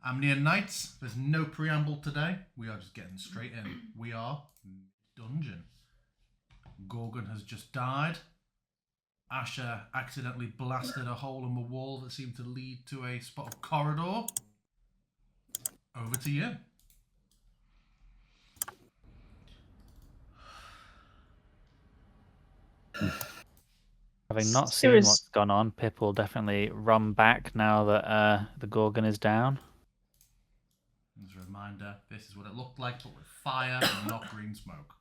Amnian Nights, there's no preamble today. We are just getting straight in. We are dungeon. Gorgon has just died. Asher accidentally blasted a hole in the wall that seemed to lead to a spot of corridor. Over to you. Having not seen Serious. what's gone on, Pip will definitely run back now that the Gorgon is down. As a reminder, this is what it looked like, but with fire and not green smoke.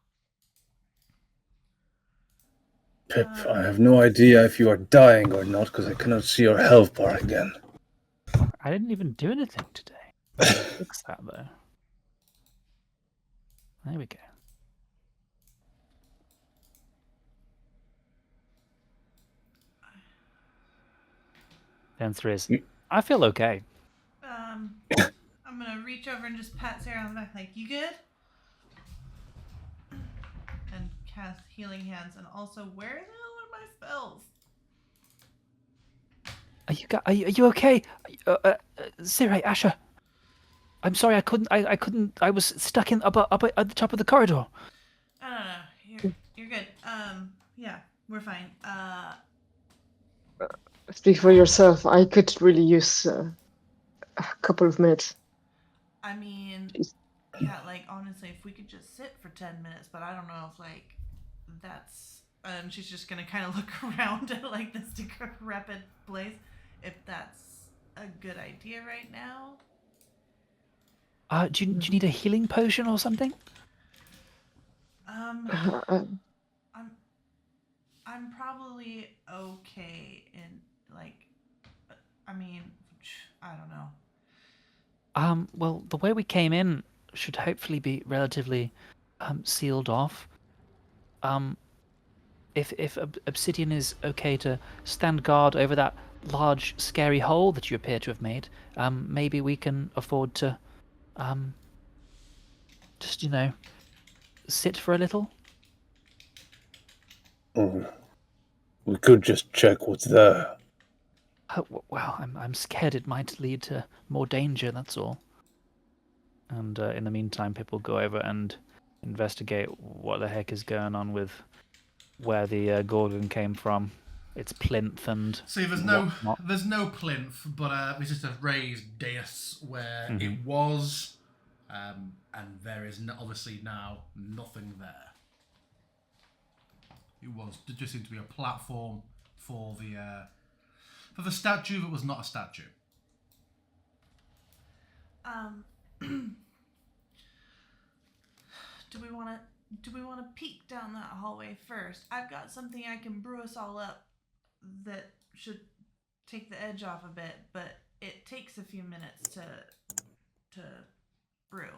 Pip, I have no idea if you are dying or not because I cannot see your health bar again. I didn't even do anything today. Fix that though. There we go. The answer is, I feel okay. I'm gonna reach over and just pat Sarah on the back, like, you good? And cast Healing Hands, and also, where the hell are my spells? Are you okay? Sirai, Asher. I'm sorry, I couldn't. I was stuck in up at the top of the corridor. No. You're good. Yeah, we're fine. Speak for yourself. I could really use a couple of minutes. I mean, Jeez. yeah, like, honestly, if we could just sit for 10 minutes, but I don't know if, like, that's. She's just gonna kind of look around at, like, this decrepit place. If that's a good idea right now. Do you need a healing potion or something? I'm probably okay in, like, I mean, I don't know. Well, the way we came in should hopefully be relatively sealed off. If obsidian is okay to stand guard over that large, scary hole that you appear to have made, maybe we can afford to, just sit for a little. We could just check what's there. Well, I'm scared it might lead to more danger. That's all. And in the meantime, Pip will go over and investigate what the heck is going on with where the Gorgon came from. Its plinth and See, there's no plinth, but there's just a raised dais where it was, and there is obviously now nothing there. There just seemed to be a platform for the statue that was not a statue. Do we want to peek down that hallway first? I've got something I can brew us all up that should take the edge off a bit, but it takes a few minutes to brew.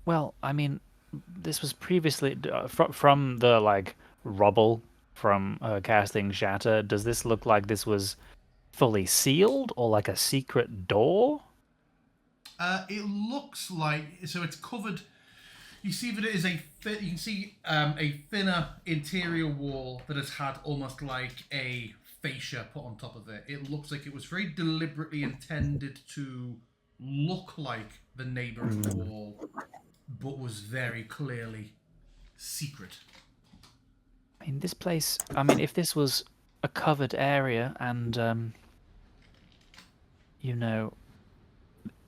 Well, I mean, this was previously from the like rubble from casting Shatter. Does this look like this was fully sealed or like a secret door? It looks like so it's covered. You see that it is you can see a thinner interior wall that has had almost like a fascia put on top of it. It looks like it was very deliberately intended to look like the neighbouring wall, but was very clearly secret. I mean, this place. I mean, if this was a covered area and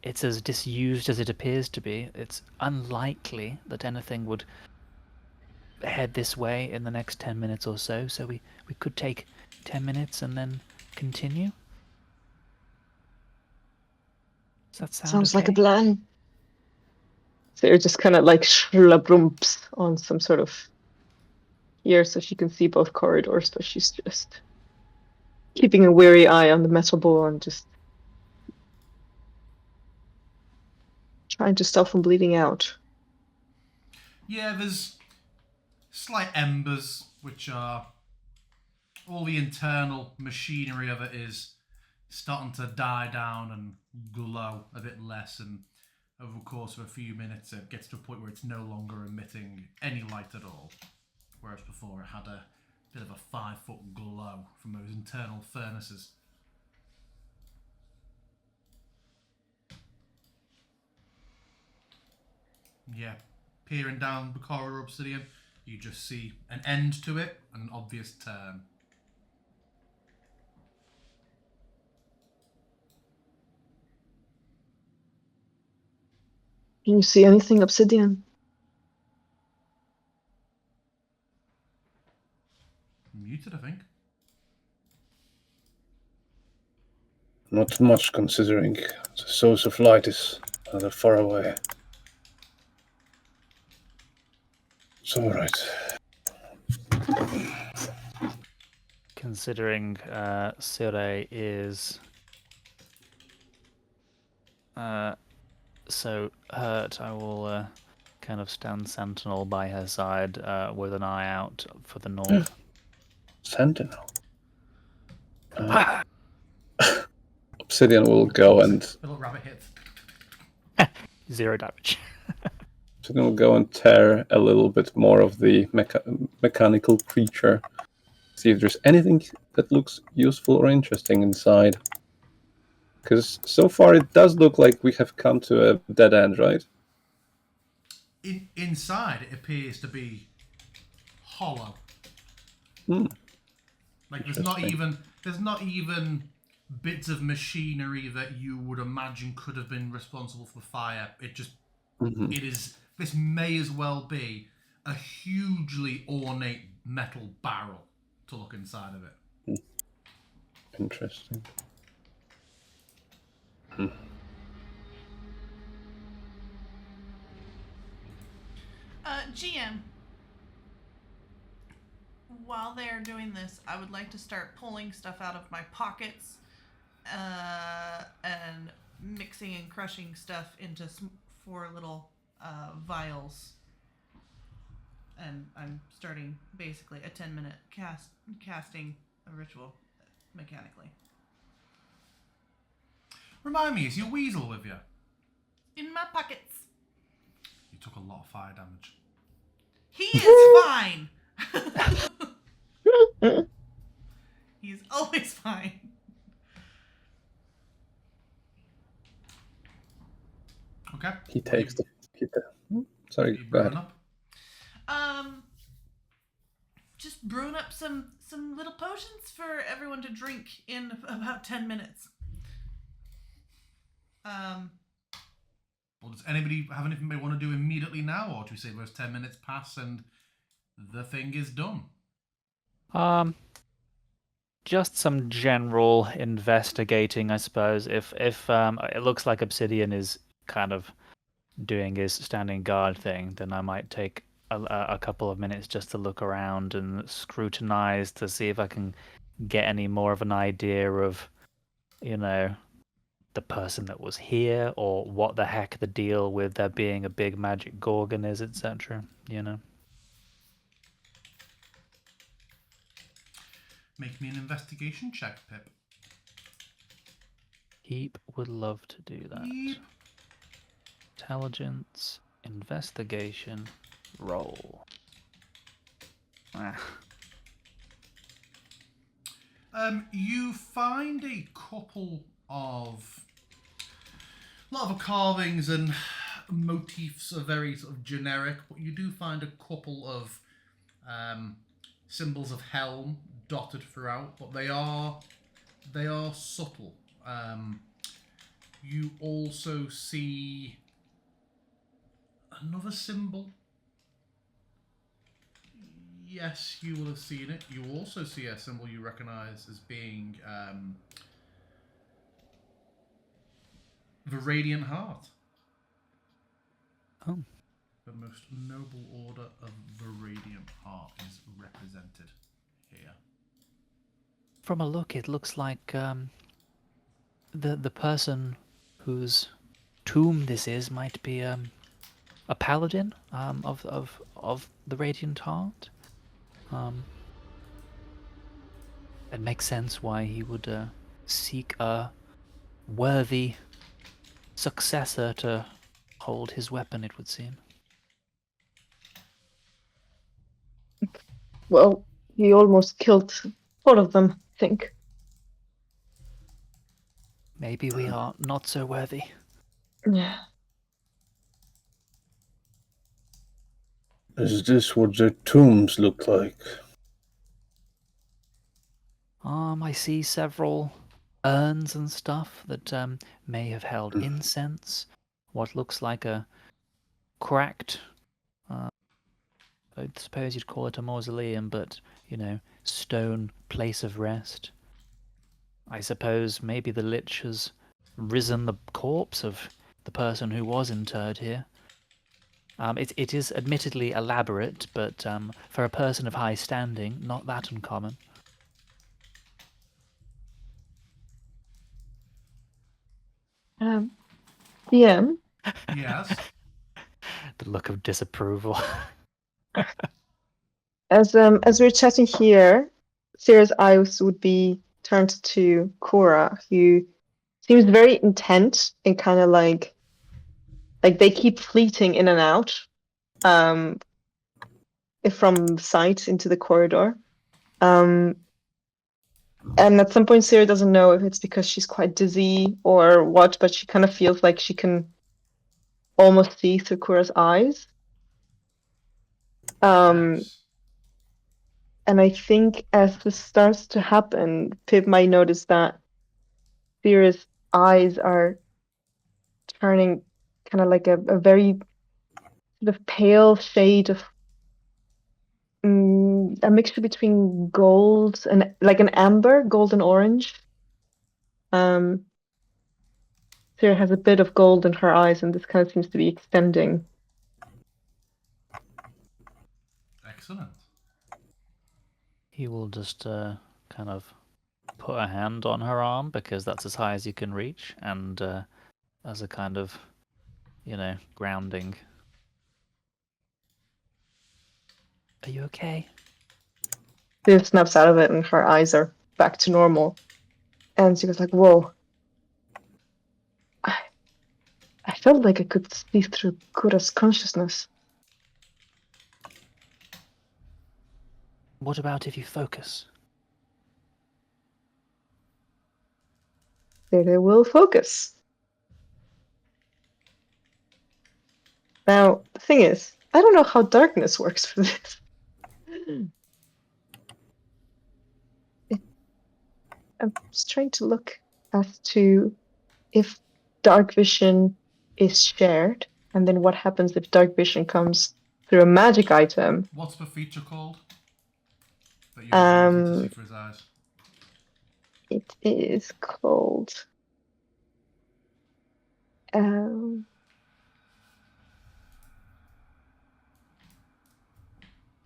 it's as disused as it appears to be, it's unlikely that anything would head this way in the next 10 minutes or so. So we could take 10 minutes and then continue. Does that Sounds okay? like a plan. So you're just kind of like shlabrumps on some sort of here so she can see both corridors, but she's just keeping a wary eye on the metal ball and just trying to stop from bleeding out. Yeah, there's slight embers, which are all the internal machinery of it is starting to die down and glow a bit less, and over the course of a few minutes it gets to a point where it's no longer emitting any light at all, whereas before it had a bit of a 5-foot glow from those internal furnaces. Yeah, peering down the corridor of obsidian, you just see an end to it, an obvious turn. Can you see anything obsidian? Muted, I think. Not much, considering the source of light is rather far away. It's all right. Considering Sire is so hurt, I will kind of stand sentinel by her side with an eye out for the north. Sentinel. Obsidian will go and The little rabbit hits. 0 damage. Obsidian will go and tear a little bit more of the mechanical creature. See if there's anything that looks useful or interesting inside. Because so far it does look like we have come to a dead end, right? Inside, it appears to be hollow. Like there's not even bits of machinery that you would imagine could have been responsible for the fire. It just it is. This may as well be a hugely ornate metal barrel to look inside of it. Interesting. GM. While they're doing this, I would like to start pulling stuff out of my pockets and mixing and crushing stuff into 4 little vials. And I'm starting basically a 10-minute casting a ritual mechanically. Remind me, is your weasel with you? In my pockets. You took a lot of fire damage. He is fine. He's always fine. Okay. He takes the. Sorry, You go ahead. brewing up? Just brewing up some little potions for everyone to drink in about 10 minutes. Well, does anybody have anything they want to do immediately now, or do we say those 10 minutes pass and the thing is done? Just some general investigating, I suppose. If it looks like Obsidian is kind of doing his standing guard thing, then I might take a couple of minutes just to look around and scrutinize to see if I can get any more of an idea of, the person that was here, or what the heck the deal with there being a big magic gorgon is, etc. Make me an investigation check, Pip. Heap would love to do that. Yep. Intelligence, investigation, roll. You find a couple of carvings and motifs are very sort of generic, but you do find a couple of symbols of helm dotted throughout, but they are subtle. You also see another symbol. Yes, you will have seen it. You also see a symbol you recognize as being the Radiant Heart. Oh. The most noble order of the Radiant Heart is represented here. From a look, it looks like the person whose tomb this is might be a paladin of the Radiant Heart. It makes sense why he would seek a worthy successor to hold his weapon, it would seem. Well, he almost killed 4 of them, I think. Maybe we are not so worthy. Yeah. Is this what their tombs look like? I see several urns and stuff that may have held incense. What looks like a cracked, I suppose you'd call it a mausoleum, but, stone place of rest. I suppose maybe the lich has risen the corpse of the person who was interred here. It is admittedly elaborate, but for a person of high standing, not that uncommon. DM, Yes. The look of disapproval. as we're chatting here, Sarah's eyes would be turned to Cora, who seems very intent and kind of like they keep fleeting in and out, from sight into the corridor. And at some point, Sarah doesn't know if it's because she's quite dizzy or what, but she kind of feels like she can almost see through Cora's eyes. Yes. And I think as this starts to happen, Pip might notice that Sarah's eyes are turning kind of like a very sort of pale shade of a mixture between gold and like an amber, golden orange. Um, Sarah has a bit of gold in her eyes, and this kind of seems to be extending. Excellent. He will just kind of put a hand on her arm because that's as high as you can reach, and as a kind of, grounding. Are you okay? Sarah snaps out of it, and her eyes are back to normal. And she goes like, "Whoa! I felt like I could see through Kura's consciousness." What about if you focus? They will focus. Now, the thing is, I don't know how darkness works for this. I'm just trying to look as to if dark vision is shared, and then what happens if dark vision comes through a magic item. What's the feature called? That you're able to see through his eyes. It is called.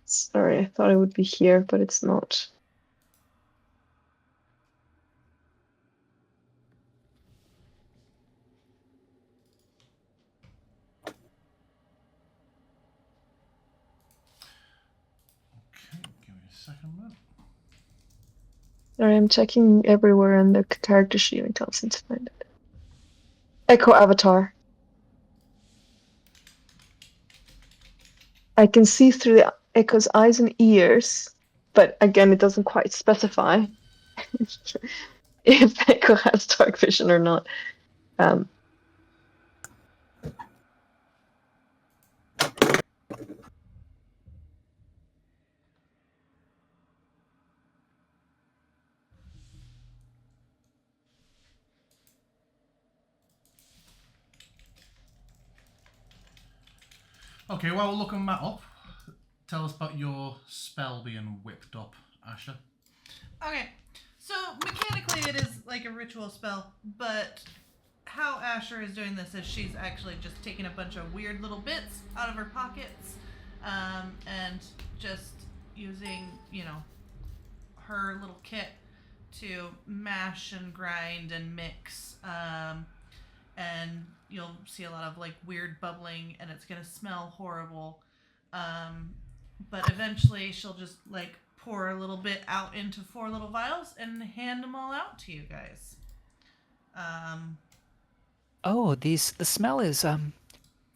Sorry, I thought it would be here, but it's not. Okay, give me a second, man. Sorry, I'm checking everywhere in the character sheet and can't seem to find it. Echo Avatar. I can see through the Echo's eyes and ears, but again, it doesn't quite specify if Echo has dark vision or not. Okay, while we're looking that up, tell us about your spell being whipped up, Asher. Okay, so mechanically it is like a ritual spell, but how Asher is doing this is she's actually just taking a bunch of weird little bits out of her pockets, and just using, her little kit to mash and grind and mix, and you'll see a lot of like weird bubbling, and it's gonna smell horrible, but eventually she'll just like pour a little bit out into 4 little vials and hand them all out to you guys. Oh, the smell is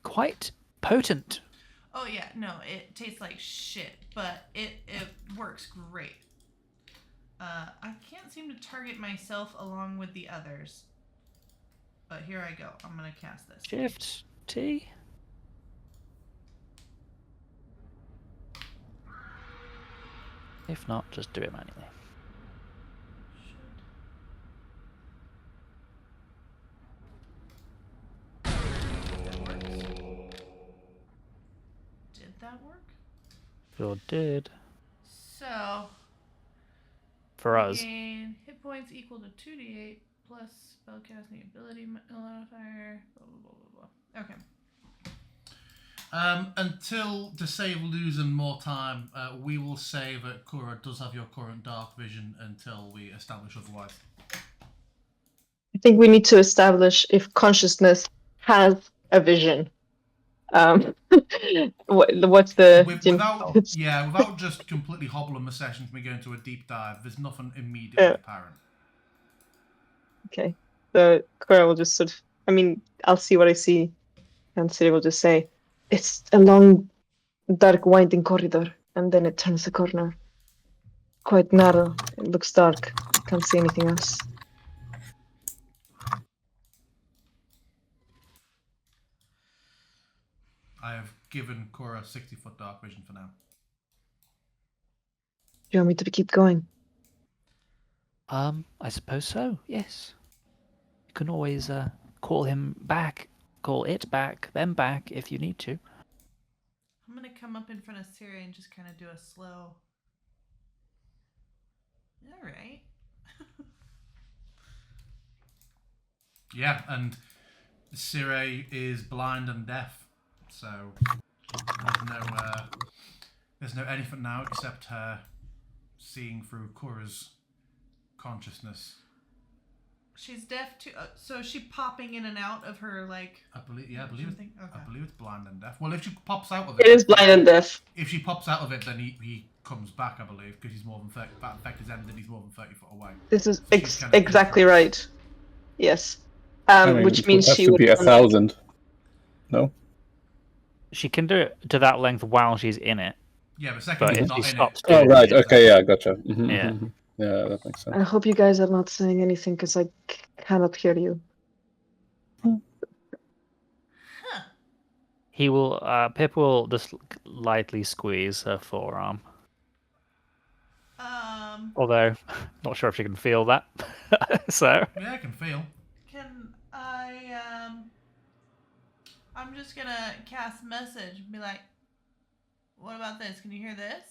quite potent. Oh yeah, no, it tastes like shit, but it works great. I can't seem to target myself along with the others, but here I go. I'm gonna cast this. Shift T. If not, just do it manually. Did that work? Sure did. So For we us. gain hit points equal to 2d8 plus spellcasting ability modifier. Blah blah blah blah blah. Okay. Until to save losing more time, we will say that Kura does have your current dark vision until we establish otherwise. I think we need to establish if consciousness has a vision. What's the without just completely hobbling the session from me going to a deep dive, there's nothing immediately apparent. Okay. The Cora will just sort of, I mean, I'll see what I see, and Siri will just say, it's a long, dark, winding corridor, and then it turns the corner. Quite narrow. It looks dark. I can't see anything else. I have given Cora 60-foot dark vision for now. Do you want me to keep going? I suppose so, yes. You can always call him back, call it back, then back if you need to. I'm gonna come up in front of Siri and just kind of do a slow. All right. Yeah, and Sire is blind and deaf, so there's no anything now except her seeing through Cora's consciousness. She's deaf too, so is she popping in and out of her like? I believe thing? Okay. I believe it's blind and deaf. Well, if she pops out of it, It is blind and deaf. If she pops out of it, then he comes back, I believe, because he's more than 30. That effect is ended. He's more than 30 foot away. This is So she's kind of exactly right. Yes. I mean, Which it means would have she to would be 1,000. No? She can do it to that length while she's in it. Yeah, but second But he's if not she in stops it. doing Oh, right. it, Okay, yeah, gotcha. Yeah. Yeah, that makes sense. I hope you guys are not saying anything because I cannot hear you. Huh. he will. Pip will just lightly squeeze her forearm. Although, not sure if she can feel that. So. Yeah, I can feel. Can I I'm just gonna cast message and be like, what about this? Can you hear this?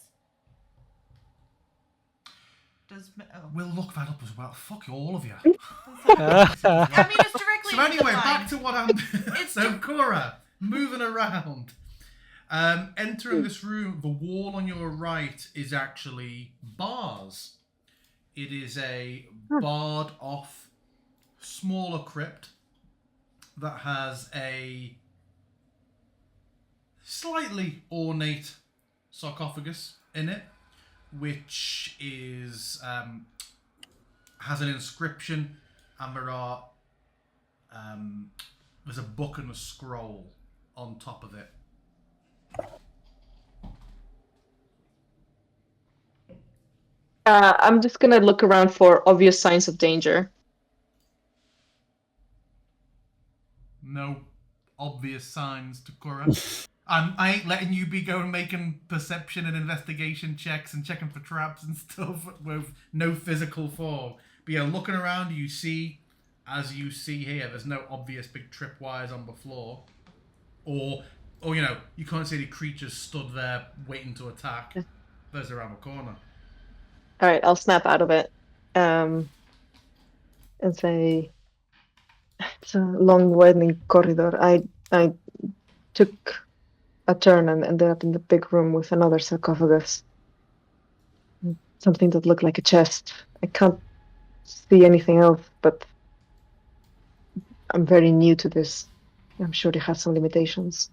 We'll look that up as well. Fuck all of you. I mean, it's directly. So anyway, in the back mind. to what I'm. So Cora, moving around, entering this room. The wall on your right is actually bars. It is a barred off, smaller crypt that has a slightly ornate sarcophagus in it, which is has an inscription, and there's a book and a scroll on top of it. I'm just gonna look around for obvious signs of danger. No obvious signs to Cora. I ain't letting you be going making perception and investigation checks and checking for traps and stuff with no physical form. But yeah, looking around, you see, as you see here, there's no obvious big tripwires on the floor. Or you know, you can't see any creatures stood there waiting to attack. Those around the corner. All right, I'll snap out of it, and say, "It's a long, winding corridor. I took a turn and ended up in the big room with another sarcophagus. Something that looked like a chest. I can't see anything else, but I'm very new to this. I'm sure it has some limitations.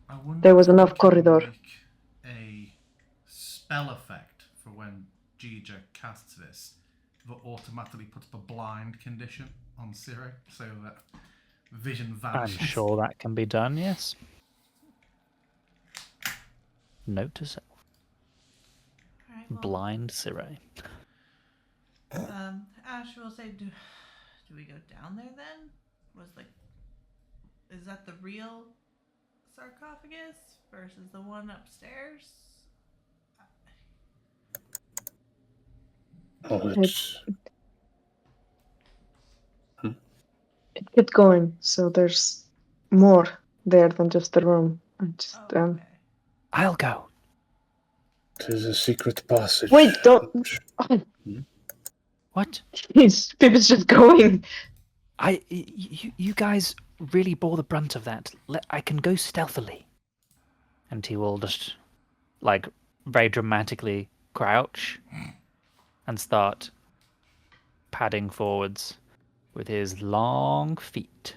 I wonder There was if we enough can corridor. make a spell effect for when Gija casts this that automatically puts the blind condition on Siri so that vision I'm vanishes. sure that can be done, yes. Note to self. Alright, well, Blind Sirey. Ash will say, do we go down there then? Is that the real sarcophagus versus the one upstairs? Oh, it's... It kept going, so there's more there than just the room. I just Oh, okay. I'll go. It is a secret passage. wait, don't. Oh, What? jeez, Pip is just going. You guys really bore the brunt of that. I can go stealthily. And he will just, like, very dramatically crouch and start padding forwards with his long feet.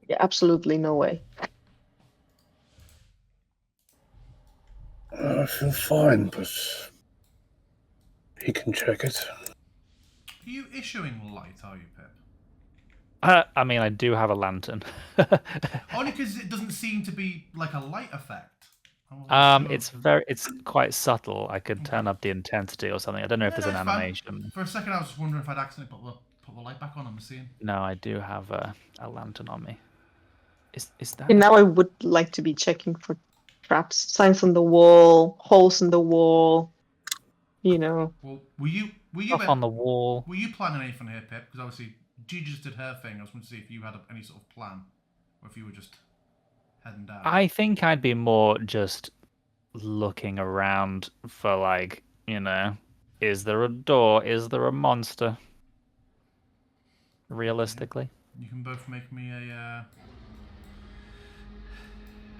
Yeah, absolutely no way. I feel fine, but he can check it. Are you issuing light, are you, Pip? I mean, I do have a lantern. Only because it doesn't seem to be like a light effect. I wasn't sure. It's quite subtle. I could turn up the intensity or something. I don't know if Yeah, there's an no, it's fine. animation. For a second, I was just wondering if I'd accidentally put the light back on. I'm seeing. No, I do have a lantern on me. Is that? And now I would like to be checking for traps, signs on the wall, holes in the wall. You know. Well, were you Stuff on the wall? Were you planning anything here, Pip? Because obviously Gigi just did her thing. I was wanting to see if you had any sort of plan, or if you were just heading down. I think I'd be more just looking around for, like, is there a door? Is there a monster? Realistically. You can both make me a.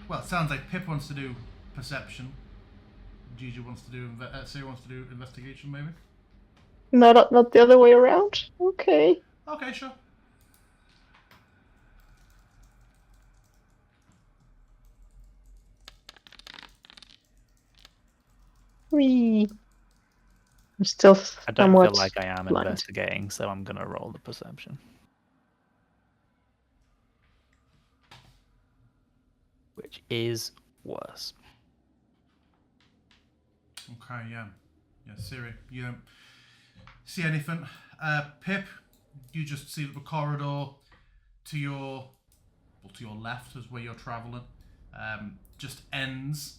Well, it sounds like Pip wants to do perception. Gigi wants to do. Siri wants to do investigation, maybe. Not the other way around. Okay. Okay, sure. We. I'm still I don't somewhat feel like I am blind. investigating, so I'm gonna roll the perception. Which is worse. Okay, yeah. Yeah, Siri, you don't see anything. Pip, you just see that the corridor to your left is where you're travelling. Just ends.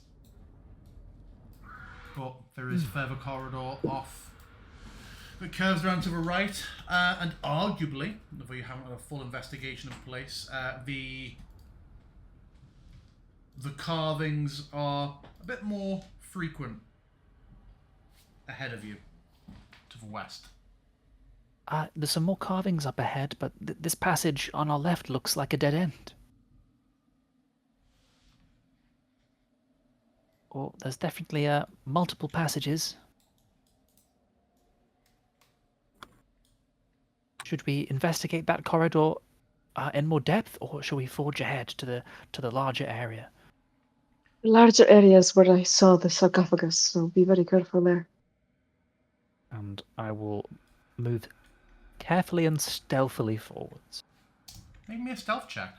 But there is further corridor off that curves around to the right. And arguably, although you haven't had a full investigation of the place, the carvings are a bit more frequent ahead of you, to the west. There's some more carvings up ahead, but this passage on our left looks like a dead end. Oh, there's definitely multiple passages. Should we investigate that corridor in more depth, or shall we forge ahead to the larger area? The larger areas where I saw the sarcophagus, so be very careful there. And I will move carefully and stealthily forwards. Make me a stealth check.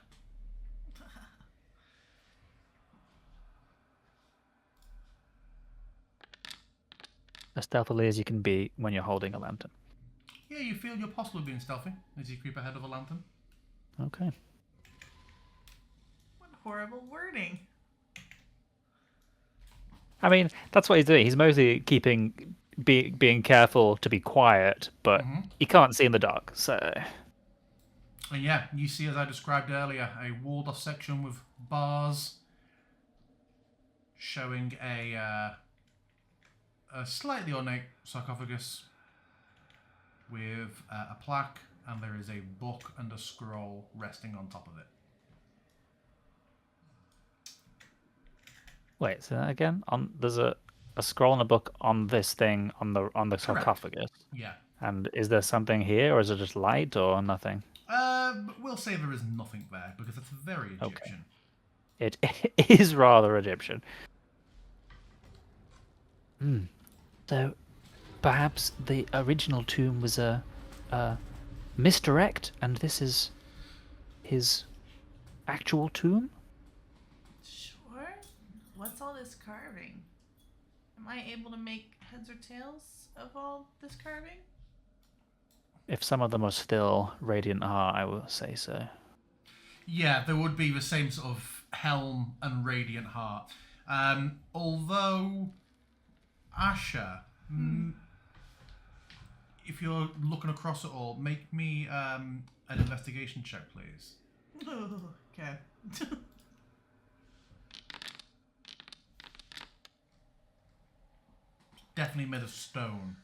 As stealthily as you can be when you're holding a lantern. Yeah, you feel you're possibly being stealthy as you creep ahead of a lantern. Okay. What horrible wording. I mean, that's what he's doing. He's mostly being careful to be quiet, but he can't see in the dark, so... And yeah, you see, as I described earlier, a walled off section with bars showing a slightly ornate sarcophagus with a plaque, and there is a book and a scroll resting on top of it. Wait, say that again? There's a scroll and a book on this thing on the sarcophagus. Yeah. And is there something here, or is it just light, or nothing? We'll say there is nothing there because it's very Egyptian. It is rather Egyptian. So, perhaps the original tomb was a misdirect, and this is his actual tomb? Sure. What's all this carving? Am I able to make heads or tails of all this carving? If some of them are still Radiant Heart, I will say so. Yeah, there would be the same sort of helm and Radiant Heart. Although, Asher, if you're looking across it all, make me an investigation check, please. Okay. Definitely made of stone.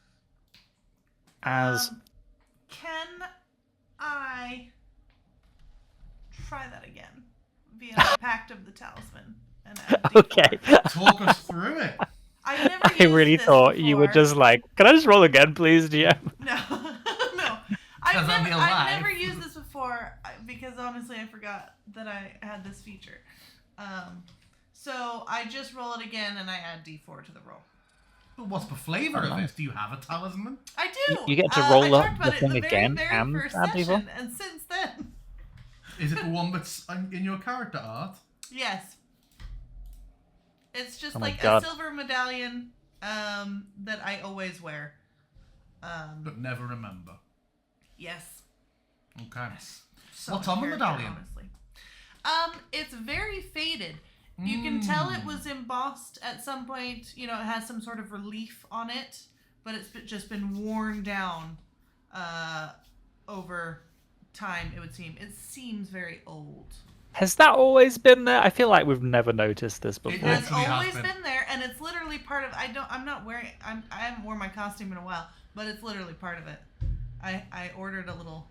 As Can I try that again via the Pact of the Talisman? And add D4? okay, Talk us through it. I've never I used really this thought you were before. just like, can I just roll again, please, GM? No, no. 'Cause I'm I've alive. never used this before because honestly I forgot that I had this feature. So I just roll it again and I add D4 to the roll. But what's the flavour Oh, of nice. it? Do you have a talisman? I do. You get to I roll up talked the about it thing in the again very and first add D4? session, and since then, Is it the one that's in your character art? yes, it's just Oh my like a God. silver medallion that I always wear. But never remember. Yes. Okay. So What's much on the character, medallion? Honestly. It's very faded. You can tell it was embossed at some point. You know, it has some sort of relief on it, but it's just been worn down over time, it would seem. It seems very old. Has that always been there? I feel like we've never noticed this It before. has Literally has always been. been there, and it's literally part of. I haven't worn my costume in a while, but it's literally part of it. I ordered a little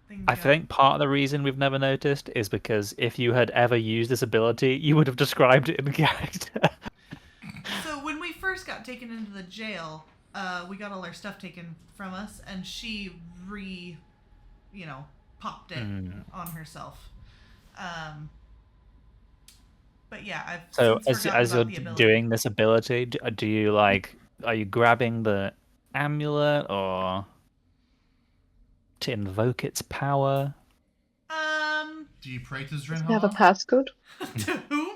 thing. I think part of the reason we've never noticed is because if you had ever used this ability, you would have described it in character. So when we first got taken into the jail, we got all our stuff taken from us, and she popped it on herself. But yeah, I've So since forgotten as you're about the ability. doing this ability, do you are you grabbing the amulet or to invoke its power? Do you pray to Do you have a Zrinhala? passcode? To whom?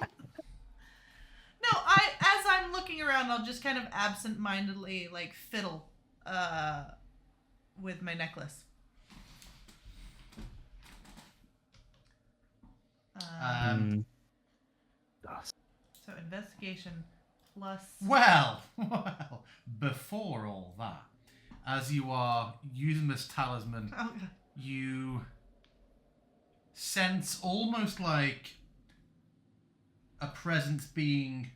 No, as I'm looking around, I'll just kind of absent-mindedly like fiddle with my necklace. So investigation plus. Well, before all that, as you are using this talisman, Oh, God. you sense almost like a presence being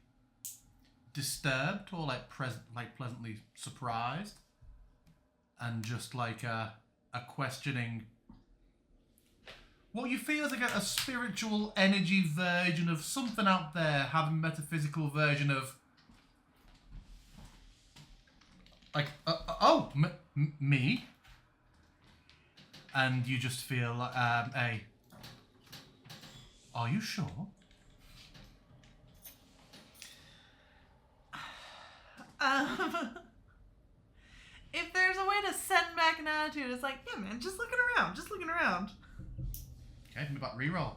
disturbed or like pleasantly surprised, and just like a questioning. What you feel is like a spiritual energy version of something out there having a metaphysical version of like me, and you just feel like are you sure? If there's a way to send back an attitude, it's like, yeah, man, just looking around. Okay, move back reroll.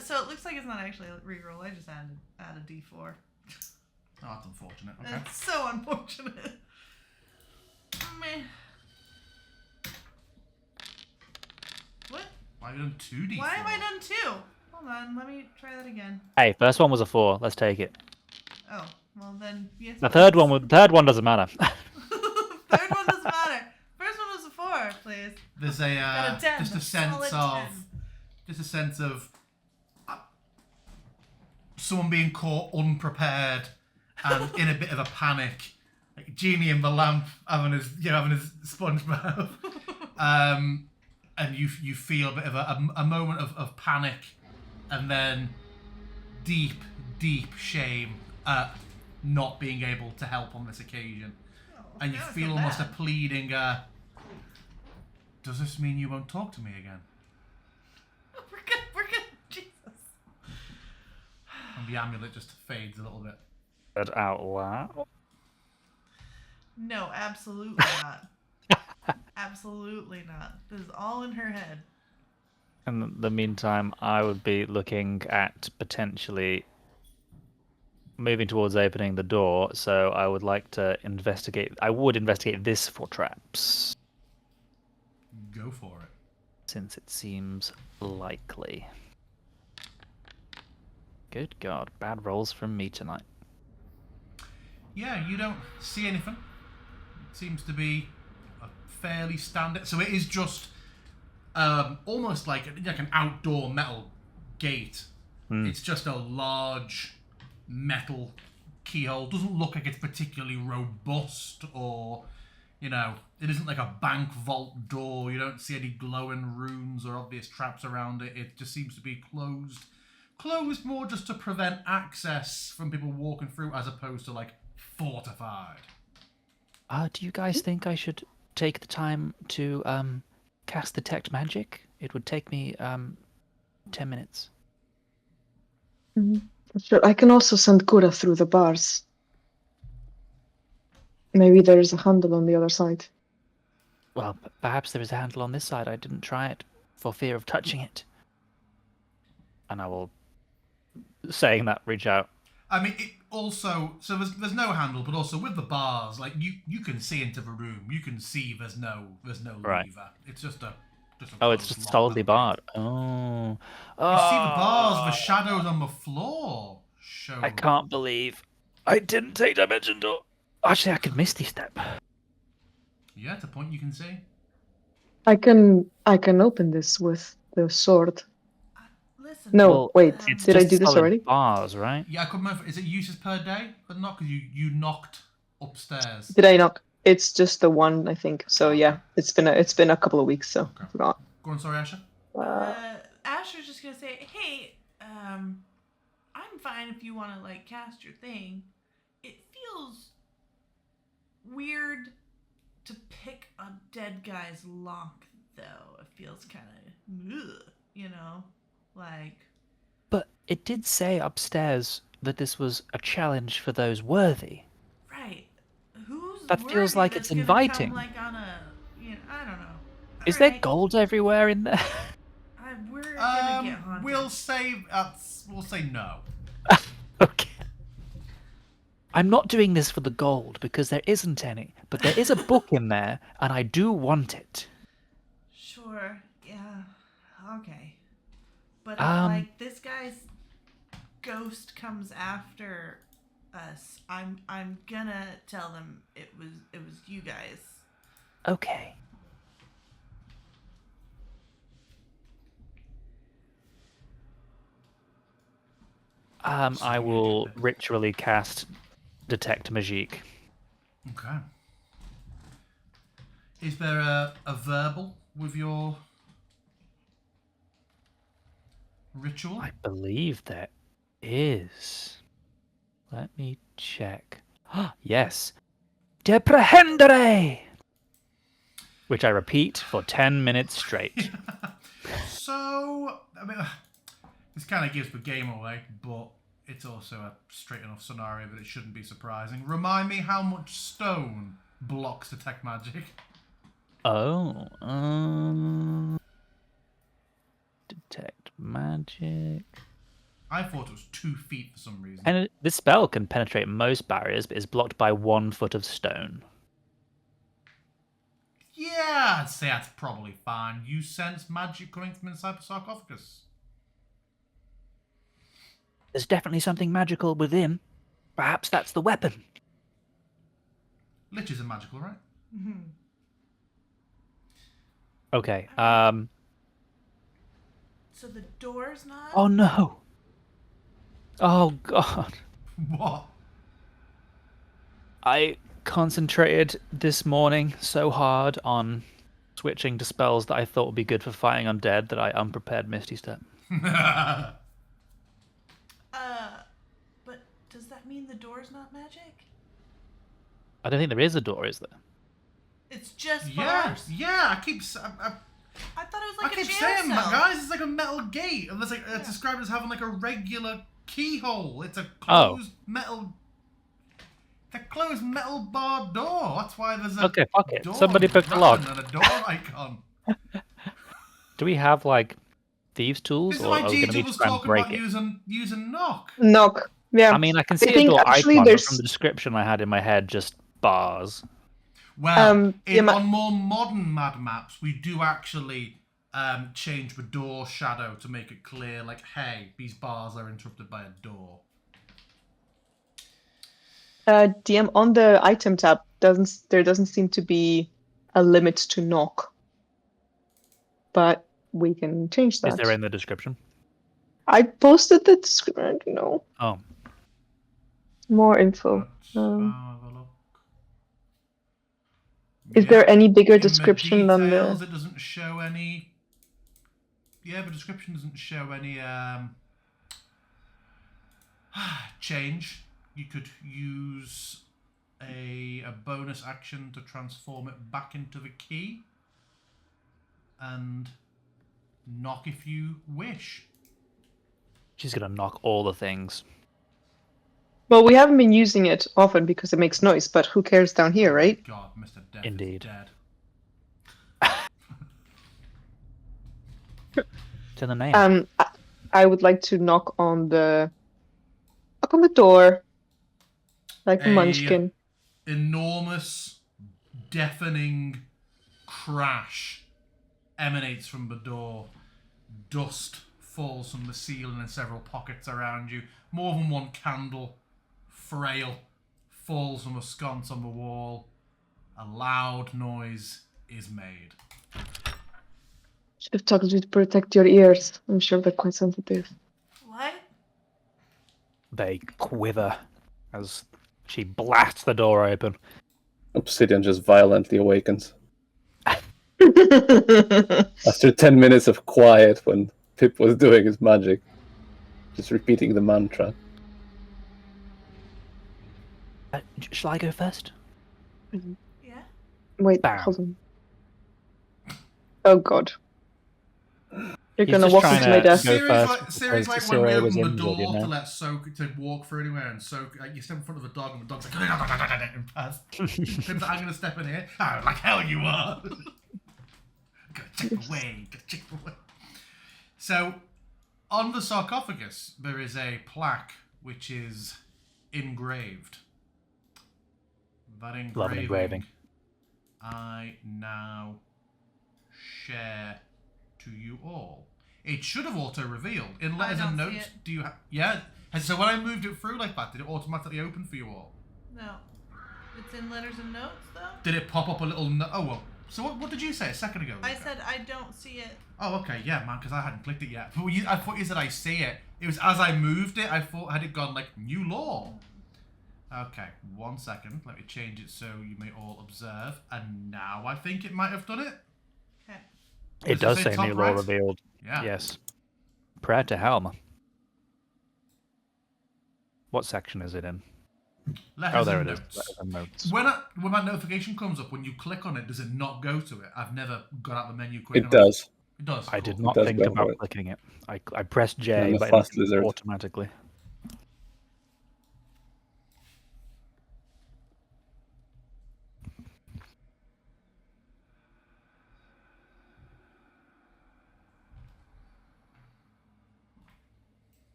So it looks like it's not actually a reroll. I just added a D4. Oh, that's unfortunate. Okay. That's so unfortunate. Meh. What? Why have you done 2D? Why have I done 2? Hold on, let me try that again. Hey, first one was a 4. Let's take it. Oh, well then, yes. The please. third one doesn't matter. Third one doesn't matter. First one was a 4, please. There's Got a 10, just a a sense solid of 10. just a sense of someone being caught unprepared and in a bit of a panic, like Genie in the lamp having his sponge bath, and you feel a bit of a moment of panic, and then deep shame at not being able to help on this occasion, and you now I feel feel almost bad. a pleading. Does this mean you won't talk to me again? We're good. Jesus. And the amulet just fades a little bit. But out loud. No, absolutely not. Absolutely not. This is all in her head. In the meantime, I would be looking at potentially moving towards opening the door, so I would like to investigate. I would investigate this for traps, Go for it. since it seems likely. Good God, bad rolls from me tonight. Yeah, you don't see anything. It seems to be a fairly standard. So it is just almost like an outdoor metal gate. It's just a large metal keyhole. Doesn't look like it's particularly robust, or it isn't like a bank vault door. You don't see any glowing runes or obvious traps around it. It just seems to be closed more just to prevent access from people walking through, as opposed to like fortified. Do you guys think I should take the time to cast Detect Magic? It would take me 10 minutes. Sure, I can also send Kura through the bars. Maybe there's a handle on the other side. Well, perhaps there is a handle on this side. I didn't try it for fear of touching it. And I will, saying that, reach out. I mean, it also, so there's no handle, but also with the bars, like you can see into the room. You can see there's no Right. lever. It's just a Oh, it's closed just lock solidly metal barred. gate. Oh. You see the bars, the shadows on the floor show. I can't believe I didn't take Dimension Door. Actually, I could Misty Step. Yeah, to point you can see. I can open this with the sword. Listen. No, Well, wait. It's Did I just do this solid already? bars, right? Yeah, I couldn't remember. Is it uses per day? But not because you knocked upstairs. Did I knock? It's just the one, I think. So Okay. yeah, it's been a couple of weeks, so I forgot. Go on, sorry, Asher. Asher's just gonna say, "Hey, I'm fine if you want to like cast your thing. It feels weird to pick a dead guy's lock, though. It feels kind of, like." But it did say upstairs that this was a challenge for those worthy. Right. Who's That feels worthy like that's it's gonna come, inviting. like on a, I don't know. Is there Alright, gold everywhere in there? we're gonna get haunted. We'll say no. Okay. I'm not doing this for the gold because there isn't any, but there is a book in there, and I do want it. Sure. Yeah. Okay. But if like this guy's ghost comes after us, I'm gonna tell them it was you guys. Okay. I will ritually cast Detect Magique. Okay. Is there a verbal with your ritual? I believe there is. Let me check. Yes. Deprehendere! Which I repeat for 10 minutes straight. So, I mean, this kind of gives the game away, but it's also a straight enough scenario that it shouldn't be surprising. Remind me how much stone blocks Detect Magic. Oh, Detect Magic. I thought it was 2 feet for some reason. And this spell can penetrate most barriers, but is blocked by 1 foot of stone. Yeah, I'd say that's probably fine. You sense magic coming from inside the sarcophagus. There's definitely something magical within. Perhaps that's the weapon. Liches are magical, right? Mm-hmm. Okay, So the door's not. Oh no! Oh god. What? I concentrated this morning so hard on switching to spells that I thought would be good for fighting undead that I unprepared Misty Step. But does that mean the door's not magic? I don't think there is a door, is there? It's just Yeah, bars. yeah. I I thought it was like a keep jail saying, cell. guys, it's like a metal gate. And it's like it's described as having like a regular keyhole. It's a Oh. closed metal. It's a closed metal bar door. That's why there's a Okay, fuck it. door Somebody pick the lock. and a door icon. Do we have, like, thieves' tools, This is or why are we going to GG need was to try and talking break about it? using knock. Knock. Yeah. I mean, I can see a think door actually icon, but there's- from the description I had in my head, just bars. Well, yeah, on more modern mad maps, we do actually change the door shadow to make it clear, like, hey, these bars are interrupted by a door. DM on the item tab there doesn't seem to be a limit to knock. But we can change that. Is there in the description? I posted the description. I don't know. Oh, More info. Let's have a look. Is Yeah, there any bigger in the description than details, the? it doesn't show any. Yeah, the description doesn't show any change. You could use a bonus action to transform it back into the key and knock if you wish. she's gonna knock all the things. Well, we haven't been using it often because it makes noise, but who cares down here, right? God, Mr. Death Indeed. is dead. It's in the name. I would like to knock on the door, like a munchkin. Enormous, deafening crash emanates from the door. Dust falls from the ceiling in several pockets around you. More than one candle, frail, falls from a sconce on the wall. A loud noise is made. Should have told you to protect your ears. I'm sure they're quite sensitive. What? They quiver as she blasts the door open. Obsidian just violently awakens. After 10 minutes of quiet when Pip was doing his magic, just repeating the mantra. Shall I go first? Yeah. Wait, Bam. hold on. Oh god. You're He's gonna just walk trying into to my desk. go Siri's first Siri's because like when we Siri was open the injured, door you know? to let Soak to walk for anywhere, and Soak you step in front of a dog, and the dog's like, and pass. Pip's like, I'm gonna step in here. Oh, like hell you are. Gotta check away. Gotta check away. So, on the sarcophagus, there is a plaque which is engraved. That engraving, Love an engraving. I now share to you all. It should have auto-revealed. In letters and don't see notes, it. do you have... Yeah. So when I moved it through like that, did it automatically open for you all? No. It's in letters and notes, though? Did it pop up a little... Oh, well. So what did you say a second ago? I Luca? said I don't see it. Oh, okay. Yeah, man, because I hadn't clicked it yet. But I thought you said I see it. It was as I moved it, I thought, had it gone like, new law? Okay, 1 second. Let me change it so you may all observe. And now I think it might have done it. Okay. It Does does it say say top new law right? revealed. Yeah. Yes. Prayer to Helm. What section is it in? Letters Oh, there and it is. notes. Letters and notes. When that notification comes up, when you click on it, does it not go to it? I've never got out the menu quick It enough. does. It does. I did cool. not does think go about for it. clicking it. I pressed J, I'm a but fast it lizard. automatically.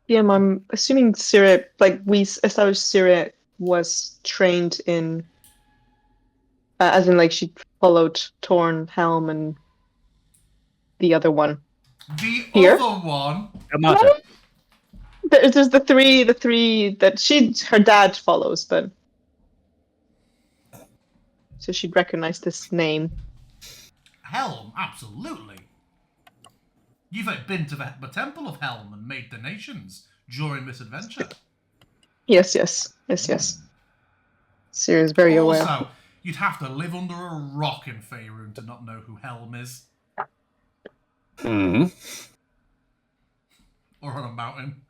I'm assuming Syria, like we established Syria was trained in, as in like she followed Torn, Helm, and the other one. The Here? other one. Amata. There's the three that her dad follows, but so she'd recognize this name. Helm, absolutely. You've been to the Temple of Helm and made donations during this adventure. Yes. Syria's very aware. Also, you'd have to live under a rock in Faerun to not know who Helm is. Hmm. Or on a mountain.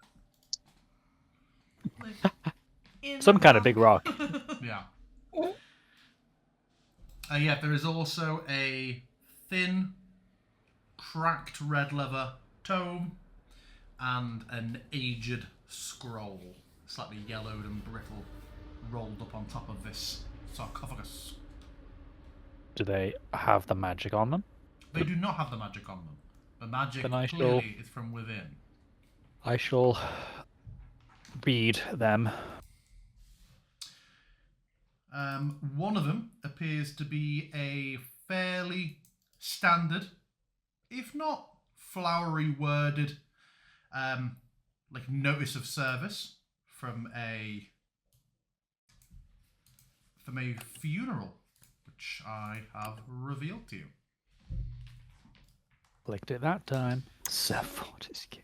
Like, in Some the kind of big rock. Yeah. Yeah, there is also a thin, cracked red leather tome and an aged scroll, slightly yellowed and brittle, rolled up on top of this sarcophagus. Do they have the magic on them? They do not have the magic on them. The magic Then I clearly is from within. I shall read them. One of them appears to be a fairly standard, if not flowery worded, like notice of service from a from a funeral, which I have revealed to you. Clicked it that time. Sir Fortescue.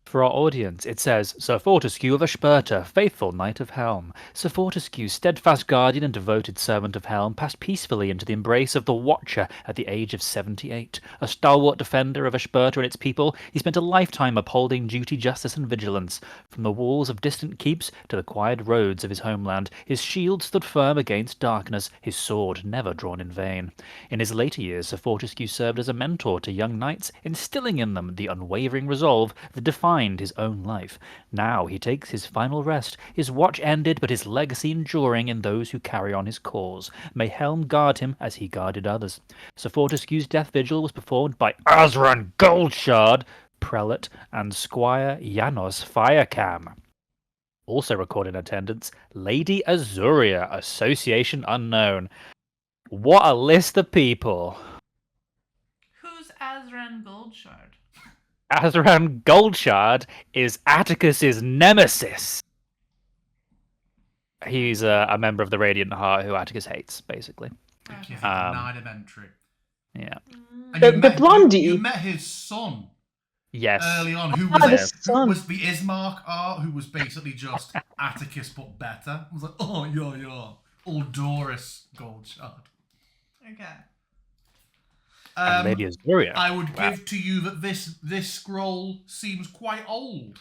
For our audience, it says, Sir Fortescue of Ashburta, faithful knight of Helm. Sir Fortescue, steadfast guardian and devoted servant of Helm, passed peacefully into the embrace of the Watcher at the age of 78. A stalwart defender of Ashburta and its people, he spent a lifetime upholding duty, justice, and vigilance. From the walls of distant keeps to the quiet roads of his homeland, his shield stood firm against darkness, his sword never drawn in vain. In his later years, Sir Fortescue served as a mentor to young knights, instilling in them the unwavering resolve that defined his own life. Now he takes his final rest, his watch ended, but his legacy enduring in those who carry on his cause. May Helm guard him as he guarded others. Sir Fortescue's death vigil was performed by Azran Goldshard, prelate, and Squire Janos Firecam. Also recorded in attendance, Lady Azuria, Association Unknown. What a list of people. Who's Azran Goldshard? Azran Goldshard is Atticus's nemesis. He's a member of the Radiant Heart who Atticus hates, basically. Thank you. Okay. Denied him entry. Yeah. And The blondie. You met his son Yes. early on, who Ah, the was son. the Ismark art, who was basically just Atticus but better. I was like, oh yeah, old Doris Goldshard. Okay. And Lady Azuria. I would Wow. give to you that this scroll seems quite old,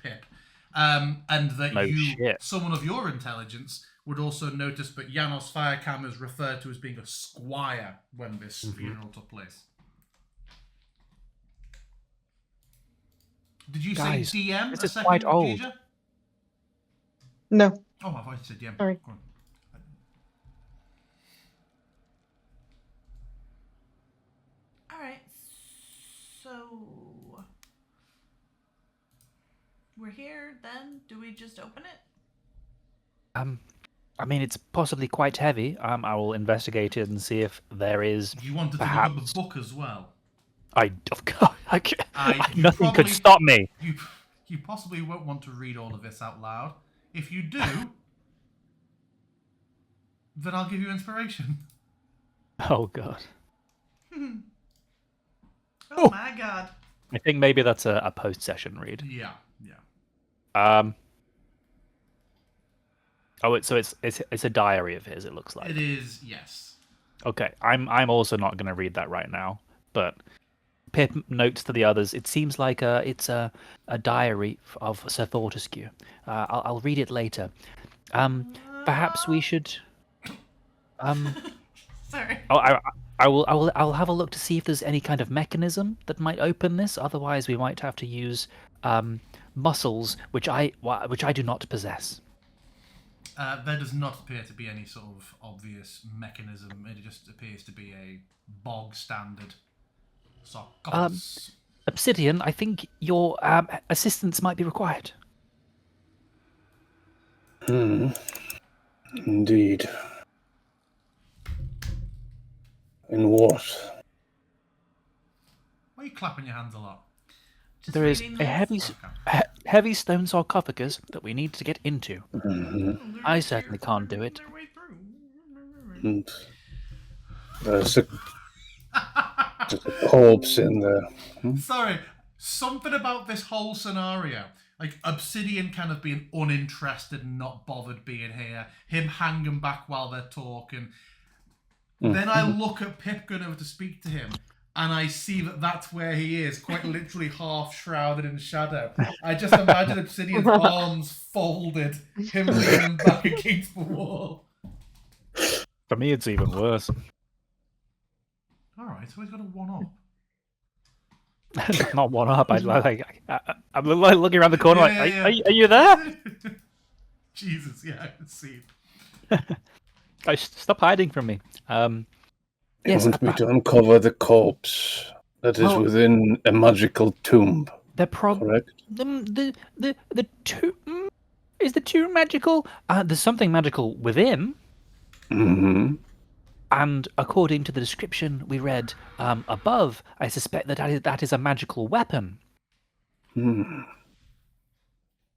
Pip, and that No you, shit. someone of your intelligence, would also notice that Janos Firecam is referred to as being a squire when this funeral took place. Did you Guys, say DM this a is second, quite old. Gija? No. Oh, I thought you said DM. Sorry. Go on. All right. So we're here. Then do we just open it? I mean, it's possibly quite heavy. I will investigate it and see if there is. You wanted to look Perhaps. up the book as well. You Nothing could probably- stop me. You possibly won't want to read all of this out loud. If you do, then I'll give you inspiration. Oh god. Oh my god. I think maybe that's a post-session read. Yeah. Oh, it's a diary of his. It looks like. It is, yes. Okay, I'm also not going to read that right now. But Pip notes to the others. It seems like it's a diary of Sir Fortescue. I'll read it later. Perhaps we should. Sorry. I'll have a look to see if there's any kind of mechanism that might open this. Otherwise, we might have to use muscles, which I do not possess. There does not appear to be any sort of obvious mechanism. It just appears to be a bog standard sarcophagus. Obsidian, I think your assistance might be required. Indeed. In what? Why are you clapping your hands a lot? Just There is reading a this. heavy stone sarcophagus that we need to get into. Mhm. I certainly can't do it. Their way through. And there's a corpse in there. Sorry, something about this whole scenario. Like Obsidian kind of being uninterested and not bothered being here. Him hanging back while they're talking. Then I look at Pip going over to speak to him, and I see that that's where he is, quite literally half shrouded in shadow. I just imagine Obsidian's arms folded, him leaning back against the wall. For me, it's even worse. Alright, so he's got a one-up. Not one up. I'm looking around the corner. Yeah, like, yeah. Are you there? Jesus, yeah, I can see. Guys, stop hiding from me. You Yes, want me to uncover the corpse that is Well- within a magical tomb, they're probably correct? the tomb. Is the tomb magical? There's something magical within. Mm-hmm. And according to the description we read above, I suspect that is a magical weapon. Hmm.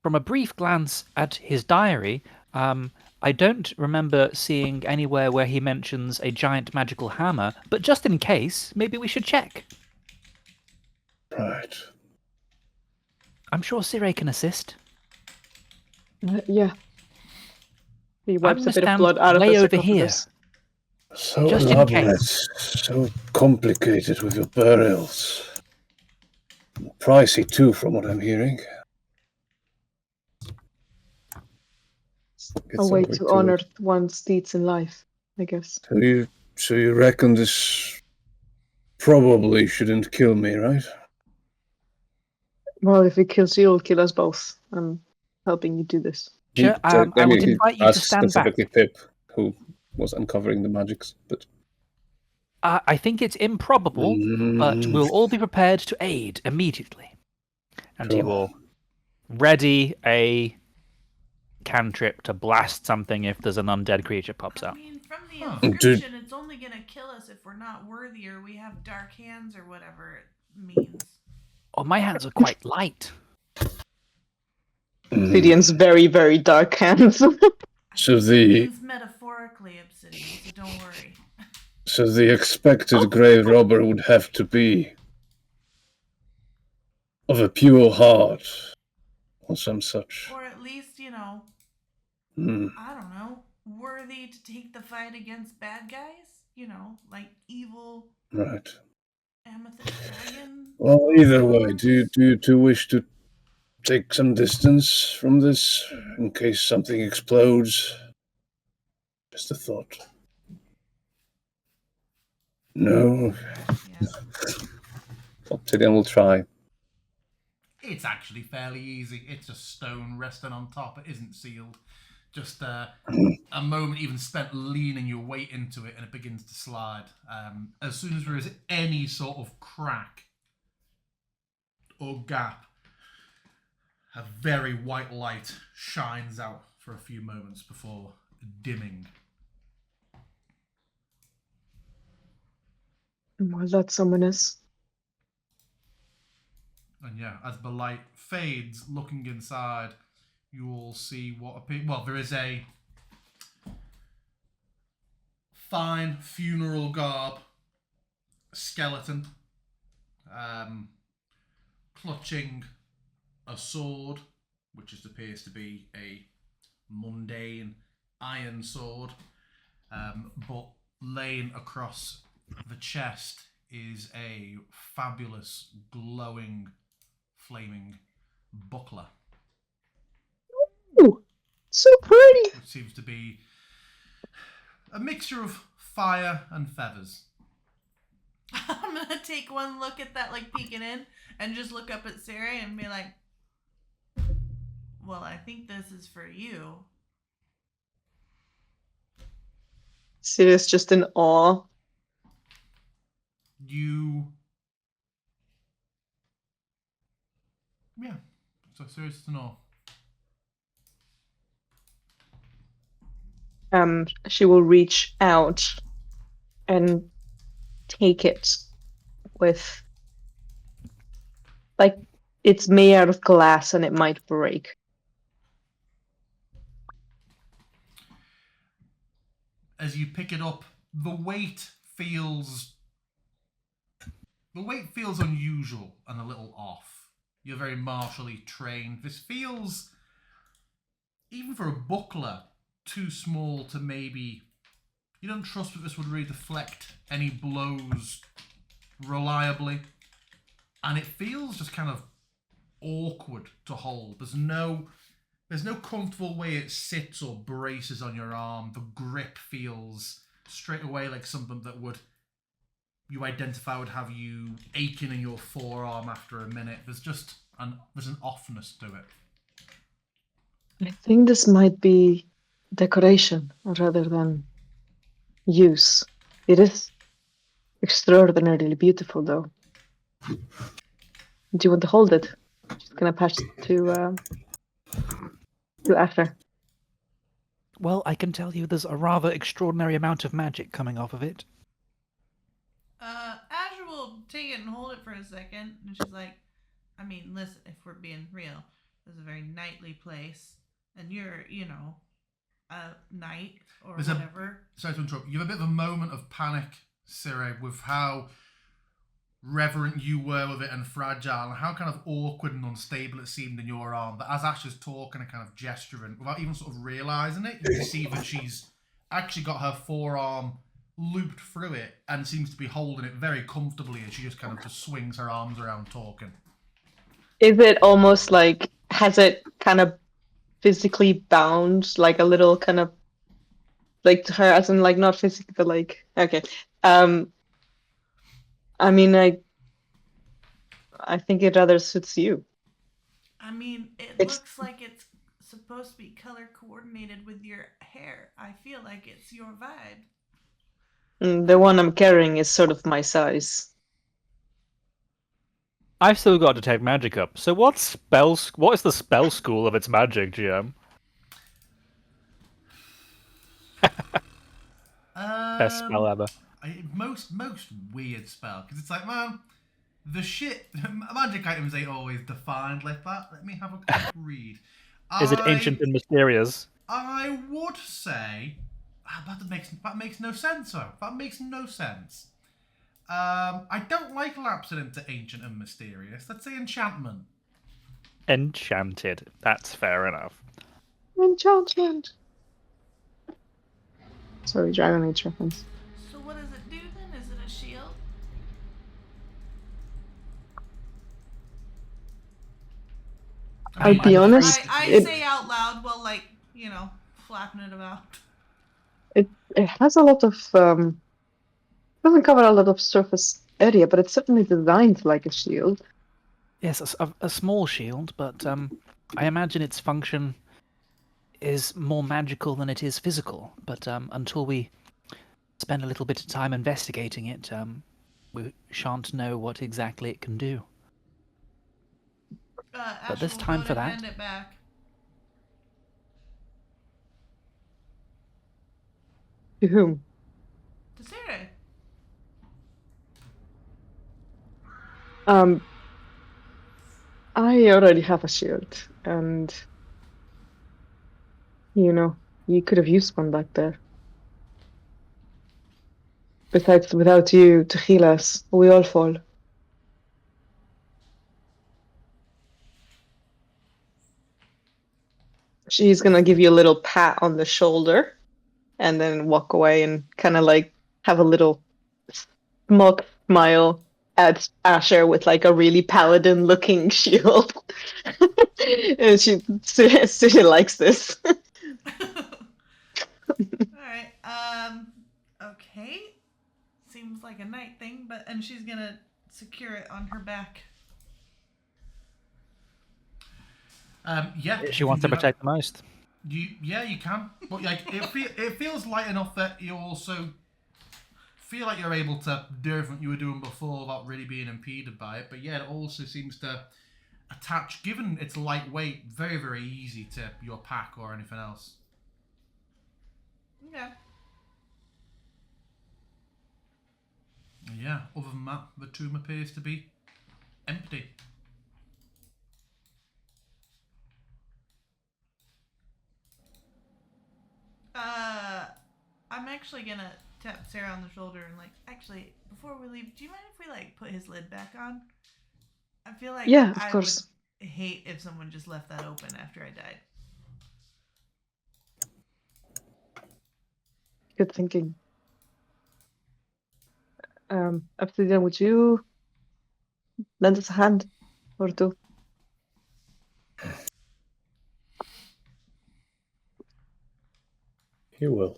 From a brief glance at his diary, I don't remember seeing anywhere where he mentions a giant magical hammer, but just in case, maybe we should check. Right. I'm sure Sire can assist. Yeah. He I'm wipes a gonna bit of stand blood out of way the over here. sarcophagus. So Just in elaborate, case. so complicated with your burials. Pricey too, from what I'm hearing. A Gets way over to to honor it. one's deeds in life, I guess. So you reckon this probably shouldn't kill me, right? Well, if it kills you, it'll kill us both. I'm helping you do this. Sure, I I would mean, he invite you to asks stand back. specifically Pip, who was uncovering the magics, but I think it's improbable, but we'll all be prepared to aid immediately. And he Sure. will ready a cantrip to blast something if there's an undead creature pops I out. mean, from the Huh. inscription, it's only gonna kill us if we're not worthy or we have dark hands or whatever it means. Oh, my hands are quite light. Obsidian's very, very dark hands. So It the means metaphorically, Obsidian, so don't worry. so the expected grave robber would have to be of a pure heart, or some such. Or at least, Hmm. I don't know, worthy to take the fight against bad guys? Like evil Right. amethyst dragon? Well, either way, warlords? do you two wish to take some distance from this in case something explodes? Just a thought. No. Yeah. Obsidian will try. It's actually fairly easy. It's a stone resting on top. It isn't sealed. Just a moment even spent leaning your weight into it and it begins to slide. As soon as there is any sort of crack or gap, a very white light shines out for a few moments before dimming. Well, that's ominous. And yeah, as the light fades, looking inside, you all see what appears. Well, there is a fine funeral garb skeleton, clutching a sword, which appears to be a mundane iron sword, but laying across the chest is a fabulous, glowing, flaming buckler, Ooh, so pretty. which seems to be a mixture of fire and feathers. I'm gonna take one look at that, like peeking in, and just look up at Sarah and be like, well, I think this is for you. Sirius just in awe. Yeah, so serious to know. She will reach out and take it with, like, it's made out of glass and it might break. As you pick it up, the weight feels unusual and a little off. You're very martially trained. This feels, even for a buckler, too small to maybe. You don't trust that this would really deflect any blows reliably. And it feels just kind of awkward to hold. There's no comfortable way it sits or braces on your arm. The grip feels straight away like something that you identify would have you aching in your forearm after a minute. There's an offness to it. I think this might be decoration rather than use. It is extraordinarily beautiful, though. Do you want to hold it? Just gonna pass it to Asher. Well, I can tell you there's a rather extraordinary amount of magic coming off of it. Azure will take it and hold it for a second, and she's like, I mean, listen, if we're being real, this is a very knightly place, and you're, a knight or There's whatever. Sorry to interrupt. You have a bit of a moment of panic, Sire, with how reverent you were with it and fragile, and how kind of awkward and unstable it seemed in your arm. That as Ash is talking and kind of gesturing, without even sort of realizing it, you see that she's actually got her forearm looped through it and seems to be holding it very comfortably as she just kind of just swings her arms around talking. Is it almost like, has it kind of physically bound, like a little kind of, like to her, as in like not physically, but like, okay. I mean, I think it rather suits you. I mean, it It's- looks like it's supposed to be color coordinated with your hair. I feel like it's your vibe. The one I'm carrying is sort of my size. I've still got to take magic up. So what is the spell school of its magic, GM? Best spell ever. Most weird spell, because it's like, man, the shit magic items ain't always defined like that. Let me have a quick read. Is it ancient and mysterious? I would say that makes no sense. Though that makes no sense. I don't like lapsing into ancient and mysterious. Let's say enchantment. Enchanted. That's fair enough. Enchantment. Sorry, Dragon Age reference. So what does it do then? Is it a shield? I'll be honest, I say out loud while flapping it about. it has a lot of doesn't cover a lot of surface area, but it's certainly designed like a shield. Yes, a small shield, but I imagine its function is more magical than it is physical. But until we spend a little bit of time investigating it, we shan't know what exactly it can do. Ash there's will time go for to that. hand it back. To whom? To Sarah. I already have a shield, and you could have used one back there. Besides, without you to heal us, we all fall. She's gonna give you a little pat on the shoulder, and then walk away and kind of like have a little smug smile at Asher with like a really paladin-looking shield. And she likes this. Alright, okay. Seems like a night thing, and she's gonna secure it on her back. Yeah. She wants to protect the most. You can, but like it feels light enough that you also feel like you're able to do everything you were doing before without really being impeded by it. But yeah, it also seems to attach, given its lightweight, very, very easy to your pack or anything else. Yeah. Yeah, other than that, the tomb appears to be empty. I'm actually gonna tap Sarah on the shoulder and actually, before we leave, do you mind if we put his lid back on? I feel like Yeah, of I course. would hate if someone just left that open after I died. Good thinking. Obsidian, would you lend us a hand or two? He will.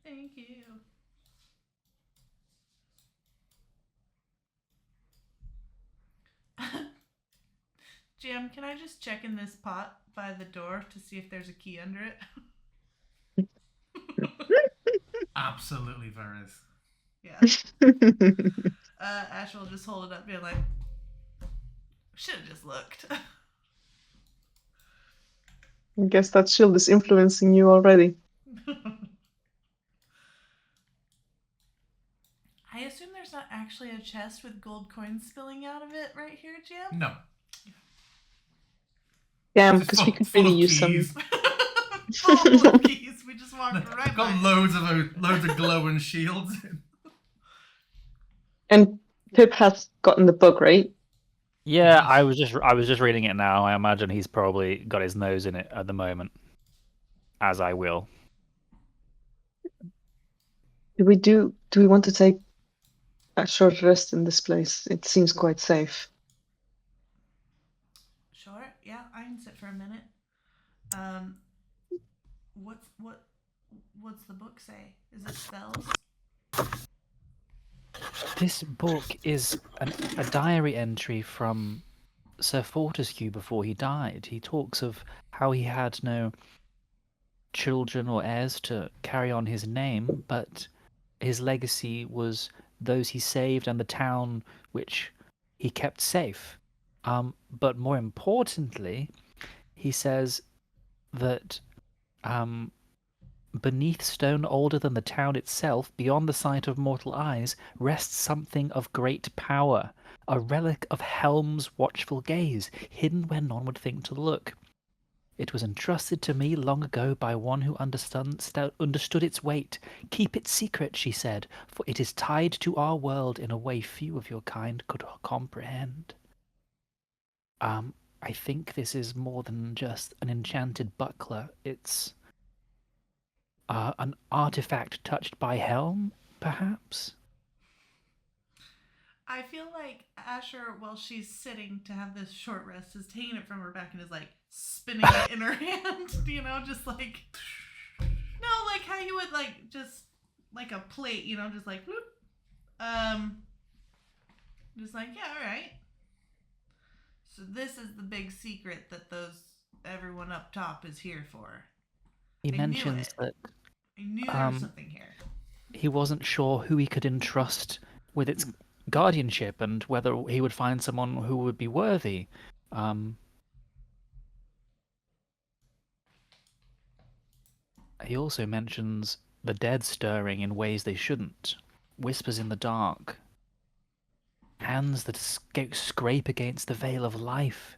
Thank you. Jim, can I just check in this pot by the door to see if there's a key under it? Absolutely, there is. Yeah. Ash will just hold it up, being like, should have just looked. I guess that shield is influencing you already. assume there's not actually a chest with gold coins spilling out of it right here, Jim? No. Yeah, It's because we full, could full really of use keys. Full of keys. We just walked right I've got by. loads of glowing shields. And Pip has gotten the book, right? Yeah, Yes. I was just reading it now. I imagine he's probably got his nose in it at the moment, as I will. Do we want to take a short rest in this place? It seems quite safe. Sure. Yeah, I can sit for a minute. What's the book say? Is it spells? This book is a diary entry from Sir Fortescue before he died. He talks of how he had no children or heirs to carry on his name, but his legacy was those he saved and the town which he kept safe. But more importantly, he says that beneath stone older than the town itself, beyond the sight of mortal eyes, rests something of great power, a relic of Helm's watchful gaze, hidden where none would think to look. It was entrusted to me long ago by one who understood its weight. Keep it secret, she said, for it is tied to our world in a way few of your kind could comprehend. I think this is more than just an enchanted buckler. It's an artifact touched by Helm, perhaps? I feel like Asher, while she's sitting to have this short rest, is taking it from her back and is like spinning it in her hand. You know, just like like how you would like just like a plate. You know, just like whoop. Just like yeah, all right. So this is the big secret that everyone up top is here for. He I mentions knew it. that I knew there was something here. he wasn't sure who he could entrust with its guardianship and whether he would find someone who would be worthy. He also mentions the dead stirring in ways they shouldn't, whispers in the dark, hands that scrape against the veil of life.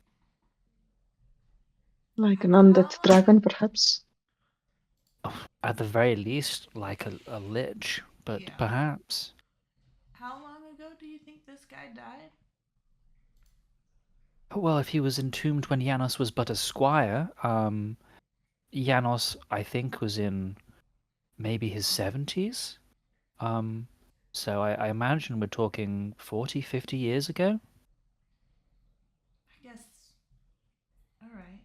Like an undead dragon, perhaps? At the very least, like a lich, but Yeah. perhaps. How long ago do you think this guy died? Well, if he was entombed when Janos was but a squire, Janos, I think, was in maybe his 70s. So I imagine we're talking 40, 50 years ago. I guess. All right.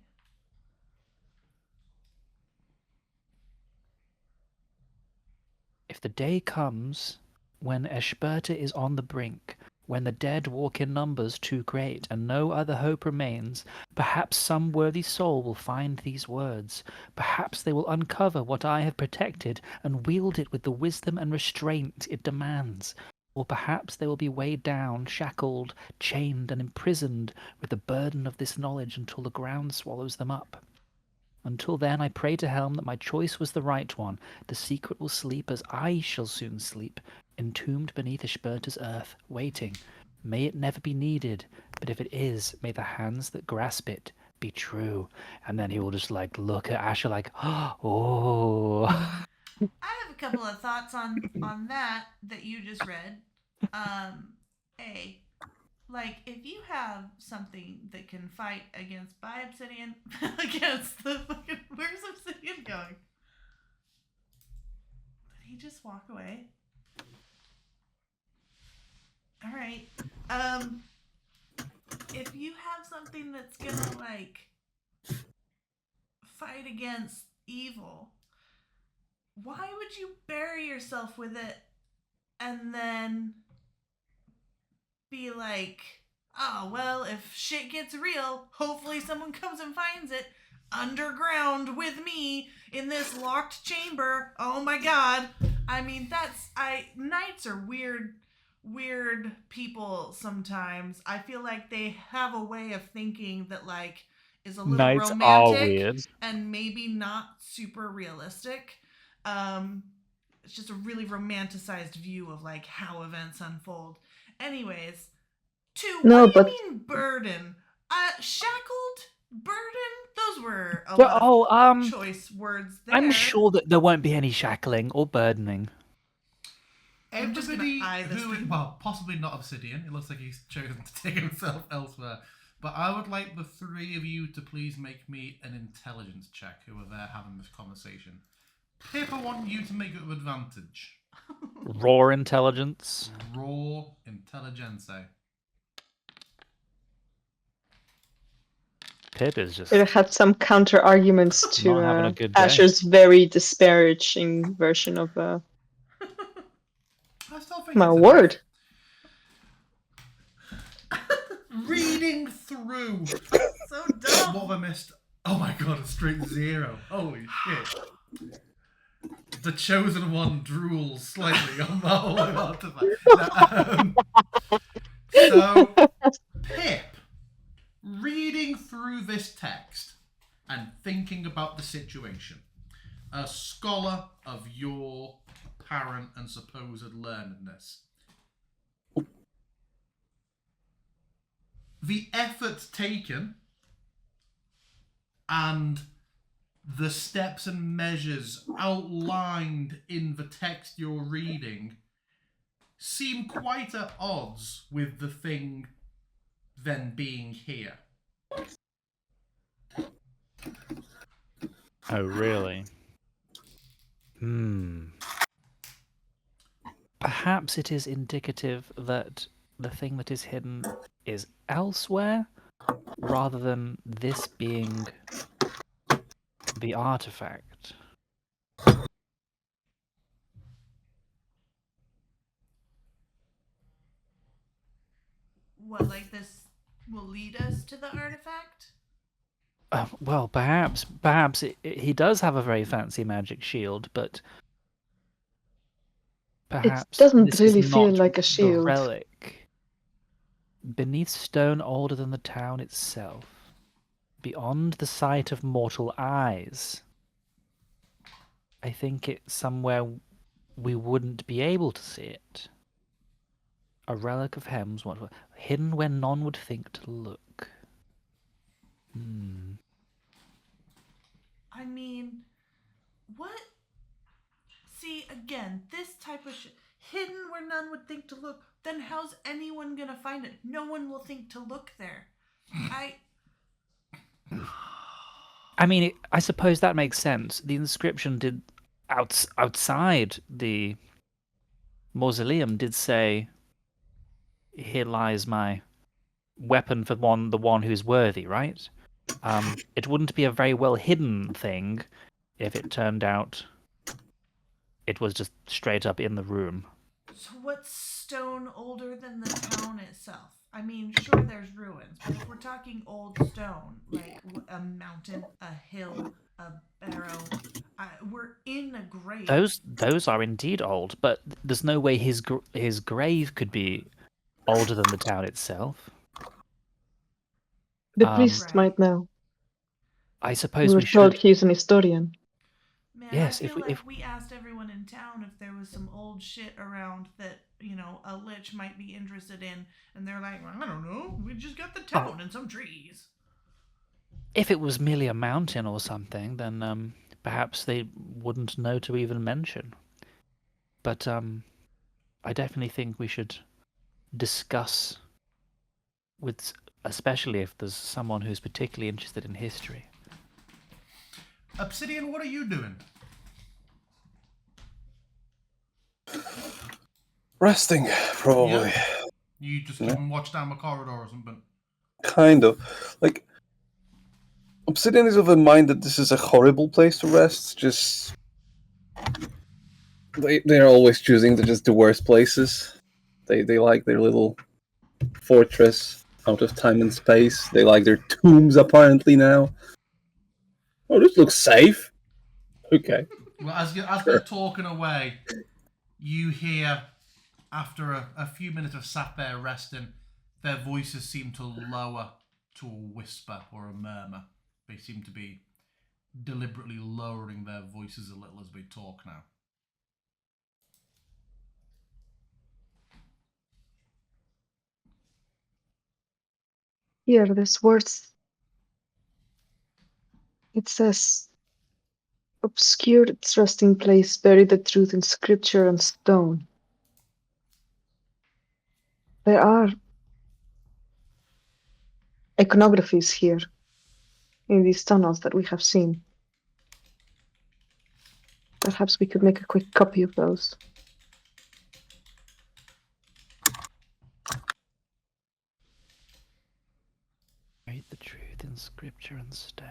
If the day comes when Eshberta is on the brink, when the dead walk in numbers too great, and no other hope remains, perhaps some worthy soul will find these words. Perhaps they will uncover what I have protected, and wield it with the wisdom and restraint it demands. Or perhaps they will be weighed down, shackled, chained, and imprisoned with the burden of this knowledge until the ground swallows them up. Until then, I pray to Helm that my choice was the right one. The secret will sleep as I shall soon sleep, entombed beneath Eshberta's earth, waiting. May it never be needed, but if it is, may the hands that grasp it be true. And then he will just like look at Asher like, oh. I have a couple of thoughts on that you just read. Like if you have something that can fight against by obsidian, against the fucking where's obsidian going? Did he just walk away? All right. If you have something that's gonna like fight against evil, why would you bury yourself with it and then be like, oh, well, if shit gets real, hopefully someone comes and finds it underground with me in this locked chamber. Oh my god. I mean, knights are weird people sometimes. I feel like they have a way of thinking that like is a little Knights romantic are weird. and maybe not super realistic. it's just a really romanticized view of like how events unfold. Anyways, No, what do but you mean burden? Shackled, burden. Those were a Well, lot of choice words there. I'm sure that there won't be any shackling or burdening. I'm just gonna Everybody eye this who, thing. well, possibly not Obsidian. It looks like he's chosen to take himself elsewhere. But I would like the three of you to please make me an intelligence check who are there having this conversation. Pip, I want you to make it with advantage. Raw intelligence. Raw intelligence. Pip is just it had some counter arguments not having a to good day. Asher's very disparaging version of I still think my it's word. reading through So dumb. what I missed. Oh my god, a straight 0. Holy shit. The chosen one drools slightly on the whole artifact. So, Pip, reading through this text and thinking about the situation, a scholar of your apparent and supposed learnedness, the effort taken and the steps and measures outlined in the text you're reading seem quite at odds with the thing then being here. Oh, really? Perhaps it is indicative that the thing that is hidden is elsewhere, rather than this being the artifact. What, like this will lead us to the artifact? Well, perhaps he does have a very fancy magic shield, but perhaps doesn't this is really feel not like a the shield. relic. Beneath stone older than the town itself, beyond the sight of mortal eyes. I think it's somewhere we wouldn't be able to see it. A relic of Hems, hidden where none would think to look. I mean, what? See, again, this type of shit. Hidden where none would think to look. Then how's anyone gonna find it? No one will think to look there. I mean, I suppose that makes sense. The inscription did outside the mausoleum did say, "Here lies my weapon for the one who's worthy." Right? It wouldn't be a very well hidden thing if it turned out it was just straight up in the room. So what's stone older than the town itself? I mean, sure, there's ruins, but if we're talking old stone, like a mountain, a hill, a barrow, we're in a grave. Those are indeed old, but there's no way his grave could be older than the town itself. The priest Right. might know. I We suppose were we told should. he's an historian. Man, Yes, I if feel we- like we asked everyone in town if there was some old shit around that, you know, a lich might be interested in, and they're like, I don't know, we just got the town and some trees. If it was merely a mountain or something, then perhaps they wouldn't know to even mention. But I definitely think we should discuss with, especially if there's someone who's particularly interested in history. Obsidian, what are you doing? Resting, probably. Yeah. You just Yeah. can watch down the corridor or something. Kind of. Like, Obsidian is of a mind that this is a horrible place to rest. Just they're always choosing just the worst places. They like their little fortress out of time and space. They like their tombs apparently now. Oh, this looks safe. Okay. Well, as they're talking away, you hear, after a few minutes of sat there resting, their voices seem to lower to a whisper or a murmur. They seem to be deliberately lowering their voices a little as they talk now. Here, this words. It says, obscured its resting place, buried the truth in scripture and stone. There are iconographies here in these tunnels that we have seen. Perhaps we could make a quick copy of those. Read the truth in scripture and stone.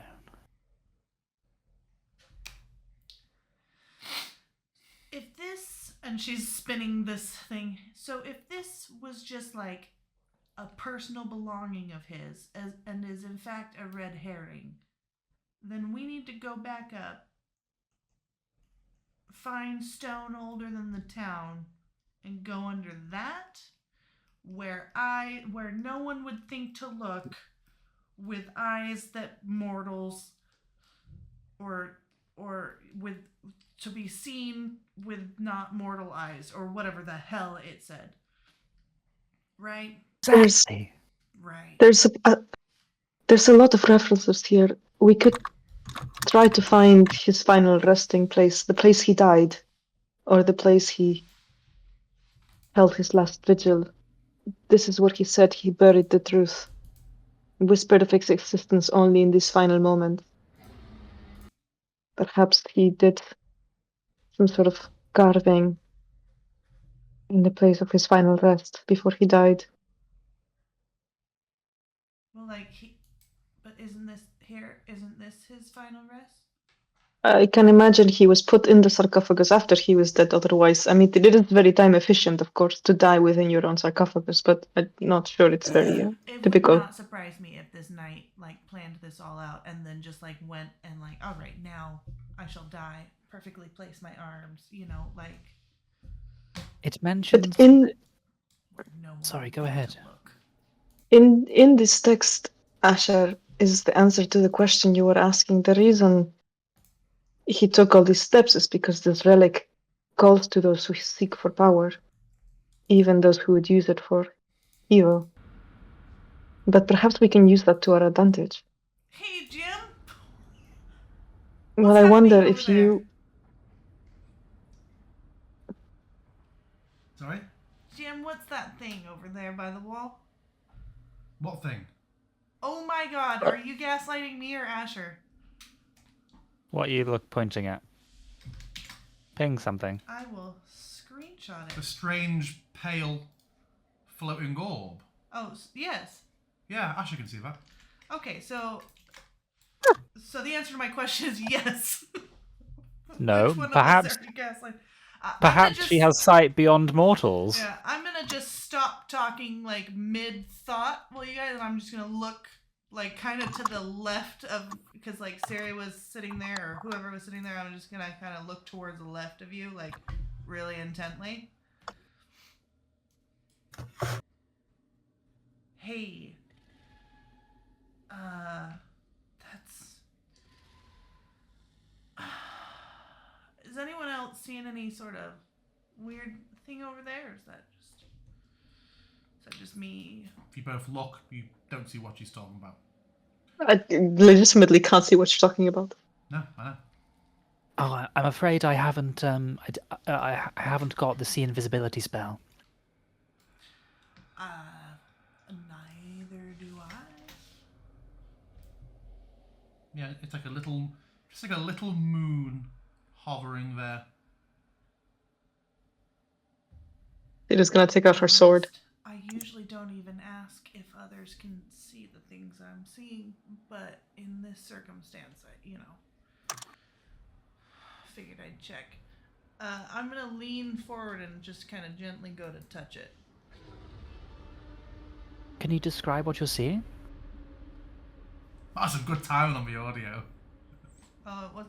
If this, and she's spinning this thing, so if this was just like a personal belonging of his and is in fact a red herring, then we need to go back up, find stone older than the town, and go under that where no one would think to look, with eyes that mortals or with to be seen with not mortal eyes, or whatever the hell it said. Right? Exactly. Right. There's a lot of references here. We could try to find his final resting place, the place he died, or the place he held his last vigil. This is where he said he buried the truth, whispered of its existence only in this final moment. Perhaps he did some sort of carving in the place of his final rest before he died. Well, but isn't this his final rest? I can imagine he was put in the sarcophagus after he was dead. Otherwise, I mean, it is very time efficient, of course, to die within your own sarcophagus, but I'm not sure it's very It typical. would not surprise me if this knight planned this all out and then just went and all right, now I shall die. Perfectly place my arms, It mentions. But in where no one Sorry, would go think ahead. to look. in this text, Asher is the answer to the question you were asking. The reason he took all these steps is because this relic calls to those who seek for power, even those who would use it for evil. But perhaps we can use that to our advantage. Hey, Jim. Well, I happening wonder over if there? you. Sorry? Jim, what's that thing over there by the wall? What thing? Oh my God! Are you gaslighting me or Asher? What are you pointing at? Ping something. I will screenshot The it. strange, pale, floating orb. Oh, yes. Yeah, Asher can see that. Okay, so the answer to my question is yes. No, Which one perhaps- of us are you gaslighting? I'm Perhaps gonna she just- has sight beyond mortals. Yeah, I'm gonna just stop talking mid thought. Well, you guys, I'm just gonna look kind of to the left of, because Sari was sitting there, or whoever was sitting there. I'm just gonna kind of look towards the left of you, really intently. Hey, that's. Is anyone else seeing any sort of weird thing over there? Or is that just me? If you both look, you don't see what she's talking about. I legitimately can't see what you're talking about. No, I know. Oh, I'm afraid I haven't. I haven't got the see invisibility spell. Neither do I. Yeah, it's just like a little moon hovering there. It is gonna take out her sword. I usually don't even ask if others can see the things I'm seeing, but in this circumstance, figured I'd check. I'm gonna lean forward and just kind of gently go to touch it. Can you describe what you're seeing? That's a good timing on the audio.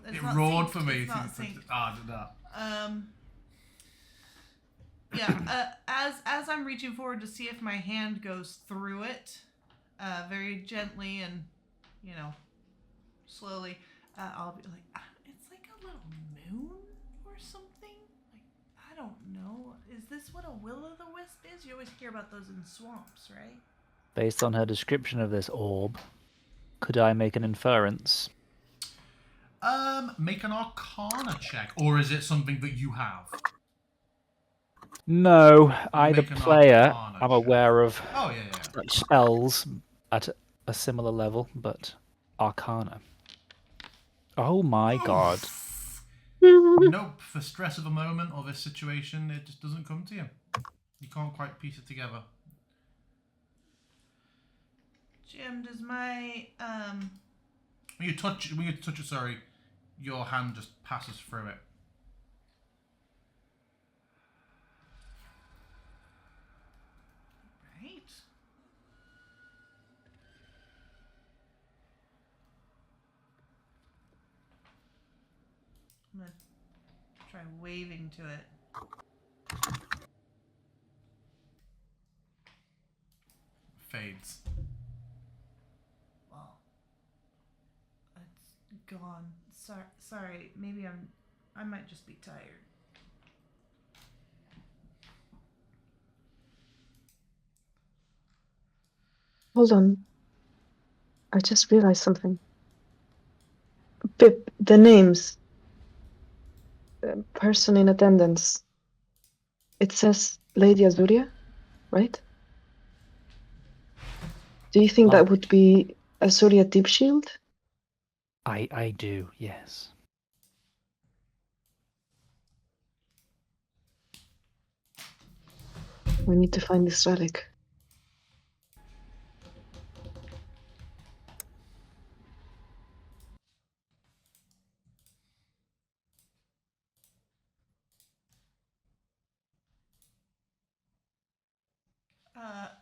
It's It not roared synced. for me. It's not synced. Did that. Yeah. As I'm reaching forward to see if my hand goes through it, very gently and, slowly, I'll be like, it's like a little moon or something. I don't know. Is this what a will-o'-the-wisp is? You always hear about those in swamps, right? Based on her description of this orb, could I make an inference? Make an Arcana check, or is it something that you have? No, I, the Make an player, Arcana I'm check. aware of Oh yeah, yeah. such spells at a similar level, but Arcana. Oh my god. Nope. For stress of a moment or this situation, it just doesn't come to you. You can't quite piece it together. Jim, does my When you touch it, sorry, your hand just passes through it. right? I'm gonna try waving to it. Fades. Well, it's gone. Sorry. Maybe I might just be tired. Hold on. I just realized something. Pip, the names. Person in attendance. It says Lady Azuria, right? Do you think Well, that would be Azuria Deepshield? I do, yes. We need to find this relic.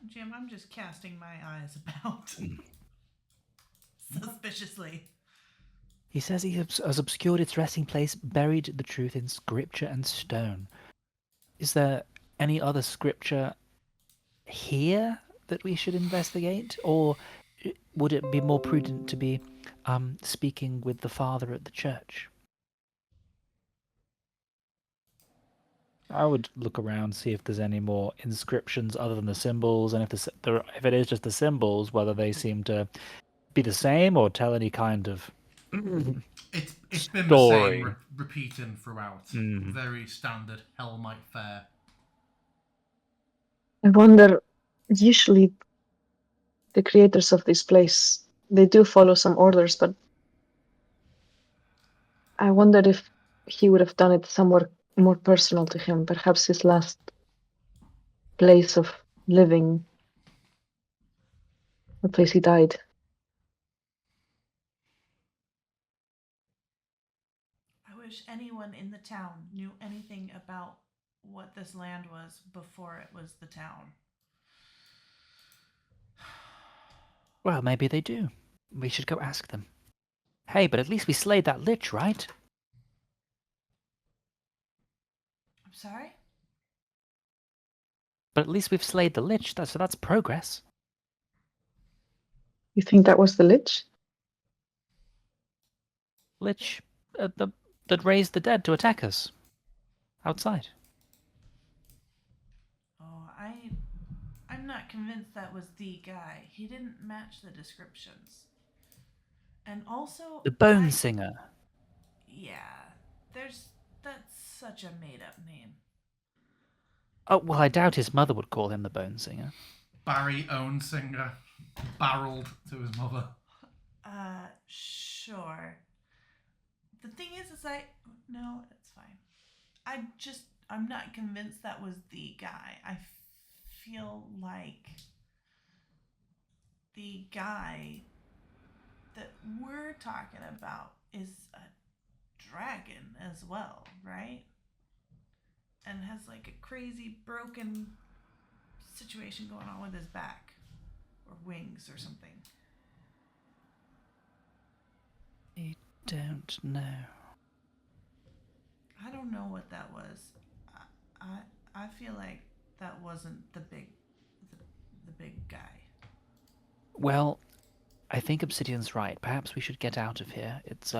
Jim, I'm just casting my eyes about suspiciously. He says he has obscured its resting place, buried the truth in scripture and stone. Is there any other scripture here that we should investigate? Or would it be more prudent to be speaking with the father at the church? I would look around, see if there's any more inscriptions other than the symbols, and if it is just the symbols, whether they seem to be the same or tell any kind of It's been the story. same, repeating throughout. Mm. Very standard Hellmite fare. I wonder, usually the creators of this place, they do follow some orders, but I wondered if he would have done it somewhere more personal to him, perhaps his last place of living, the place he died. I wish anyone in the town knew anything about what this land was before it was the town. Well, maybe they do. We should go ask them. Hey, but at least we slayed that lich, right? I'm sorry? But at least we've slayed the lich, so that's progress. You think that was the Lich? Lich that raised the dead to attack us. Outside. Oh, I'm not convinced that was the guy. He didn't match the descriptions. And also The Bone Singer. Yeah. That's such a made up name. Oh, well, I doubt his mother would call him the Bone Singer. Barry Ownsinger barreled to his mother. Sure. The thing is no, it's fine. I'm not convinced that was the guy. I feel like the guy that we're talking about is a dragon as well, right? And has like a crazy broken situation going on with his back or wings or something. I don't know. I don't know what that was. I feel like that wasn't the big guy. Well, I think Obsidian's right. Perhaps we should get out of here. It's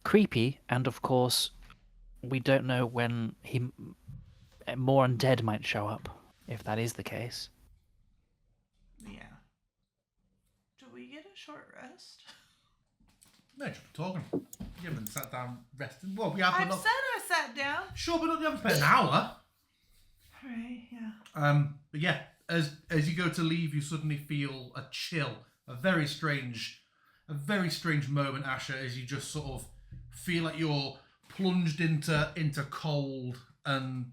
creepy, and of course, we don't know when more undead might show up, if that is the case. short rest? No, just talking. You haven't sat down resting. Well, we have. I've said I sat down. Sure, but you haven't spent an hour. Right, yeah. But yeah, as you go to leave, you suddenly feel a chill, a very strange moment, Asher, as you just sort of feel like you're plunged into cold, and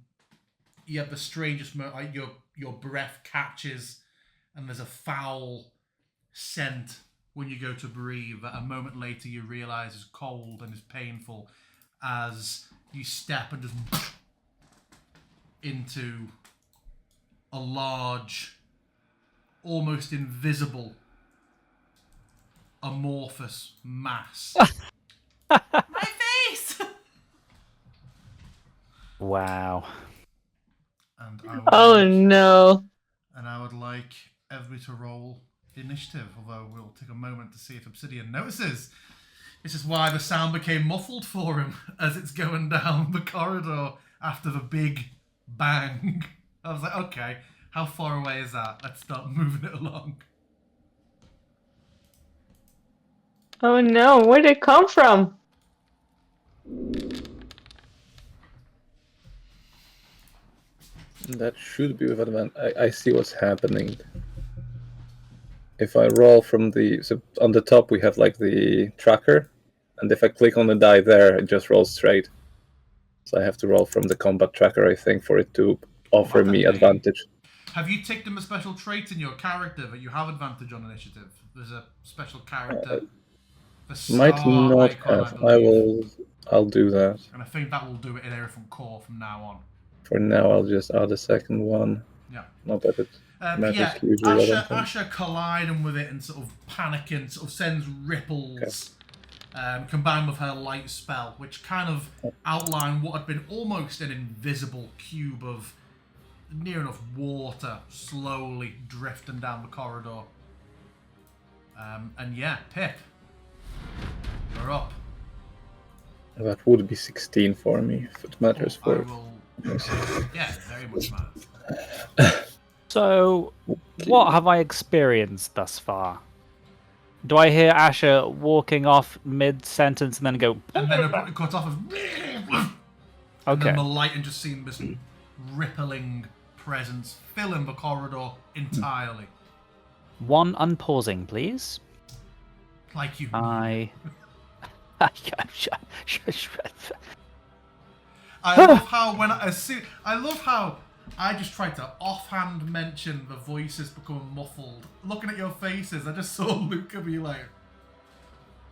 you have the strangest moment. Like your breath catches, and there's a foul scent when you go to breathe. That a moment later you realise is cold and is painful, as you step and just into a large, almost invisible, amorphous mass. My face! Wow. And Oh no. I would like everybody to roll initiative, although we'll take a moment to see if Obsidian notices. This is why the sound became muffled for him as it's going down the corridor after the big bang. I was like, okay, how far away is that? Let's start moving it along. Oh no, where did it come from? That should be with advantage. I see what's happening. If I roll from so on the top we have like the tracker, and if I click on the die there, it just rolls straight. So I have to roll from the combat tracker, I think, for it to offer me advantage. Have you ticked them a special trait in your character that you have advantage on initiative? There's a special character. The Might star not icon, have. I believe. I'll do that. And I think that will do it in everything core from now on. For now, I'll just add a second one. Yeah. Not that it But matters yeah, hugely. Asher colliding with it and sort of panicking, sort of sends ripples, combined with her light spell, which kind of outlined what had been almost an invisible cube of near enough water slowly drifting down the corridor. And yeah, Pip, you're up. That would be 16 for me, if it matters I for will. Yeah, very much matters. So, what have I experienced thus far? Do I hear Asher walking off mid-sentence and then go... And then it cut off of... And Okay. then the light and just seeing this rippling presence filling the corridor entirely. One unpausing, please. Like you. I love how I love how I just tried to offhand mention the voices becoming muffled. Looking at your faces, I just saw Luca be like,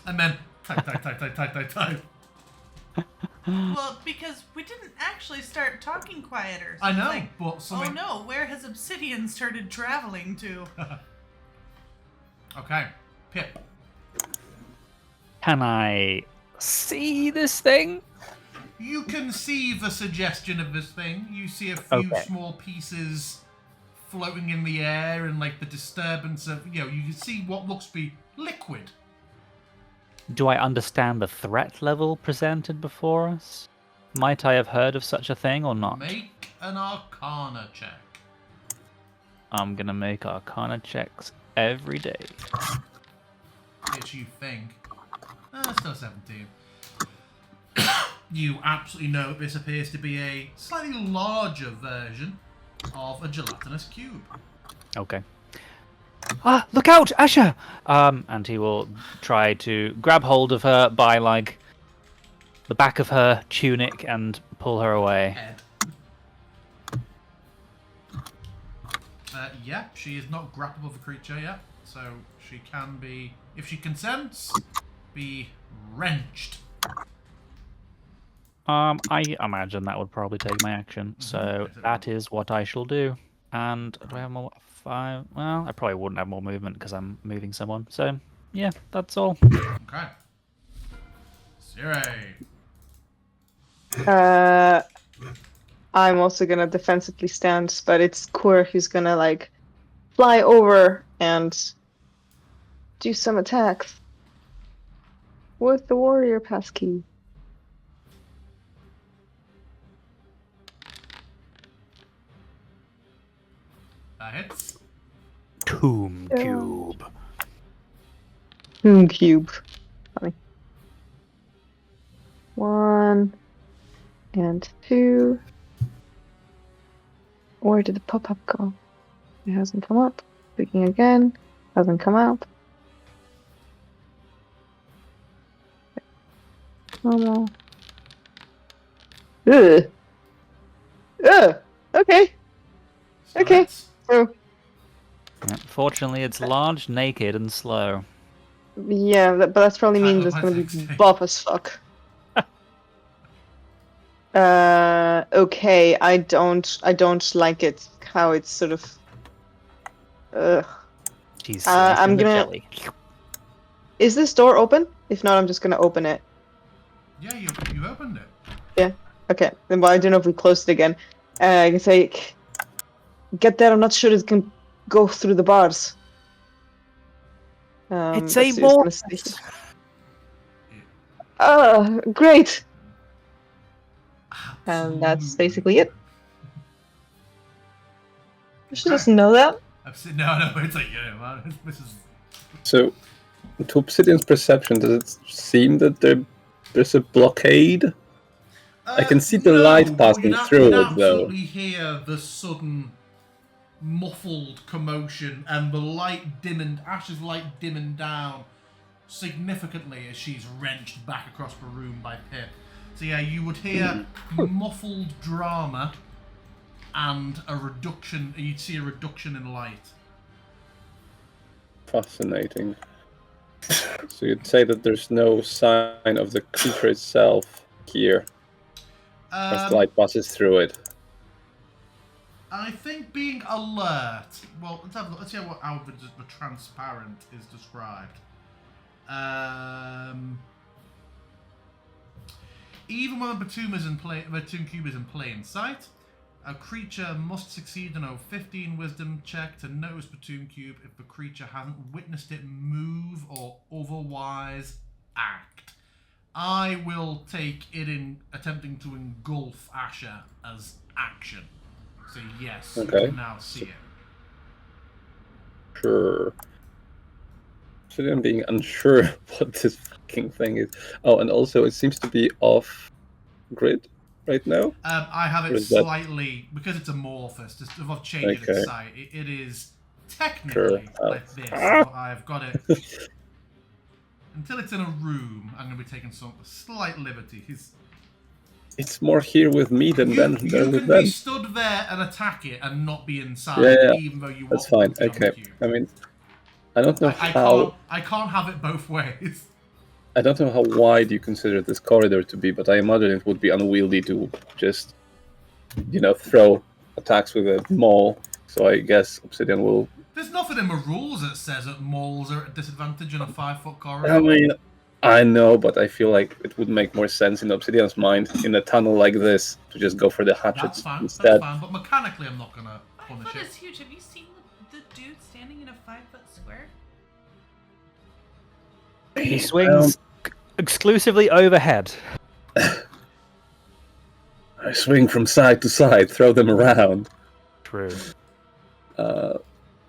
and then type. Well, because we didn't actually start talking quieter. So I it's know, like, but something. oh no, where has Obsidian started traveling to? Okay, Pip. Can I see this thing? You can see the suggestion of this thing. You see a few small pieces floating in the air and like the disturbance of, you can see what looks to be liquid. Do I understand the threat level presented before us? Might I have heard of such a thing or not? Make an Arcana check. I'm gonna make Arcana checks every day. Which you think. Still 17. You absolutely know this appears to be a slightly larger version of a gelatinous cube. Okay. Ah, look out, Asher! And he will try to grab hold of her by, like, the back of her tunic and pull her away. Head. Yeah, she is not grappleable the creature yet, so she can be, if she consents, be wrenched. I imagine that would probably take my action, so that is what I shall do. And do I have more? 5? Well, I probably wouldn't have more movement because I'm moving someone. So, yeah, that's all. Okay. Siri. I'm also gonna defensively stand, but it's Kur who's gonna like fly over and do some attacks with the warrior passkey. That hits. Tomb Cube. Tomb cube. Funny. 1 and 2. Where did the pop-up go? It hasn't come up. Clicking again. Hasn't come up. Normal. Ugh. Ugh. Okay. So Okay. let's- So Fortunately, it's large, naked, and slow. yeah, but that probably means Title it's of gonna my be text. buff as fuck. Okay. I don't like it. How it's sort of. Ugh. She's I'm in the gonna. jelly. Is this door open? If not, I'm just gonna open it. Yeah, you opened it. Yeah. Okay. Then well, I don't know if we closed it again. I can say, get there. I'm not sure it can go through the bars. It's let's a see, it's gonna morph. stay here. Ah, great. And that's Absolutely basically it. She Okay. doesn't know that. No, it's like, yeah, man, this is... So, to Obsidian's perception, does it seem that there's a blockade? I can see the light but passing you'd through it, absolutely hear the sudden muffled commotion and the light dimming, Ash's light dimming down significantly as she's wrenched back across the room by Pip. So yeah, you would hear muffled drama and a reduction, you'd see a reduction in light. Fascinating. So you'd say that there's no sign of the creature itself here as the light passes through it. I think being alert. Well, let's have a look. Let's see how the transparent is described. Even when the tomb cube is in plain sight, a creature must succeed in a 15 wisdom check to notice the tomb cube if the creature hasn't witnessed it move or otherwise act. I will take it in attempting to engulf Asher as action. So yes, you Okay. can now see it. Sure. Obsidian being unsure what this fucking thing is. Oh, and also it seems to be off grid right now. I have Or it is that- slightly, because it's amorphous, just if I've changed Okay. its site, it is technically Sure. like this, but I've got it... Until it's in a room, I'm going to be taking some slight liberties. It's more here with me than You then can with them. be stood there and attack it and not be inside, Yeah, even though you want That's fine. to be on the Okay. cube. I mean, I don't know I can't have it both ways. I don't know how wide you consider this corridor to be, but I imagine it would be unwieldy to just, throw attacks with a maul. So I guess Obsidian will. There's nothing in the rules that says that mauls are at a disadvantage in a 5-foot corridor. I mean, I know, but I feel like it would make more sense in Obsidian's mind in a tunnel like this to just go for the hatchets That's fine. instead. That's fine. But mechanically, I'm not gonna 5 punish foot it. is huge. Have you seen the dude standing in a 5-foot square? He swings exclusively overhead. I swing from side to side, throw them around. True.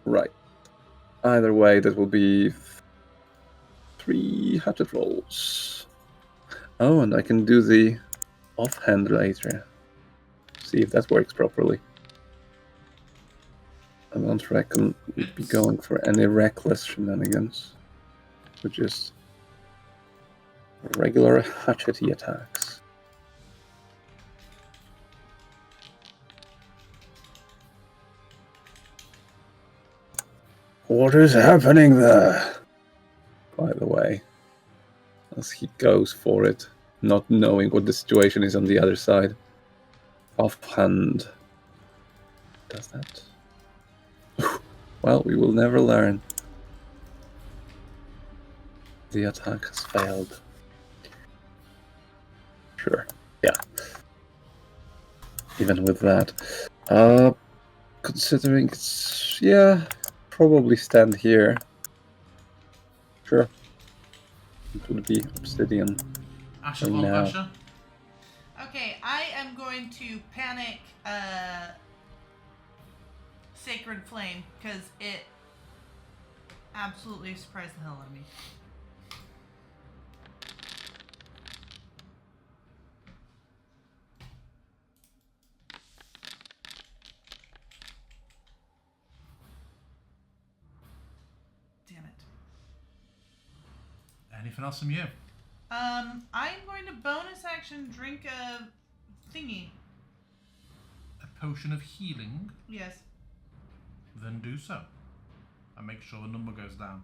Right. Either way, that will be 3 hatchet rolls. Oh, and I can do the offhand later. See if that works properly. I don't reckon we'd be going for any reckless shenanigans. But just regular hatchety attacks. What is happening there? By the way, as he goes for it, not knowing what the situation is on the other side. Offhand. Does that? Well, we will never learn. The attack has failed. Sure. Yeah. Even with that. Considering it's... Yeah, probably stand here. Sure. It would be Obsidian. Asher, For go on, now. Asher. Okay, I am going to panic Sacred Flame because it absolutely surprised the hell out of me. Anything else from you? I'm going to bonus action drink a thingy. A potion of healing? Yes. Then do so. And make sure the number goes down.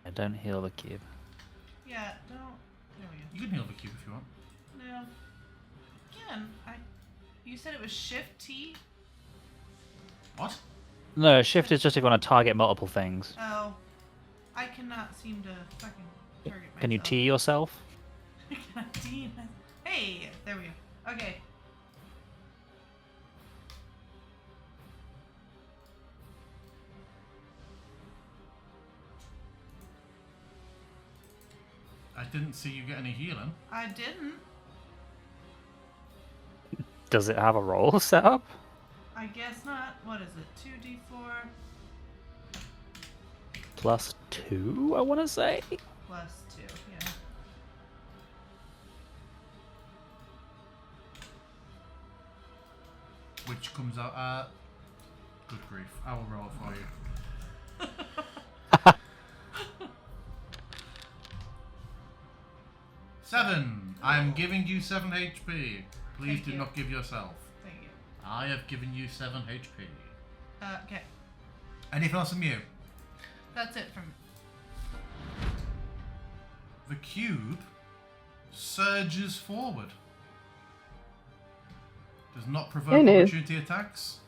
I don't heal the cube. Yeah, don't. There we go. You can heal the cube if you want. No. Again, you said it was Shift T? What? No, shift is just if you want to target multiple things. Oh. I cannot seem to fucking target myself. Can you T yourself? Can I T? Hey! There we go. Okay. I didn't see you get any healing. I didn't. Does it have a roll set up? I guess not. What is it? 2d4 +2, I want to say. plus 2. Yeah. Which comes out good grief. I will roll it for you. Seven. I am giving you 7 HP. Please Thank do you. not give yourself. Thank you. I have given you 7 HP. Okay. Anything else from you? That's it from. The cube surges forward. Does not provoke It is. opportunity attacks.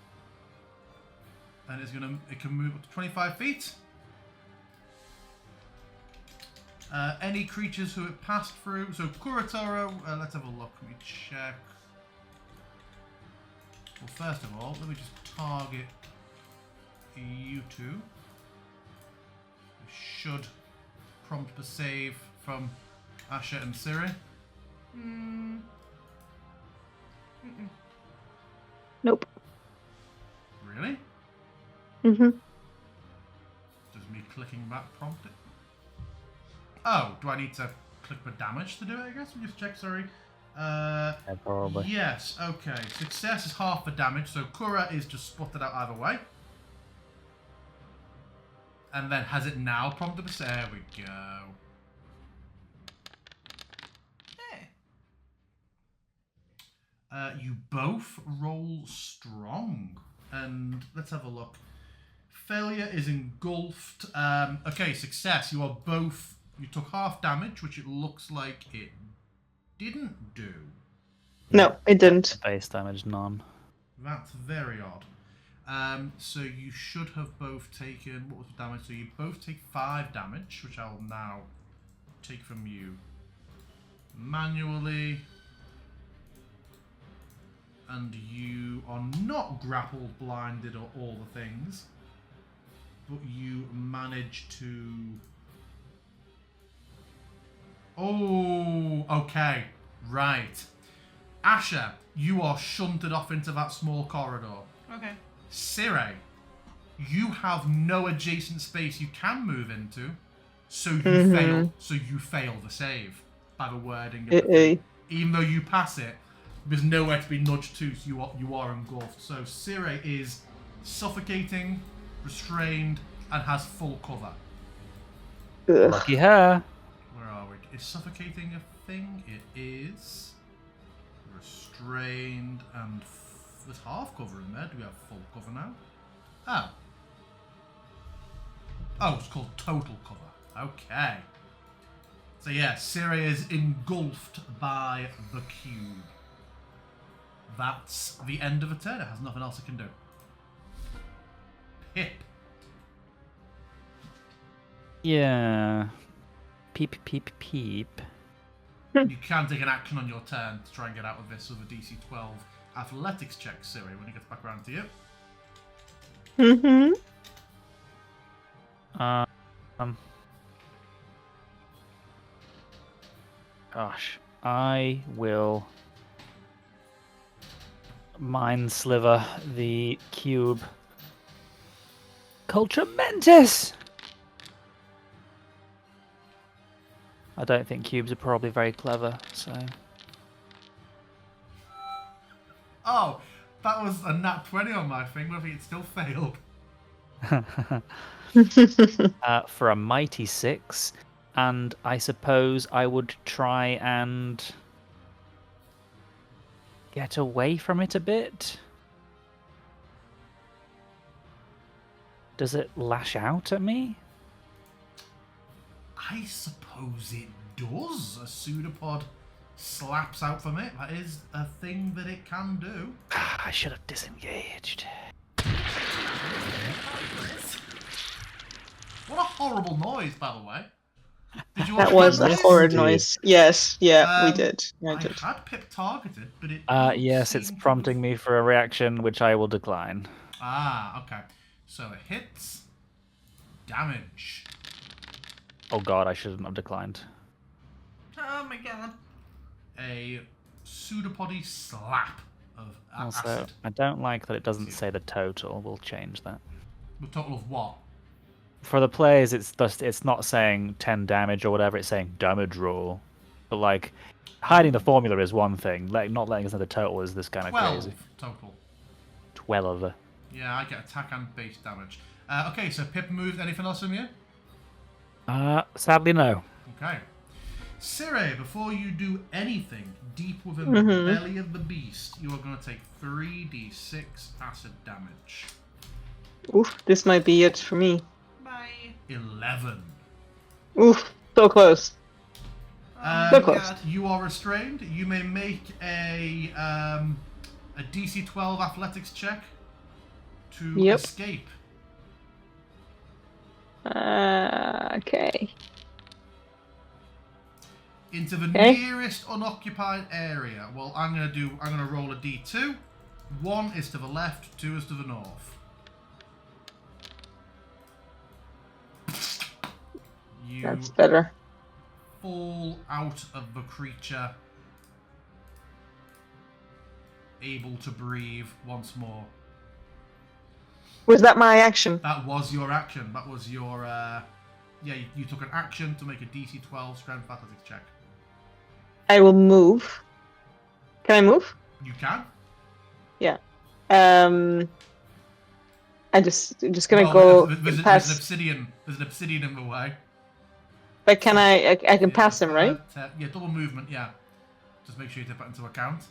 And it can move up to 25 feet. Any creatures who it passed through. So Kuratoro, let's have a look. Let me check. Well, first of all, let me just target you two. It should prompt a save from Asha and Siri. Mm. Nope. Really? Mm-hmm. Does me clicking back prompt it? Oh, do I need to click the damage to do it, I guess? Let me just check, sorry. Yeah, probably. Yes, okay. Success is half the damage, so Kura is just spotted out either way. And then has it now prompted us? There we go. Hey. You both roll strong. And let's have a look. Failure is engulfed. Okay, success. You are both... You took half damage, which it looks like it didn't do. No, it didn't. Base damage, none. That's very odd. So you should have both taken... What was the damage? So you both take 5 damage, which I'll now take from you manually. And you are not grappled, blinded, or all the things. But you manage to... Oh, okay. Right. Asha, you are shunted off into that small corridor. Okay. Sire, you have no adjacent space you can move into, so you fail. So you fail the save by the wording of the thing. Even though you pass it, there's nowhere to be nudged to, so you are engulfed. So Sire is suffocating, restrained, and has full cover. Ugh. Lucky her. Where are we? Is suffocating a thing? It is. Restrained and there's half cover in there. Do we have full cover now? Oh. Oh, it's called total cover. Okay. So yeah, Siri is engulfed by the cube. That's the end of a turn. It has nothing else it can do. Pip. Yeah. Peep, peep, peep. You can take an action on your turn to try and get out of this with a DC 12 athletics check, Siri, when he gets back around to you. Mm-hmm. Gosh, I will mind sliver the cube. Culture Mentis! I don't think cubes are probably very clever, so... Oh, that was a nat 20 on my thing. I think it still failed. For a mighty 6, and I suppose I would try and get away from it a bit. Does it lash out at me? I suppose it does. A pseudopod slaps out from it. That is a thing that it can do. I should have disengaged. What a horrible noise, by the way. Did you That watch was that a noise? horrid Indeed. noise. Yes, yeah, we Um, did. I I did. had Pip targeted, but it. Yes, didn't it's seem to prompting have- me for a reaction, which I will decline. Ah, okay. So it hits. Damage. Oh god, I shouldn't have declined. Oh my god. A pseudopody slap of Also, acid. I don't like that it doesn't say the total. We'll change that. The total of what? For the players, it's not saying 10 damage or whatever. It's saying damage roll. But like, hiding the formula is one thing. Like, not letting us know the total is this kind of 12 crazy. total. 12. Yeah, I get attack and base damage. Okay, so Pip moved. Anything else from you? Sadly, no. Okay. Sire, before you do anything deep within Mhm. the belly of the beast, you are going to take 3d6 acid damage. Oof, this might be it for me. Bye. 11. Oof, so close. Oh So my close. god. You are restrained. You may make a DC 12 athletics check to Yep. escape. Okay. Into the Okay. nearest unoccupied area. Well, I'm gonna roll a D2. 1 is to the left, 2 is to the north. You That's better. fall out of the creature, able to breathe once more. Was that my action? That was your action. That was your you took an action to make a DC 12 strength athletics check. I will move. Can I move? You can. I'm just gonna Well, go there's an past. obsidian. There's an obsidian in the way. But can I can pass him, right? Yeah, double movement. Yeah. Just make sure you take that into account.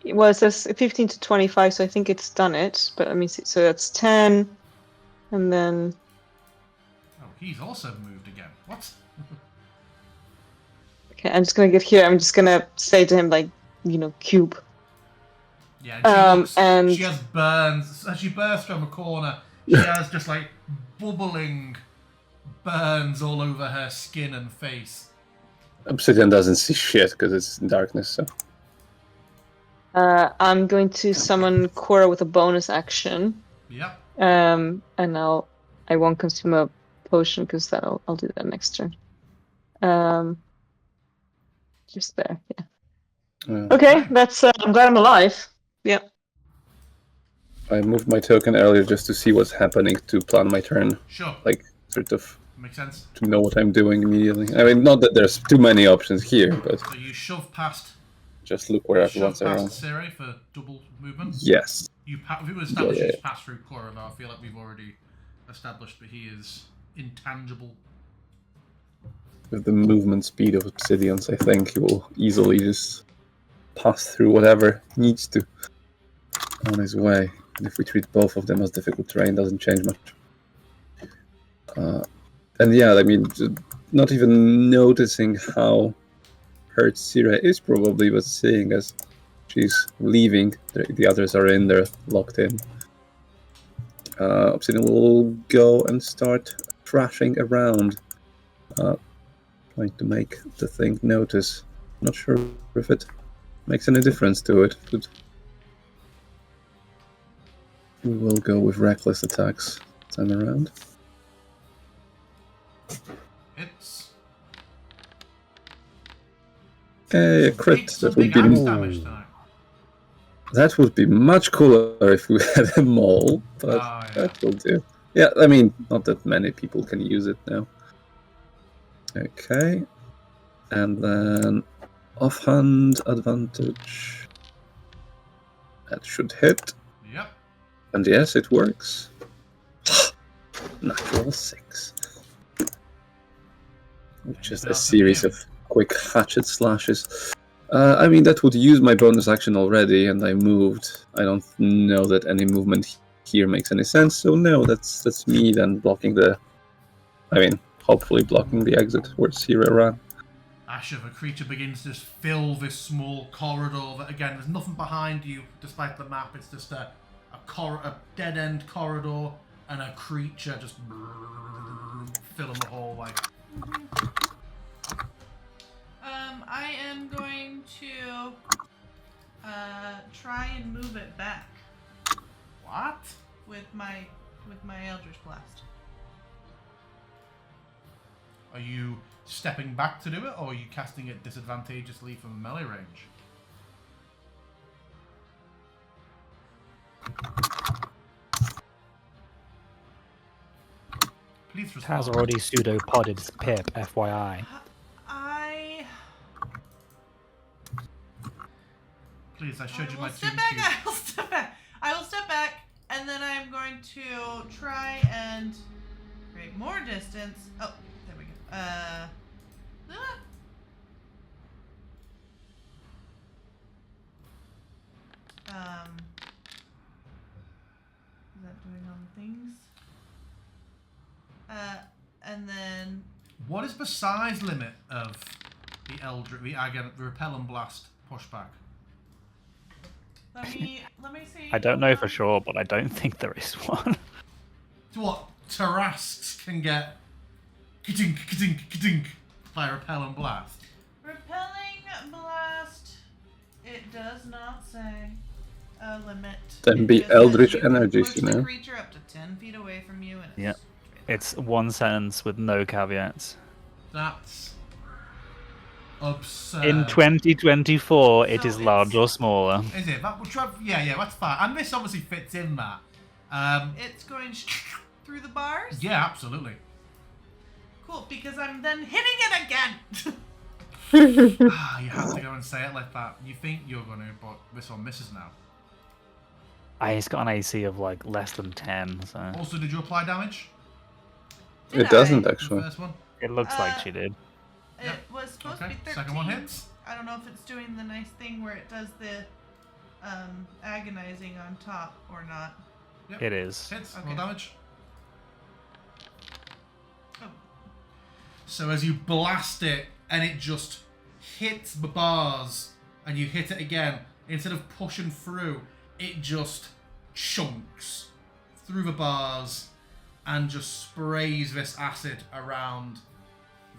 Well, it says 15 to 25, so I think it's done it. But let me see. So that's 10, and then Oh, he's also moved again. What? okay, I'm just gonna get here. I'm just gonna say to him like, cube. Yeah, and she looks, and- she has burns. As she bursts from a corner, she has just like bubbling burns all over her skin and face. Obsidian doesn't see shit because it's in darkness. So I'm going to summon Cora with a bonus action. Yep. And I won't consume a potion because I'll do that next turn. Just there, yeah. Okay, that's I'm glad I'm alive. Yep. I moved my token earlier just to see what's happening to plan my turn, Sure. like sort of Makes sense. to know what I'm doing immediately. I mean, not that there's too many options here, but So you shove past. just look where Shove everyone's around. past Siri for double movement. Yes. If it was established Yeah, yeah. you passed through Cora, though, I feel like we've already established that he is intangible. With the movement speed of obsidians, I think he will easily just pass through whatever needs to on his way. And if we treat both of them as difficult terrain, doesn't change much. And yeah, I mean, not even noticing how hurt Sira is probably, but seeing as she's leaving, the others are in there, locked in. Obsidian will go and start thrashing around, trying to make the thing notice. Not sure if it makes any difference to it, but we will go with reckless attacks time around. Hits. Hey, a crit. Take some That would big be axe damage tonight. that would be much cooler if we had a mole, but Oh, yeah. that will do. Yeah, I mean, not that many people can use it now. Okay, and then offhand advantage. That should hit. Yep. And yes, it works. Natural 6. Just a series of quick hatchet slashes. I mean, that would use my bonus action already, and I moved. I don't know that any movement here makes any sense, so no, that's me then blocking the... I mean, hopefully blocking the exit where Sierra ran. Asher, the creature begins to fill this small corridor that, again, there's nothing behind you, despite the map. It's just a dead-end corridor and a creature just filling the hallway. I am going to try and move it back What? with my Eldritch Blast. Are you stepping back to do it, or are you casting it disadvantageously from melee range? Please respond. Has already pseudopodded Pip, FYI. Please, I showed you my step tune back. cube. I will step back. I will step back, and then I'm going to try and create more distance. Oh, there we go. Is that doing on things? And then What is the size limit of the Eldritch, the Repel and Blast pushback? let me see. I don't know for sure, but I don't think there is one. So what? Tarrasques can get ka-dink by Repel and Blast. Repelling blast. It does not say a limit. Then It be just says eldritch you can energies, push you the know? creature up to 10 feet away from you, and Yeah. it's It's one sentence with no caveats. That's absurd. In 2024, it So is large or smaller. Is it? Yeah, that's fine. And this obviously fits in that. it's going through the bars. Yeah, absolutely. Cool, because I'm then hitting it again. You have to go and say it like that. You think you're going to, but this one misses now. It's got an AC of like less than 10, so Also, did you apply damage? Did It doesn't The actually. first one? it looks like she did. It Yep. was supposed to Okay, be 13. second one hits. I don't know if it's doing the nice thing where it does the agonizing on top or not. Yep. It is. Hits, Okay. roll damage. Oh. So as you blast it, and it just hits the bars, and you hit it again, instead of pushing through, it just chunks through the bars and just sprays this acid around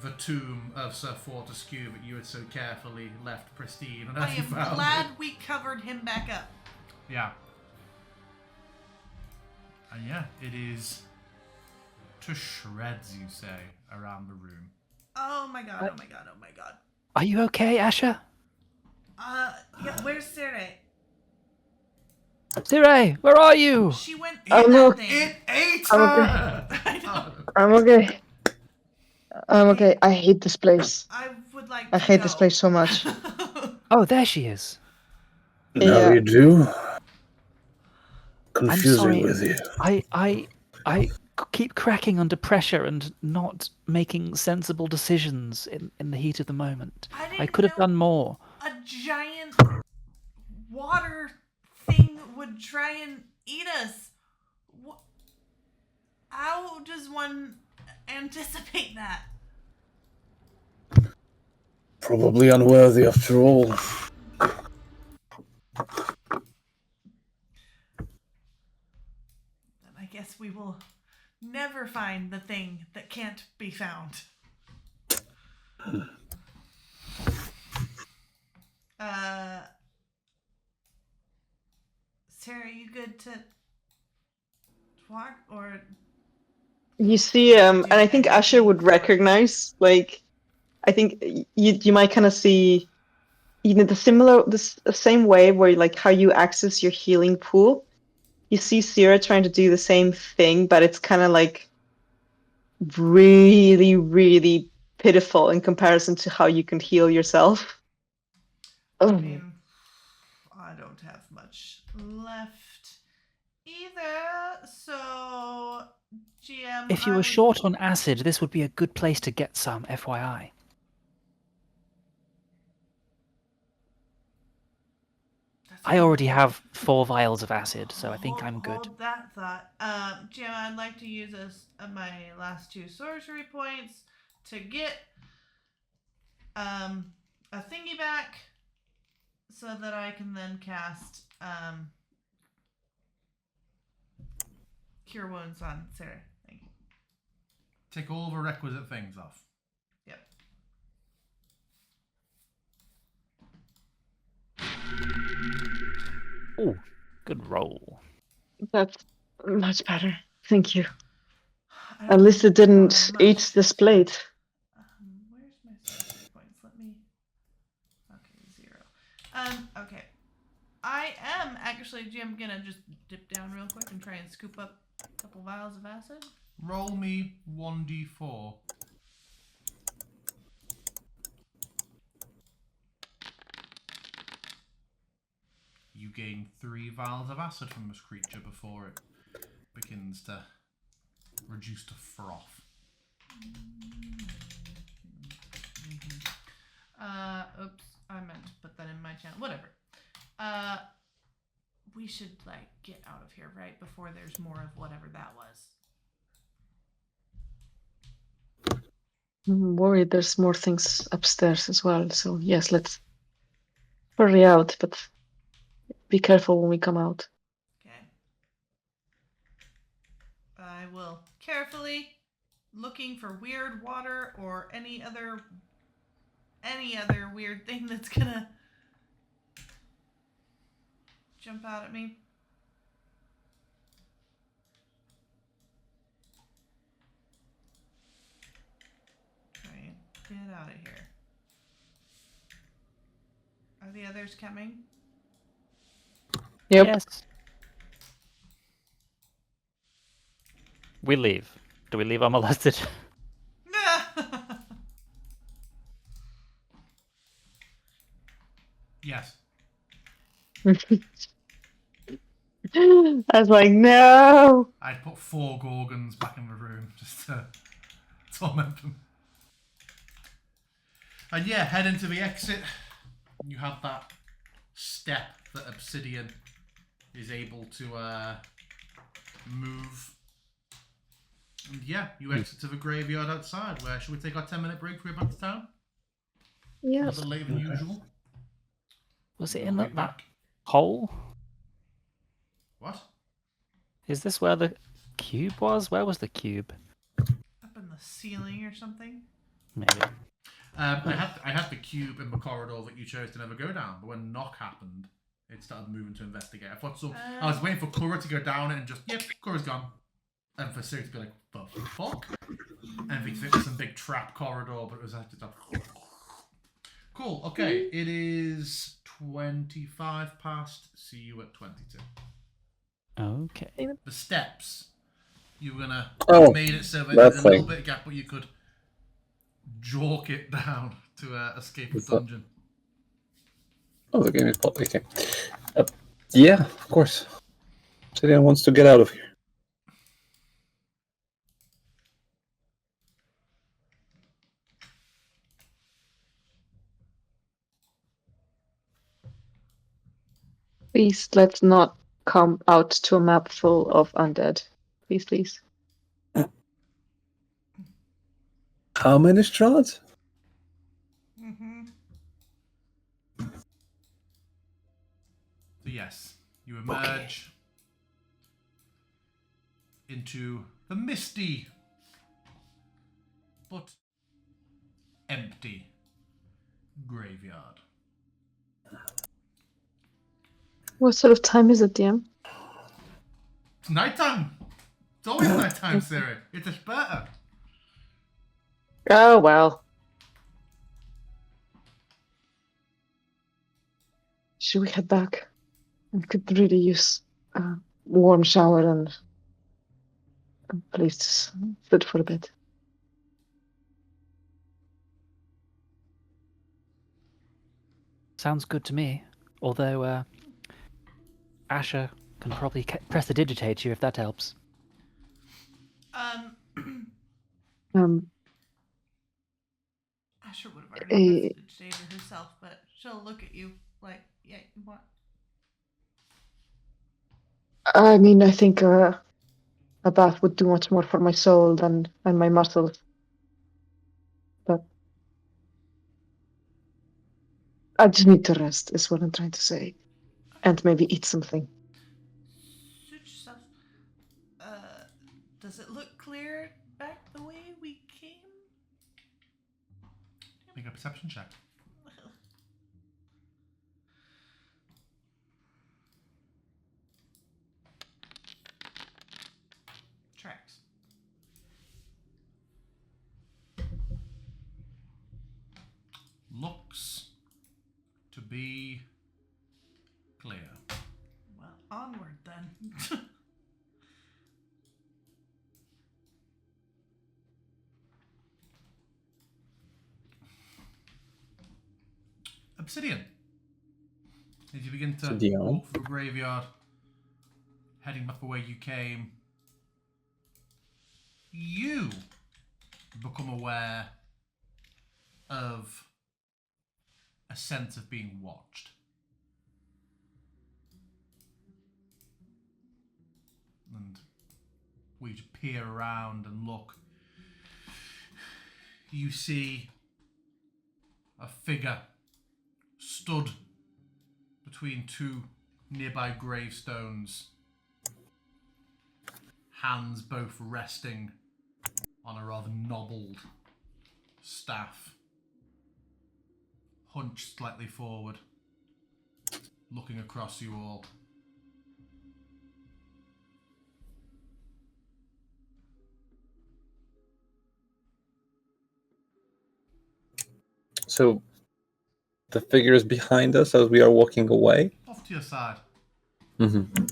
the tomb of Sir Fortescue that you had so carefully left pristine. And I as you am found glad it, we covered him back up. yeah. And yeah, it is to shreds, you say, around the room. Oh my god, oh my god, oh my god. Are you okay, Asher? Yeah, where's Sere? Sire, where are you? She went in Oh, that no. thing. It ate I'm her! I know. I'm okay. I'm okay. I hate this place. I would like I to hate this go. place so much. Oh, there she is. Now Yeah. you do. I'm Confusing sorry. with you. I keep cracking under pressure and not making sensible decisions in the heat of the moment. I I didn't could have know done more. a giant water thing would try and eat us. How does one anticipate that? Probably unworthy after all. Then I guess we will never find the thing that can't be found. Sarah, you good to walk or? You see, and I think Asher would recognize, like, I think you might kind of see, the same way where like how you access your healing pool. You see Sierra trying to do the same thing, but it's kind of like really, really pitiful in comparison to how you can heal yourself. I Oh. mean, I don't have much there. So, GM. If you I were would- short on acid, this would be a good place to get some, FYI. That's I a- already have 4 vials of acid, so I think I'm good. Hold that thought. GM, I'd like to use my last 2 sorcery points to get a thingy back, so that I can then cast Cure Wounds on Sarah. Thank you. Take all the requisite things off. Yep. Ooh, good roll. That's much better. Thank you. I At don't least it know didn't much. eat this plate. Where's my sorcery points? Let me. Okay, 0. Okay. I am actually, Jim, gonna just dip down real quick and try and scoop up a couple vials of acid. Roll me 1d4. You gain 3 vials of acid from this creature before it begins to reduce to froth. Oops, I meant to put that in my channel. Whatever. We should get out of here right before there's more of whatever that was. I'm worried there's more things upstairs as well. So yes, let's hurry out, but be careful when we come out. Okay. I will carefully looking for weird water or any other weird thing that's gonna jump out at me. Try and get out of here. Are the others coming? Yep. Yes. We leave. Do we leave unmolested? Yes. I was like, no. I'd put 4 gorgons back in the room just to torment them. And yeah, head into the exit. You have that step that Obsidian is able to move. And yeah, you exit to the graveyard outside. Where should we take our 10-minute break before we're back to town? A Yes. little later than usual. Was it We'll in be that back. hole? What? Is this where the cube was? Where was the cube? Up in the ceiling or something? Maybe. I had the cube in the corridor that you chose to never go down, but when knock happened, it started moving to investigate. I thought so. I was waiting for Kura to go down it and just, yep, Kura's gone. And for Siri to be like, the fuck? And we think it was some big trap corridor, but it was actually just cool. Okay, it is 25 past. See you at 22. Okay. The steps. You were gonna made it so that that there's a little thing. bit of gap, but you could jork it down to escape the Is that- dungeon. Oh, the game is public. Okay. Yeah, of course. Obsidian wants to get out of here. Please, let's not come out to a map full of undead. Please, please. How many straws? Mm-hmm. So yes, you emerge into the misty but empty graveyard. What sort of time is it, DM? It's nighttime. It's always nighttime, Siri. It's a better. Oh, well. Should we head back? I could really use a warm shower and a place to sit for a bit. Sounds good to me. Although, Asher Can probably prestidigitate you if that helps. Um, Asher would have Eh, already prestidigitated herself, but she'll look at you like, yeah, what? I mean, I think a bath would do much more for my soul than and my muscles. But I just need to rest, is what I'm trying to say, and maybe eat something. Suit yourself. Does it look clear back the way we came? Make a perception check. Tracks. Looks to be clear. Well, onward then. Obsidian. As you begin to Obsidian. walk through the graveyard, heading back the way you came, you become aware of a sense of being watched. And we peer around and look. You see a figure stood between two nearby gravestones, hands both resting on a rather knobbled staff, hunched slightly forward, looking across you all. So the figure is behind us as we are walking away. Off to your side. Mm-hmm.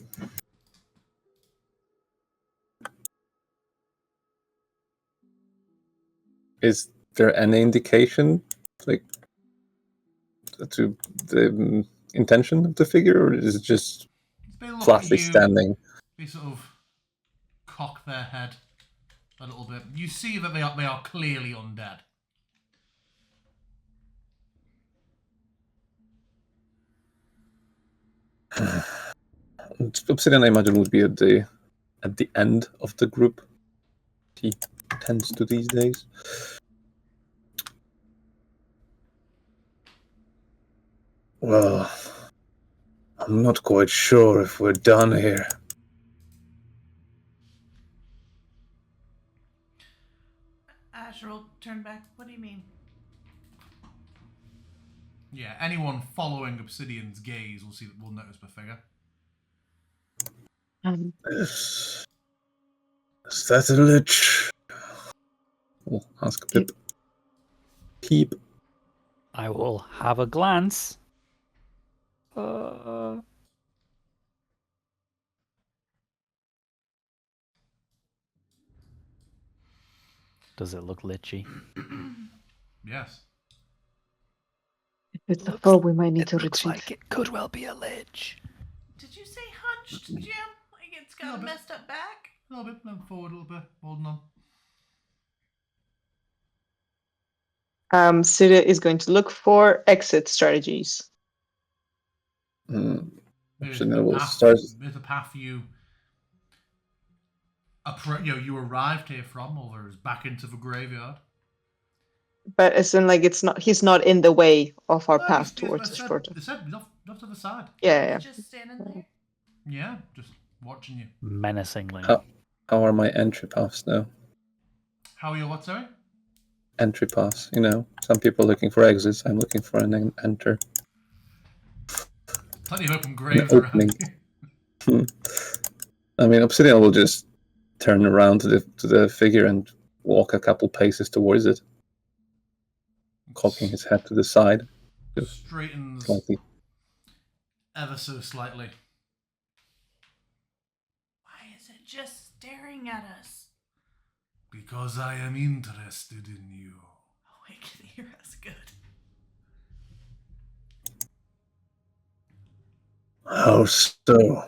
Is there any indication, like, to the intention of the figure, or is it just They look at flatly you, standing? they sort of cock their head a little bit. You see that they are clearly undead. Obsidian, I imagine, would be at the end of the group. He tends to these days. Well, I'm not quite sure if we're done here. Asher will turn back. What do you mean? Yeah, anyone following Obsidian's gaze will notice the figure. Is that a lich? We'll ask Pip. Keep. I will have a glance. Does it look lichy? Yes. If it's a foe, we might need to looks retreat. like it could well be a lich. Did you say hunched, Jim? Like it's got a Little bit. messed up back? A little bit, move forward a little bit, holding on. Sita is going to look for exit strategies. There's Obsidian a will path. start. There's a path you arrived here from, or is back into the graveyard. But as in, like, he's not in the way of our path towards the portal. They said off to the side. Yeah. He's just standing there. Yeah, just watching you. Menacingly. How are my entry paths now? How are you? What? Sorry. Entry paths. You know, some people are looking for exits. I'm looking for an enter. Plenty of open graves An around opening. you. I mean, Obsidian will just turn around to the figure and walk a couple paces towards it, cocking his head to the side, just Straightens slightly. ever so slightly. Why is it just staring at us? Because I am interested in you. Oh, I can hear us good. How so?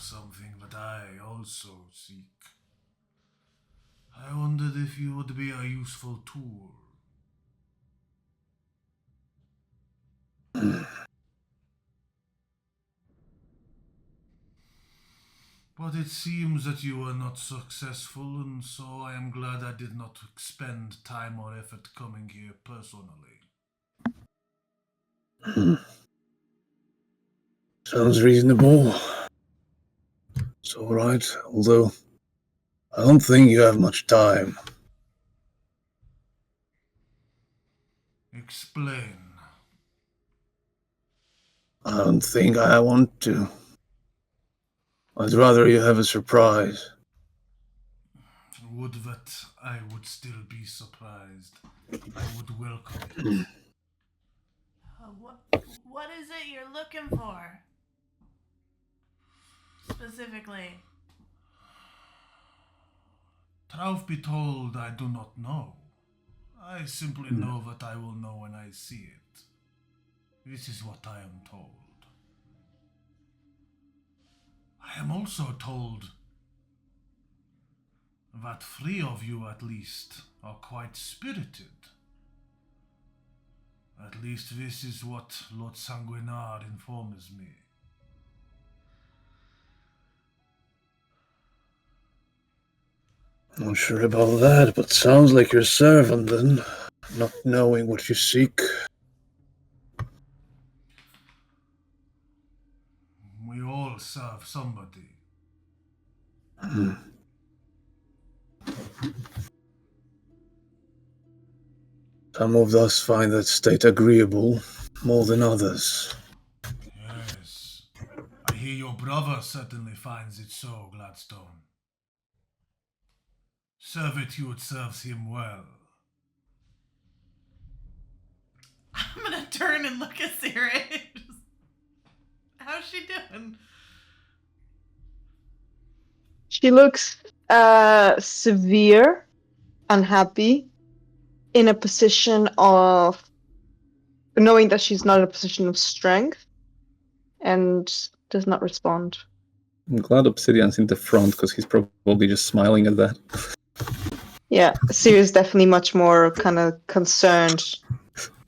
something that I also seek. I wondered if you would be a useful tool. But it seems that you were not successful, and so I am glad I did not expend time or effort coming here personally. Sounds reasonable. It's alright, although I don't think you have much time. Explain. I don't think I want to. I'd rather you have a surprise. Would that I would still be surprised. I would welcome it. What is it you're looking for? Specifically. Truth be told, I do not know. I simply know that I will know when I see it. This is what I am told. I am also told that 3 of you at least are quite spirited. At least this is what Lord Sanguinard informs me. Not sure about that, but sounds like your servant then, not knowing what you seek. We all serve somebody. Some of us find that state agreeable more than others. Yes. I hear your brother certainly finds it so, Gladstone. Servitude serves him well. I'm gonna turn and look at Sarah. How's she doing? She looks severe, unhappy, in a position of knowing that she's not in a position of strength, and does not respond. I'm glad Obsidian's in the front because he's probably just smiling at that. Yeah, Siri's definitely much more kind of concerned,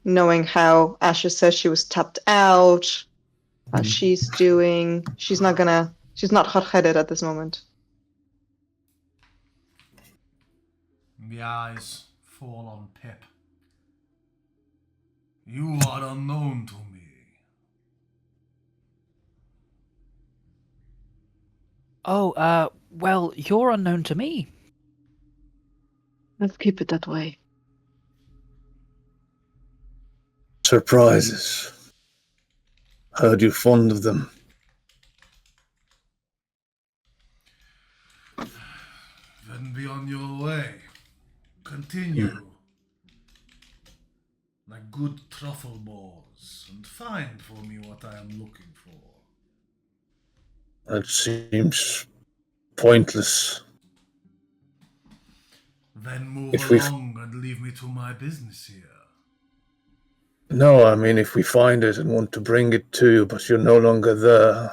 knowing how Asher says she was tapped out, how she's doing. She's not hot-headed at this moment. The eyes fall on Pip. You are unknown to me. Oh, well, you're unknown to me. Let's keep it that way. Surprises. Heard you're fond of them. Then be on your way. Continue. Like good truffle balls, and find for me what I am looking for. That seems pointless. Then move If we along and leave me to my business here. No, I mean if we find it and want to bring it to you, but you're no longer there.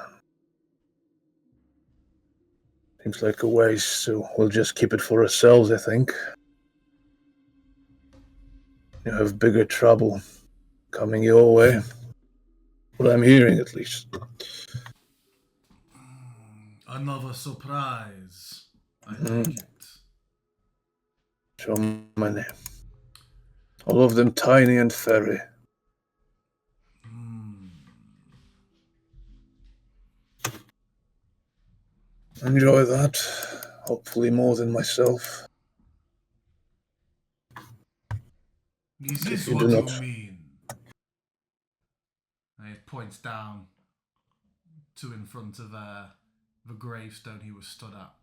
Seems like a waste, so we'll just keep it for ourselves, I think. You have bigger trouble coming your way. What I'm hearing, at least. Another surprise. I take it. So many. All of them tiny and fairy. Enjoy that. Hopefully more than myself. Is If this you what do you not- mean? And it points down to in front of the gravestone he was stood at.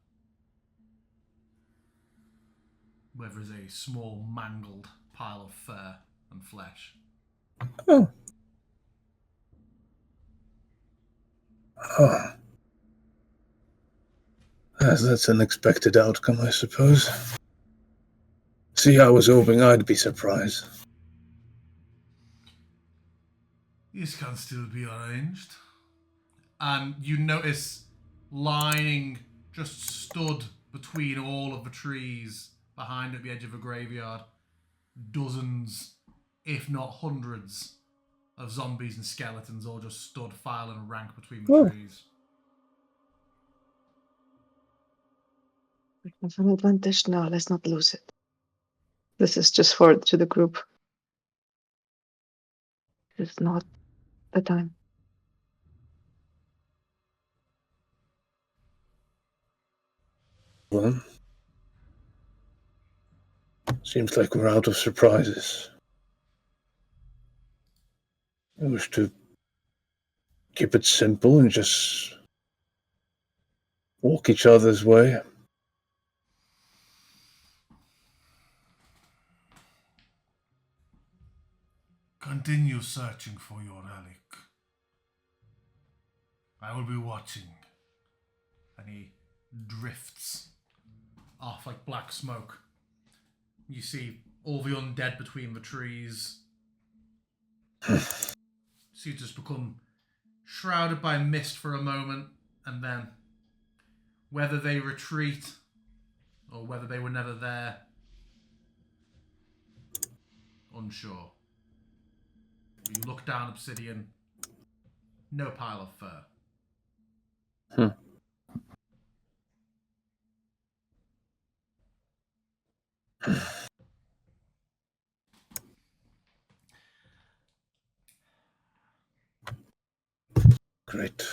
Where there is a small mangled pile of fur and flesh. Oh. Yes, that's an expected outcome, I suppose. See, I was hoping I'd be surprised. This can still be arranged. And you notice lining, just stood between all of the trees behind at the edge of a graveyard. Dozens, if not hundreds, of zombies and skeletons all just stood file and rank between the Oh. trees. We have an advantage now. Let's not lose it. This is just to the group. It's not the time. Well, seems like we're out of surprises. I wish to keep it simple and just walk each other's way. Continue searching for your relic. I will be watching. And he drifts off like black smoke. You see all the undead between the trees. So you just become shrouded by mist for a moment, and then whether they retreat or whether they were never there, unsure. You look down Obsidian, no pile of fur. Great.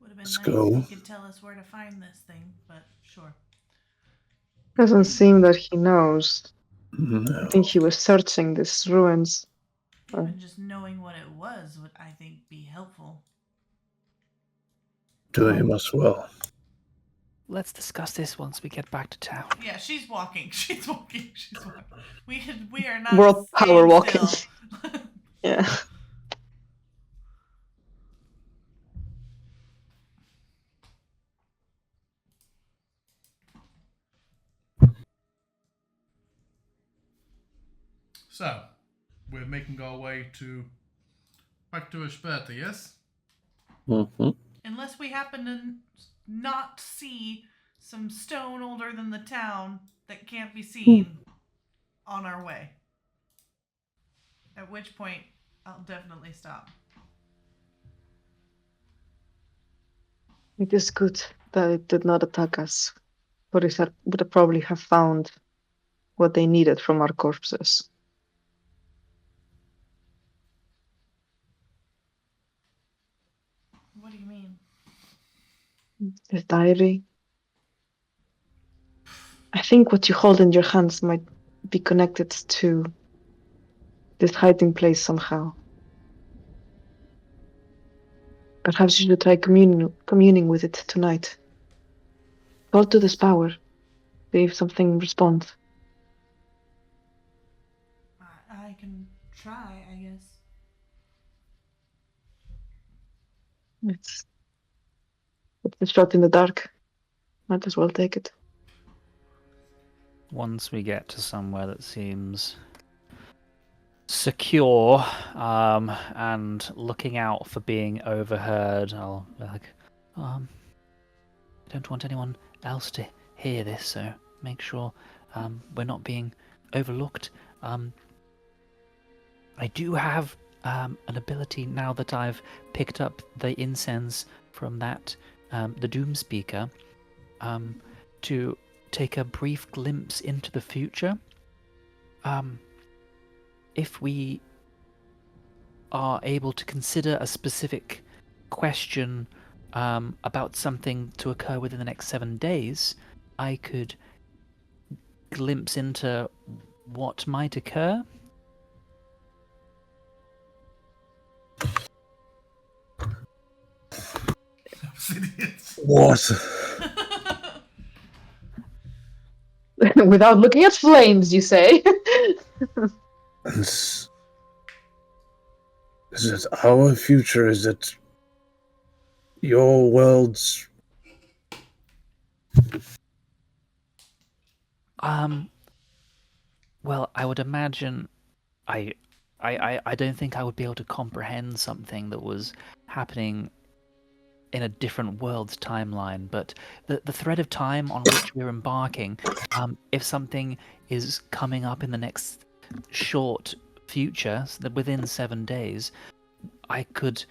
Would have been Let's nice go. if he could tell us where to find this thing, but sure. Doesn't seem that he knows. No. I think he was searching these ruins. Even just knowing what it was would, I think, be helpful. To him as well. Let's discuss this once we get back to town. Yeah, she's walking. She's walking. She's walking. We are not World power staying walking. still. Yeah. So, we're making our way back to Esperta, yes? Mm-hmm. Unless we happen to not see some stone older than the town that can't be seen on our way. At which point, I'll definitely stop. It is good that it did not attack us. But it would probably have found what they needed from our corpses. What do you mean? His diary. I think what you hold in your hands might be connected to this hiding place somehow. Perhaps you should try communing with it tonight. Call to this power. See if something responds. I can try, I guess. It's a shot in the dark. Might as well take it. Once we get to somewhere that seems secure, and looking out for being overheard, I'll be like, I don't want anyone else to hear this, so make sure we're not being overlooked. I do have an ability now that I've picked up the incense from that the Doom Speaker, to take a brief glimpse into the future. If we are able to consider a specific question about something to occur within the next 7 days, I could glimpse into what might occur. Obsidians. What? Without looking at flames, you say? Is it our future? Is it your world's? Well, I would imagine I I don't think I would be able to comprehend something that was happening in a different world's timeline, but the thread of time on which we're embarking, if something is coming up in the next short future, so that within 7 days, I could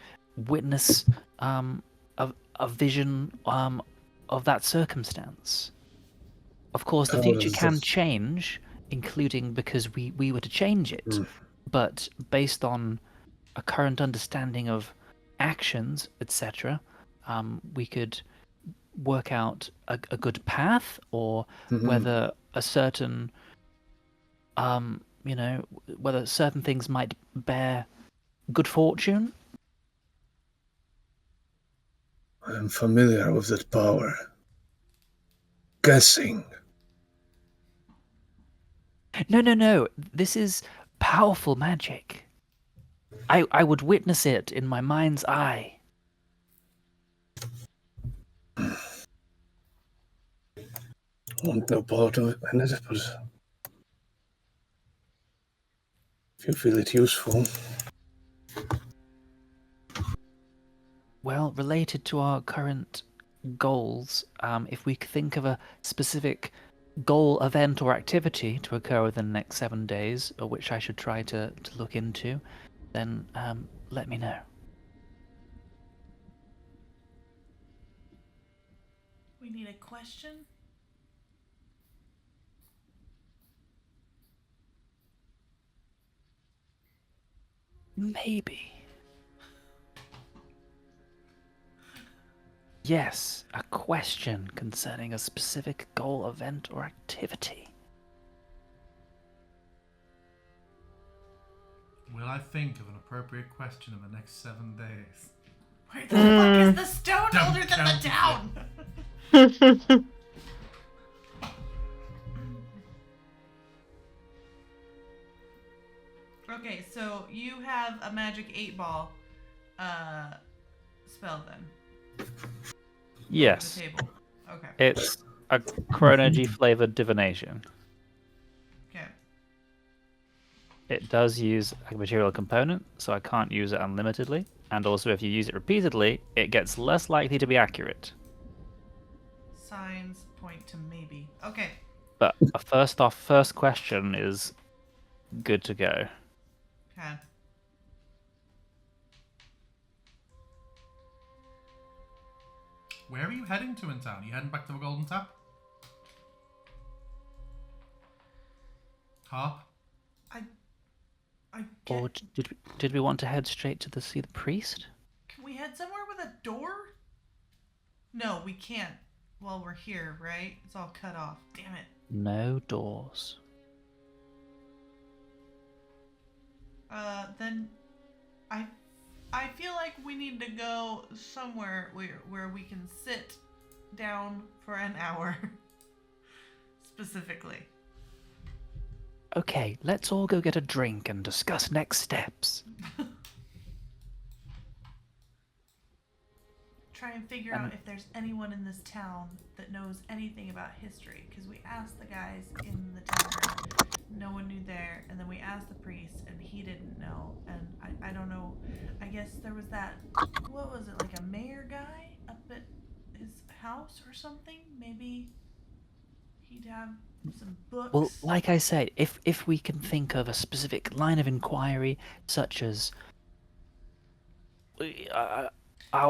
witness a vision of that circumstance. Of course, the Oh, future that's can just- change, including because we were to change it. But based on a current understanding of actions, etc., we could work out a good path, or whether a certain, whether certain things might bear good fortune. I am familiar with that power. Guessing. No. This is powerful magic. I would witness it in my mind's eye. Want no part of it, but if you feel it useful. Well, related to our current goals, if we could think of a specific goal, event, or activity to occur within the next 7 days, or which I should try to look into, then let me know. We need a question. Maybe. Yes, a question concerning a specific goal, event, or activity. Will I think of an appropriate question in the next 7 days? Where the fuck is the stone Don't older than the count town? Okay, so you have a magic 8-ball spell then. Yes, On the table. Okay. it's a chronergy flavored divination. Okay. It does use a material component, so I can't use it unlimitedly. And also, if you use it repeatedly, it gets less likely to be accurate. Signs point to maybe. Okay. But first question is good to go. Okay. Where are you heading to in town? Are you heading back to the Golden Tap? Harp? I Or get, did we want to head straight to see the priest? can we head somewhere with a door? No, we can't while we're here, right? It's all cut off. Damn it. No doors. Then I feel like we need to go somewhere where we can sit down for an hour. Specifically. Okay, let's all go get a drink and discuss next steps. Try and figure out if there's anyone in this town that knows anything about history. Because we asked the guys in the tavern, no one knew there. And then we asked the priest, and he didn't know. And I don't know. I guess there was that, what was it, like a mayor guy up at his house or something? Maybe he'd have some books. Well, like I said, if we can think of a specific line of inquiry, such as How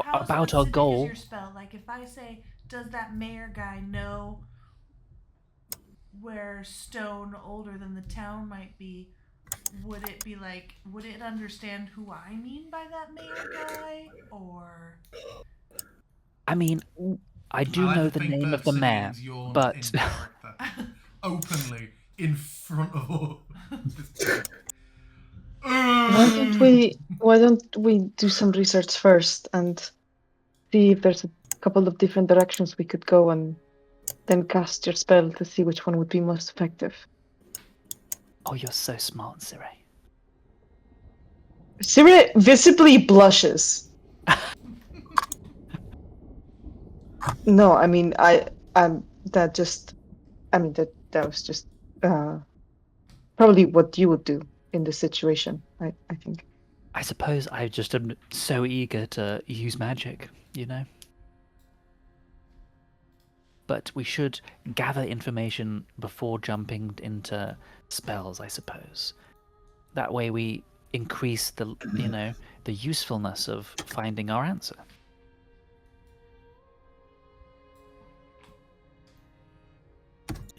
about our specific goal. is your spell? Like if I say, does that mayor guy know where stone older than the town might be? Would it be like, would it understand who I mean by that mayor guy? Or I mean, I do I like know to the think name that of the mayor, Obsidian's yawned but in character, openly in front of all. Why don't we do some research first and see if there's a couple of different directions we could go, and then cast your spell to see which one would be most effective. oh, you're so smart, Siri. Siri visibly blushes. No, I mean, that was just probably what you would do in this situation. I think. I suppose I just am so eager to use magic, you know? But we should gather information before jumping into spells, I suppose. That way we increase the, the usefulness of finding our answer.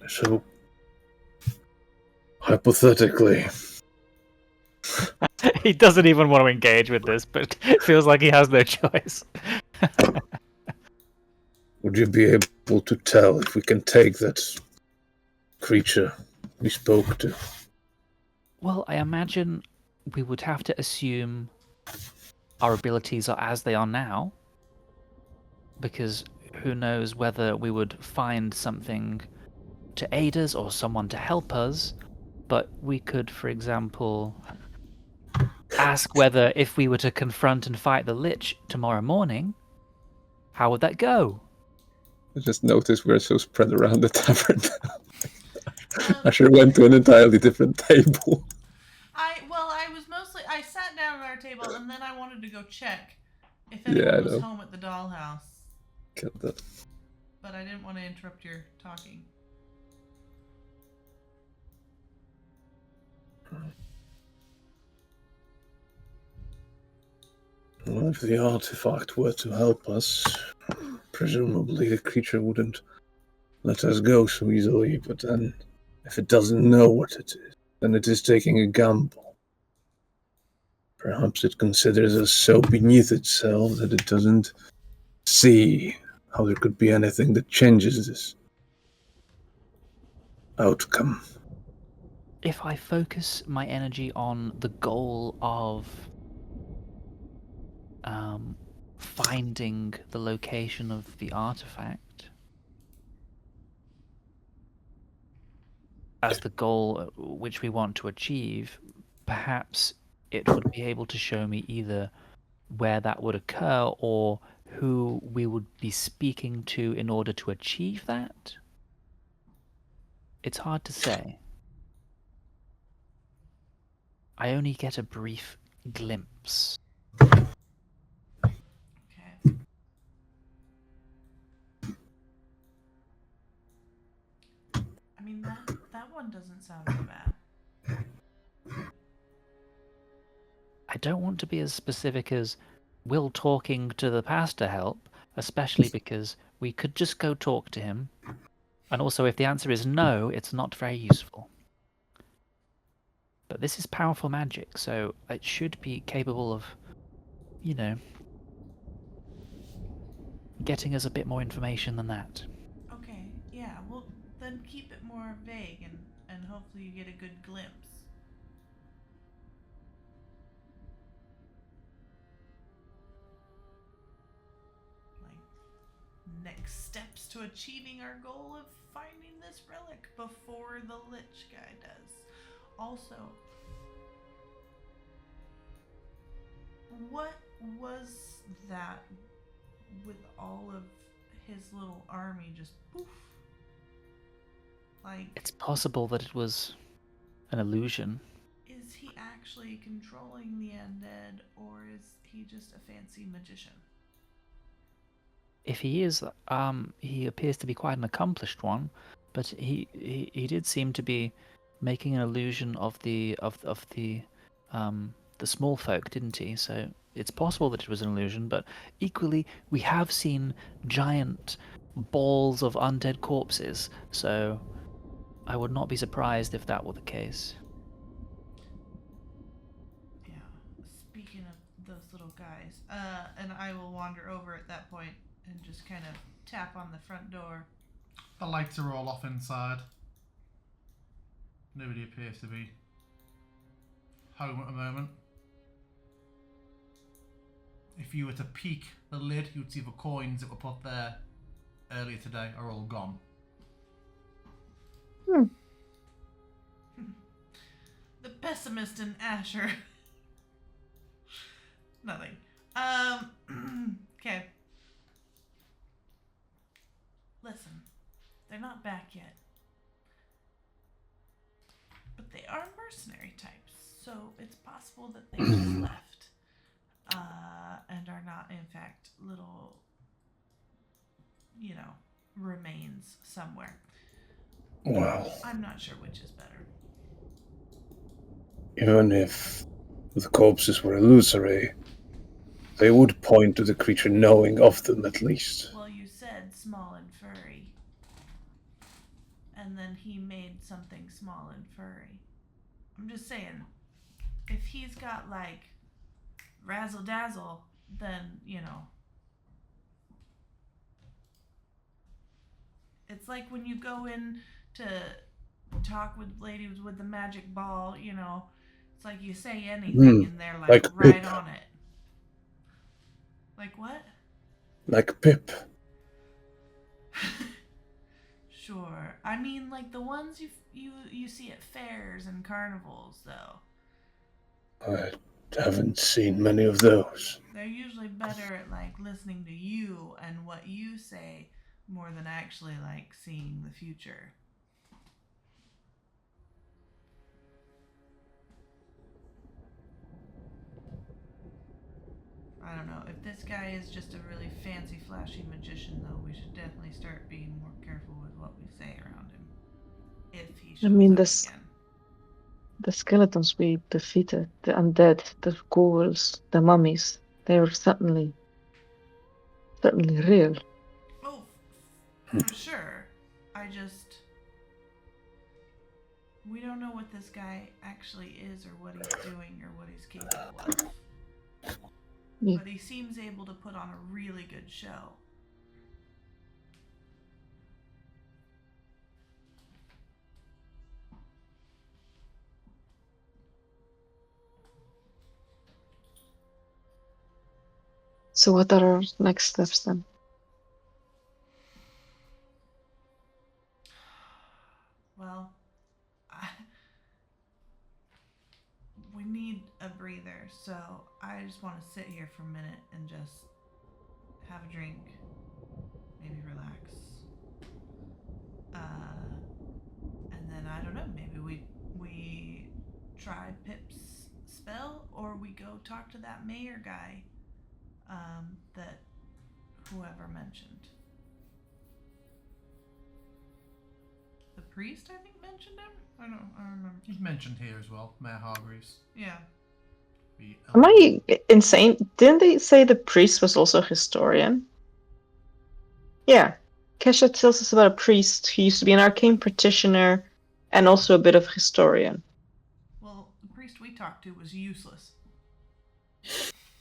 So, hypothetically, He doesn't even want to engage with this, but it feels like he has no choice. would you be able to tell if we can take that creature we spoke to? Well, I imagine we would have to assume our abilities are as they are now, because who knows whether we would find something to aid us or someone to help us, but we could, for example, ask whether if we were to confront and fight the Lich tomorrow morning, how would that go? I just noticed we're so spread around the tavern. I should have went to an entirely different table. I sat down at our table and then I wanted to go check if Yeah, anyone I was know. home at the dollhouse. Get that. But I didn't want to interrupt your talking. Well, if the artifact were to help us, presumably the creature wouldn't let us go so easily, but then if it doesn't know what it is, then it is taking a gamble. Perhaps it considers us so beneath itself that it doesn't see how there could be anything that changes this outcome. If I focus my energy on the goal of finding the location of the artifact as the goal which we want to achieve, perhaps it would be able to show me either where that would occur or who we would be speaking to in order to achieve that. It's hard to say. I only get a brief glimpse. Okay. I mean, that one doesn't sound so bad. I don't want to be as specific as will talking to the pastor help, especially because we could just go talk to him. And also, if the answer is no, it's not very useful. But this is powerful magic, so it should be capable of, getting us a bit more information than that. Okay, yeah, well, then keep it more vague and hopefully you get a good glimpse. Like, next steps to achieving our goal of finding this relic before the Lich guy does. Also, what was that with all of his little army just poof? Like, It's possible that it was an illusion. is he actually controlling the undead, or is he just a fancy magician? If he is, he appears to be quite an accomplished one, but he did seem to be making an illusion of the small folk, didn't he? So it's possible that it was an illusion, but equally we have seen giant balls of undead corpses, so I would not be surprised if that were the case. Yeah. Speaking of those little guys, and I will wander over at that point and just kind of tap on the front door. The lights are all off inside. Nobody appears to be home at the moment. If you were to peek the lid, you'd see the coins that were put there earlier today are all gone. The pessimist in Asher. Nothing. Okay. Listen, they're not back yet. But they are mercenary types. So it's possible that they just left, and are not in fact little, remains somewhere. Well, I'm not sure which is better. even if the corpses were illusory, they would point to the creature knowing of them at least. Well, you said small and furry. And then he made something small and furry. I'm just saying, if he's got like razzle dazzle, then, it's like when you go in to talk with ladies with the magic ball, it's like you say anything and they're like right Pip. on it. Like what? Like Pip. Sure. I mean, like the ones you see at fairs and carnivals, though. I haven't seen many of those. They're usually better at like listening to you and what you say more than actually like seeing the future. I don't know. If this guy is just a really fancy, flashy magician, though, we should definitely start being more careful with what we say around him. If he shows up again. The skeletons we defeated, the undead, the ghouls, the mummies, they were certainly real. Oh, for sure. We don't know what this guy actually is or what he's doing or what he's capable of. Yeah. But he seems able to put on a really good show. So what are our next steps then? Well, we need a breather, so I just want to sit here for a minute and just have a drink, maybe relax. And then I don't know, maybe we try Pip's spell, or we go talk to that mayor guy that whoever mentioned. The priest, I think, mentioned him? I don't remember. He's mentioned here as well, Mayor Hargreaves. Yeah. Am I insane? Didn't they say the priest was also a historian? Yeah. Kesha tells us about a priest who used to be an arcane practitioner and also a bit of historian. Well, the priest we talked to was useless.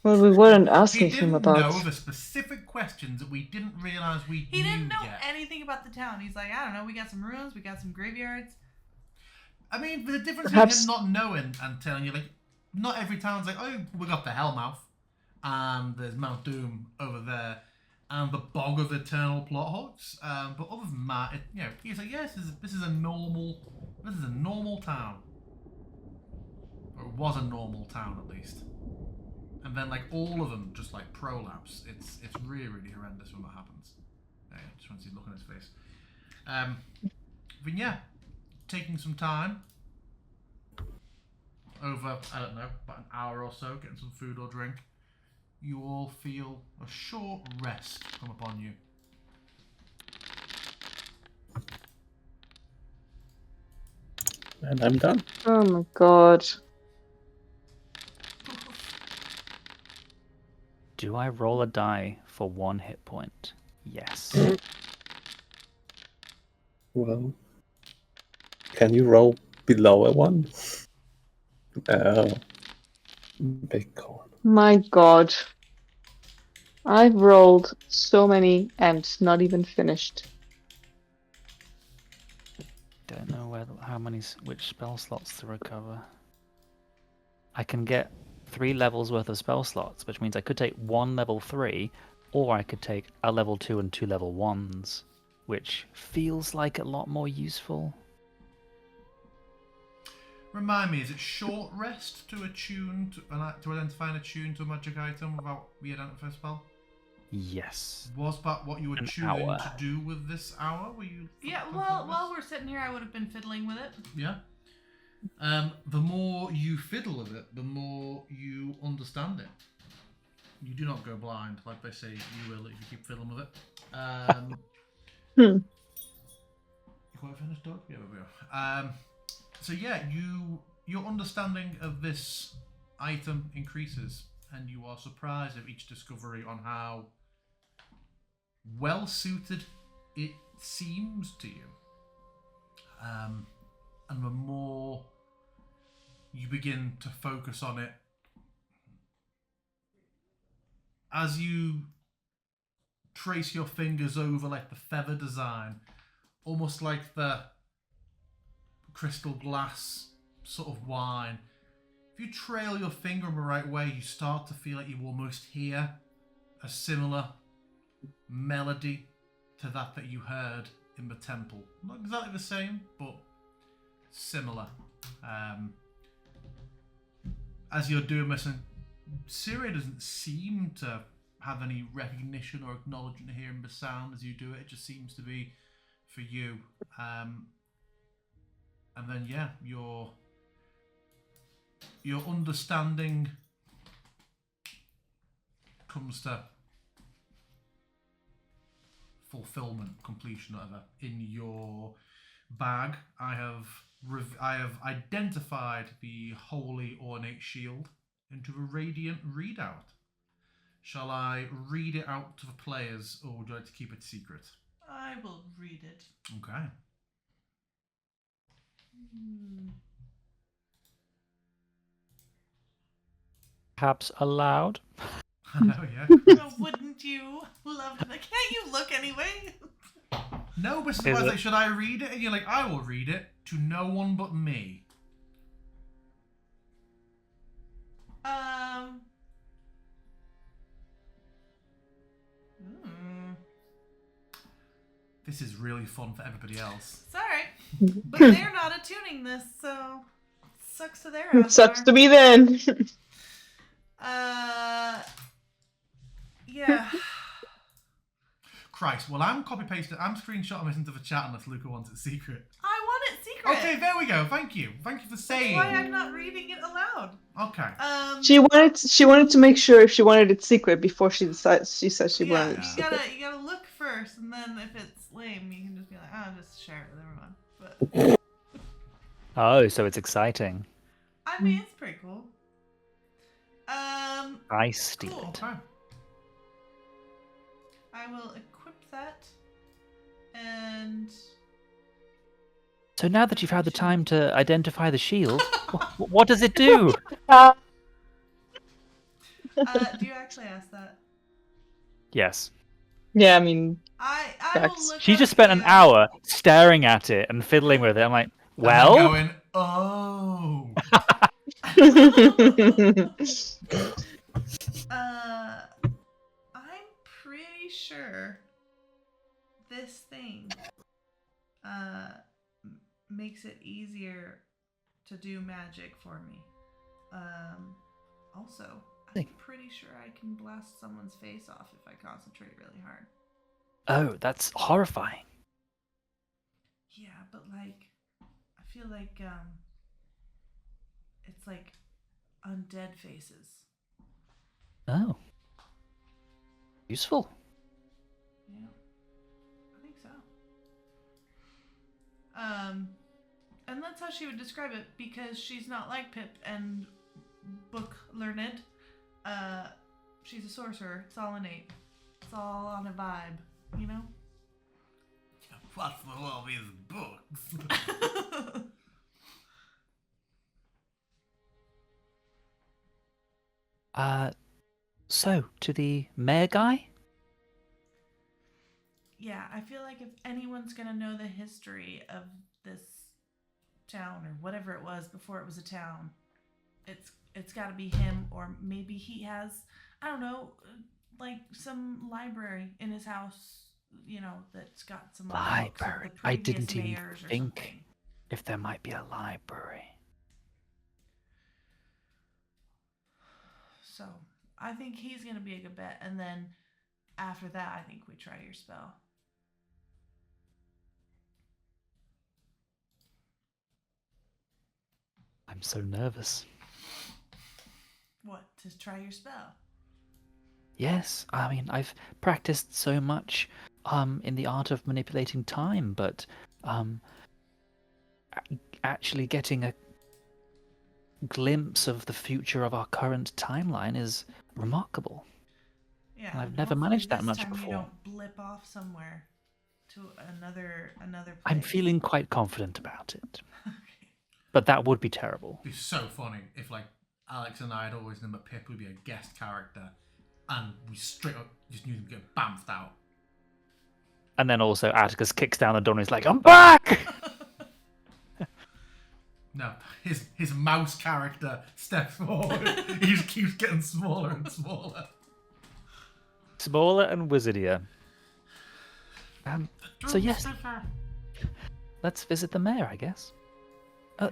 Well, we weren't asking He him didn't about... know the specific questions that we didn't realize we He knew didn't know yet. anything about the town. He's like, I don't know, we got some ruins, we got some graveyards. I mean, the difference Perhaps- between him not knowing and telling you, like, not every town's like, oh, we got the Hellmouth, and there's Mount Doom over there, and the Bog of Eternal Plot Hogs. But other than that, he's like, yes, this is a normal town, or it was a normal town at least. And then like all of them just like prolapse. It's really really horrendous when that happens. Just want to see the look on his face. But yeah, taking some time over, I don't know, about an hour or so, getting some food or drink. You all feel a short rest come upon you. And I'm done. Oh my god. Do I roll a die for 1 hit point? Yes. Well, can you roll below a 1? Oh, big corn. My god. I've rolled so many and not even finished. Don't know which spell slots to recover. I can get 3 levels worth of spell slots, which means I could take 1 level 3, or I could take a level 2 and 2 level 1s, which feels like a lot more useful. Remind me, is it short rest to identify and attune to a magic item without re-identify spell? Yes. Was that what you were An tuning hour. to do with this hour? Were you? Yeah, well, while we're sitting here, I would have been fiddling with it. Yeah. The more you fiddle with it, the more you understand it. You do not go blind, like they say you will if you keep fiddling with it. Hmm. You quite finished, Doug? Yeah, we go. So yeah, your understanding of this item increases, and you are surprised at each discovery on how well suited it seems to you. And the more you begin to focus on it, as you trace your fingers over like the feather design, almost like the crystal glass sort of wine. If you trail your finger in the right way, you start to feel like you almost hear a similar melody to that you heard in the temple. Not exactly the same, but similar. As you're doing this, and Syria doesn't seem to have any recognition or acknowledgement hearing the sound as you do it. It just seems to be for you. And then yeah, your understanding comes to fulfillment, completion, whatever. In your bag, I have identified the holy ornate shield into a radiant readout. Shall I read it out to the players, or would you like to keep it secret? I will read it. Okay. Perhaps aloud? Oh yeah. Oh, wouldn't you love to? Can't you look anyway? No, but Is it's it- like, should I read it? And you're like, I will read it to no one but me. This is really fun for everybody else. Sorry, but they're not attuning this, so sucks to their ass. Sucks to be then. Yeah. Christ, well, I'm copy-pasting, I'm screenshotting this into the chat unless Luca wants it secret. I want it secret. Okay, there we go. Thank you. Thank you for saying. That's why I'm not reading it aloud. Okay. She wanted to make sure if she wanted it secret before she decides. She said she Yeah, wanted it you secret. gotta look first, and then if it's lame, you can just be like, "Oh, just share it with everyone." But Oh, so it's exciting. I mean, it's pretty cool. I steal Cool. it. Okay. I will equip that, and So now that you've had the time to identify the shield, what does it do? do you actually ask that? Yes. Yeah, I mean, I Facts. will look. She up just spent an the, hour staring at it and fiddling with it. I'm like, And well, then going, oh. I'm pretty sure this thing makes it easier to do magic for me. Also, I'm pretty sure I can blast someone's face off if I concentrate really hard. oh, that's horrifying. Yeah, but like, I feel like it's like undead faces. Oh. Useful. Yeah, I think so. And that's how she would describe it, because she's not like Pip and book learned. She's a sorcerer. It's all innate. It's all on a vibe, you know? What's with all these books? So, to the mayor guy? Yeah, I feel like if anyone's gonna know the history of this town or whatever it was before it was a town, it's got to be him, or maybe he has, I don't know, like some library in his house, you know, that's got some books of Library. the I previous didn't even mayors or think something. if there might be a library. So I think he's gonna be a good bet, and then after that, I think we try your spell. I'm so nervous. What, to try your spell? Yes, I mean, I've practiced so much in the art of manipulating time, but actually getting a glimpse of the future of our current timeline is remarkable. Yeah, And I've never hopefully managed that this much time before. you don't blip off somewhere to another place. I'm feeling quite confident about it, Okay. but that would be terrible. It'd be so funny if, like, Alex and I had always known that Pip would be a guest character, and we straight up just knew him to get bamfed out. And then also Atticus kicks down the door and he's like, I'm back! No, his mouse character steps forward. He just keeps getting smaller and smaller. Smaller and wizardier. So yes, let's visit the mayor, I guess.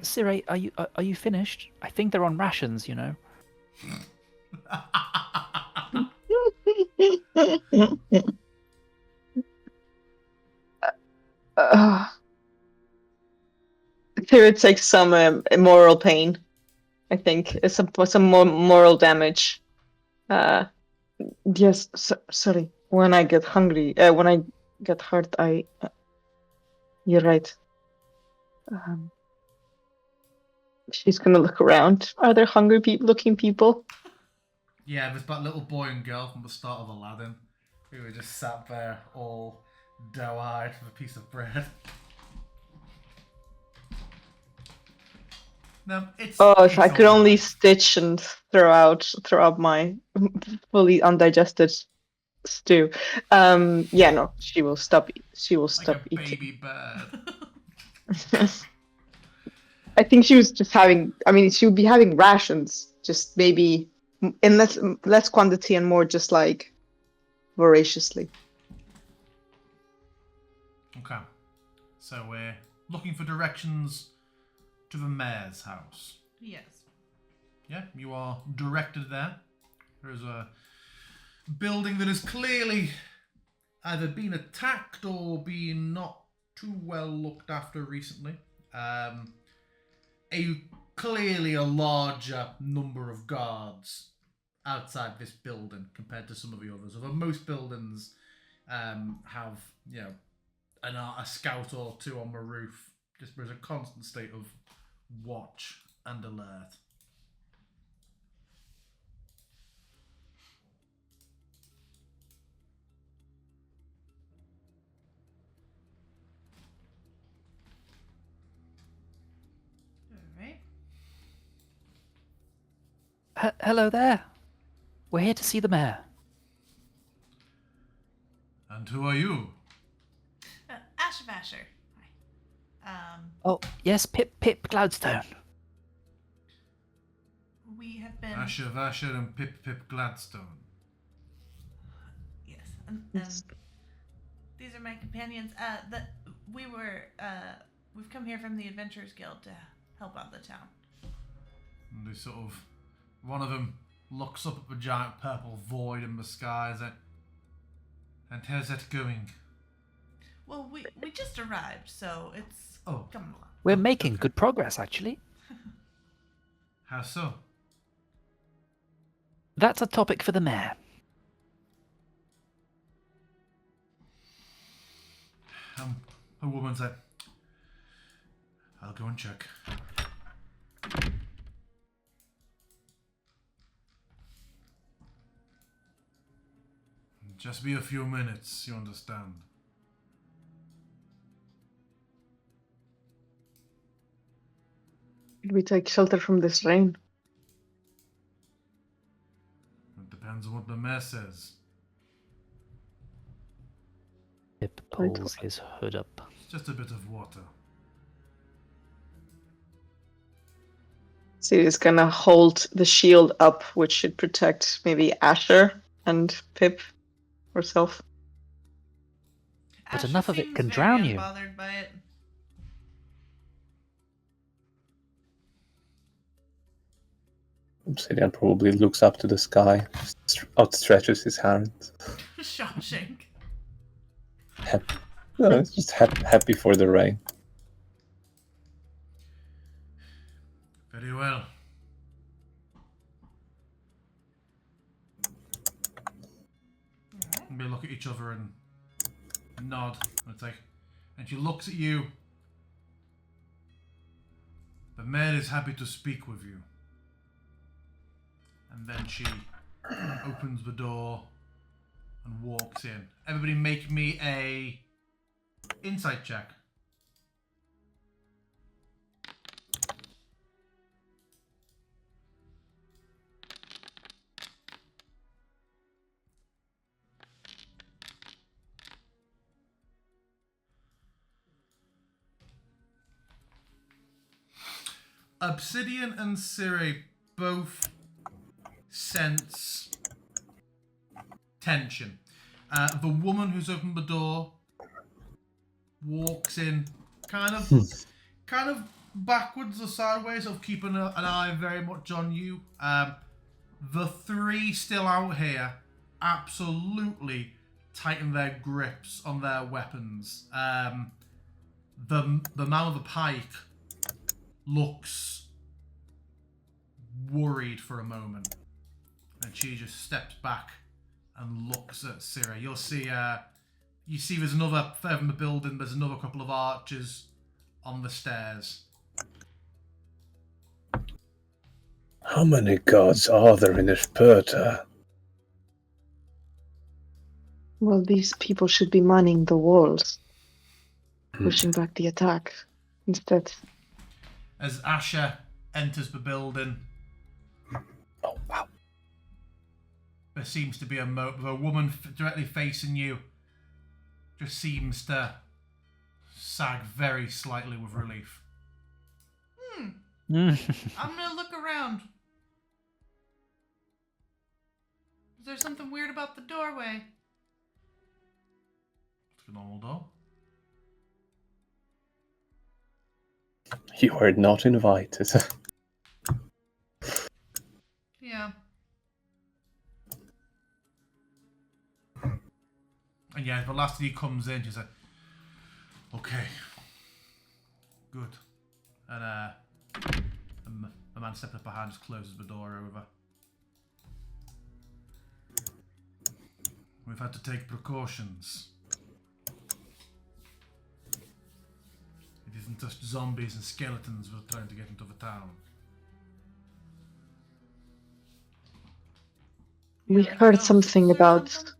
Sire, are you finished? I think they're on rations, you know. Tyr takes some moral pain. I think it's some more moral damage. Yes, sorry. When I get hungry, when I get hurt, you're right. She's gonna look around. Are there hungry looking people? Yeah, there's that little boy and girl from the start of Aladdin who were just sat there all doe-eyed with a piece of bread. No, it's. Oh, it's if I could all only right. stitch and throw out my fully undigested stew. Yeah, no, she will stop. She will Like stop a eating. baby bird. I think she was just having. I mean, she would be having rations, just maybe in less quantity and more just like voraciously. Okay. So we're looking for directions to the mayor's house. Yes. Yeah, you are directed there. There's a building that has clearly either been attacked or been not too well looked after recently. Clearly a larger number of guards outside this building compared to some of the others. Although most buildings have, you know, a scout or two on the roof. Just there's a constant state of watch and alert. All right. Hello there. We're here to see the mayor. And who are you? Asher. Oh, yes, Pip Gladstone. We have been. Asher Vasher and Pip Gladstone. Yes, and these are my companions. We've come here from the Adventurers Guild to help out the town. And they sort of, one of them looks up at the giant purple void in the sky and how's that going? Well, we just arrived, so it's coming along. We're making good progress, actually. How so? That's a topic for the mayor. A woman said, I'll go and check. Just be a few minutes, you understand. Should we take shelter from this rain? It depends on what the mayor says. Pip pulls his hood up. It's just a bit of water. So he's gonna hold the shield up, which should protect maybe Asher and Pip herself. But Asher enough of it seems can very drown you. unbothered by it. Obsidian probably looks up to the sky, outstretches his hand. Shawshank. No, it's just happy for the rain. Very each other and nod. And it's like, and she looks at you. The mayor is happy to speak with you. And then she opens the door and walks in. Everybody make me a insight check. Obsidian and Siri both sense tension. The woman who's opened the door walks in kind of backwards or sideways, of keeping an eye very much on you. The three still out here absolutely tighten their grips on their weapons. The man with the pike looks worried for a moment, and she just steps back and looks at Siri. You'll see, you see there's another, further in the building, there's another couple of archers on the stairs. How many gods are there in Isperta? Well, these people should be manning the walls, pushing back the attack instead. As Asher enters the building, Oh, wow. there seems to be a woman directly facing you. Just seems to sag very slightly with relief. I'm gonna look around. Is there something weird about the doorway? It's a normal door. You are not invited. Yeah. And yeah, the last lady comes in, she's like, okay, good. And the man steps up behind, just closes the door over. We've had to take precautions. It isn't just zombies and skeletons we're trying to get into the town. We Yeah, heard ghosts something or about something?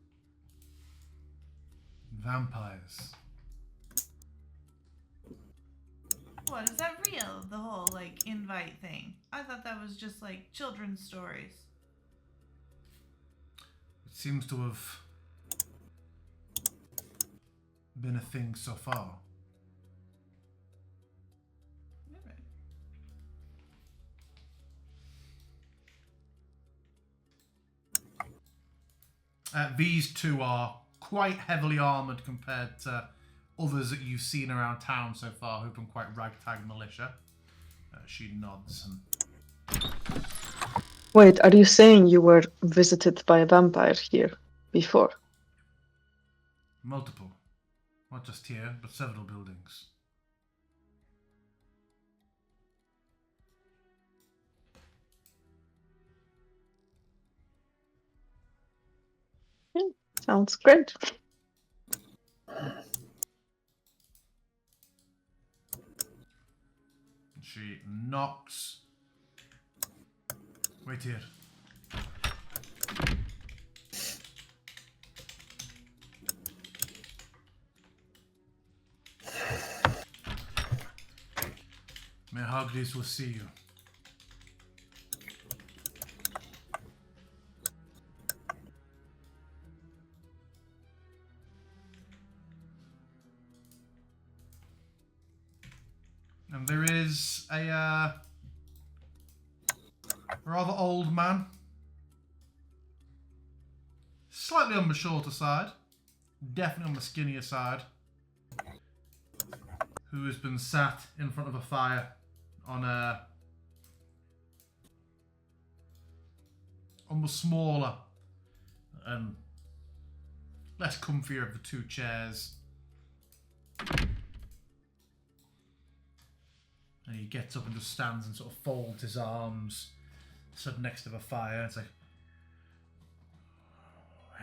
Vampires. What, is that real? The whole, like, invite thing? I thought that was just, like, children's stories. It seems to have been a thing so far. Alright. These two are quite heavily armoured compared to others that you've seen around town so far who've been quite ragtag militia. She nods and... Wait, are you saying you were visited by a vampire here before? Multiple. Not just here, but several buildings. Sounds great. She knocks. Wait here. May Hagris will see you. And there is a rather old man, slightly on the shorter side, definitely on the skinnier side, who has been sat in front of a fire on the smaller and less comfier of the two chairs. And he gets up and just stands and sort of folds his arms, stood next to the fire. It's like,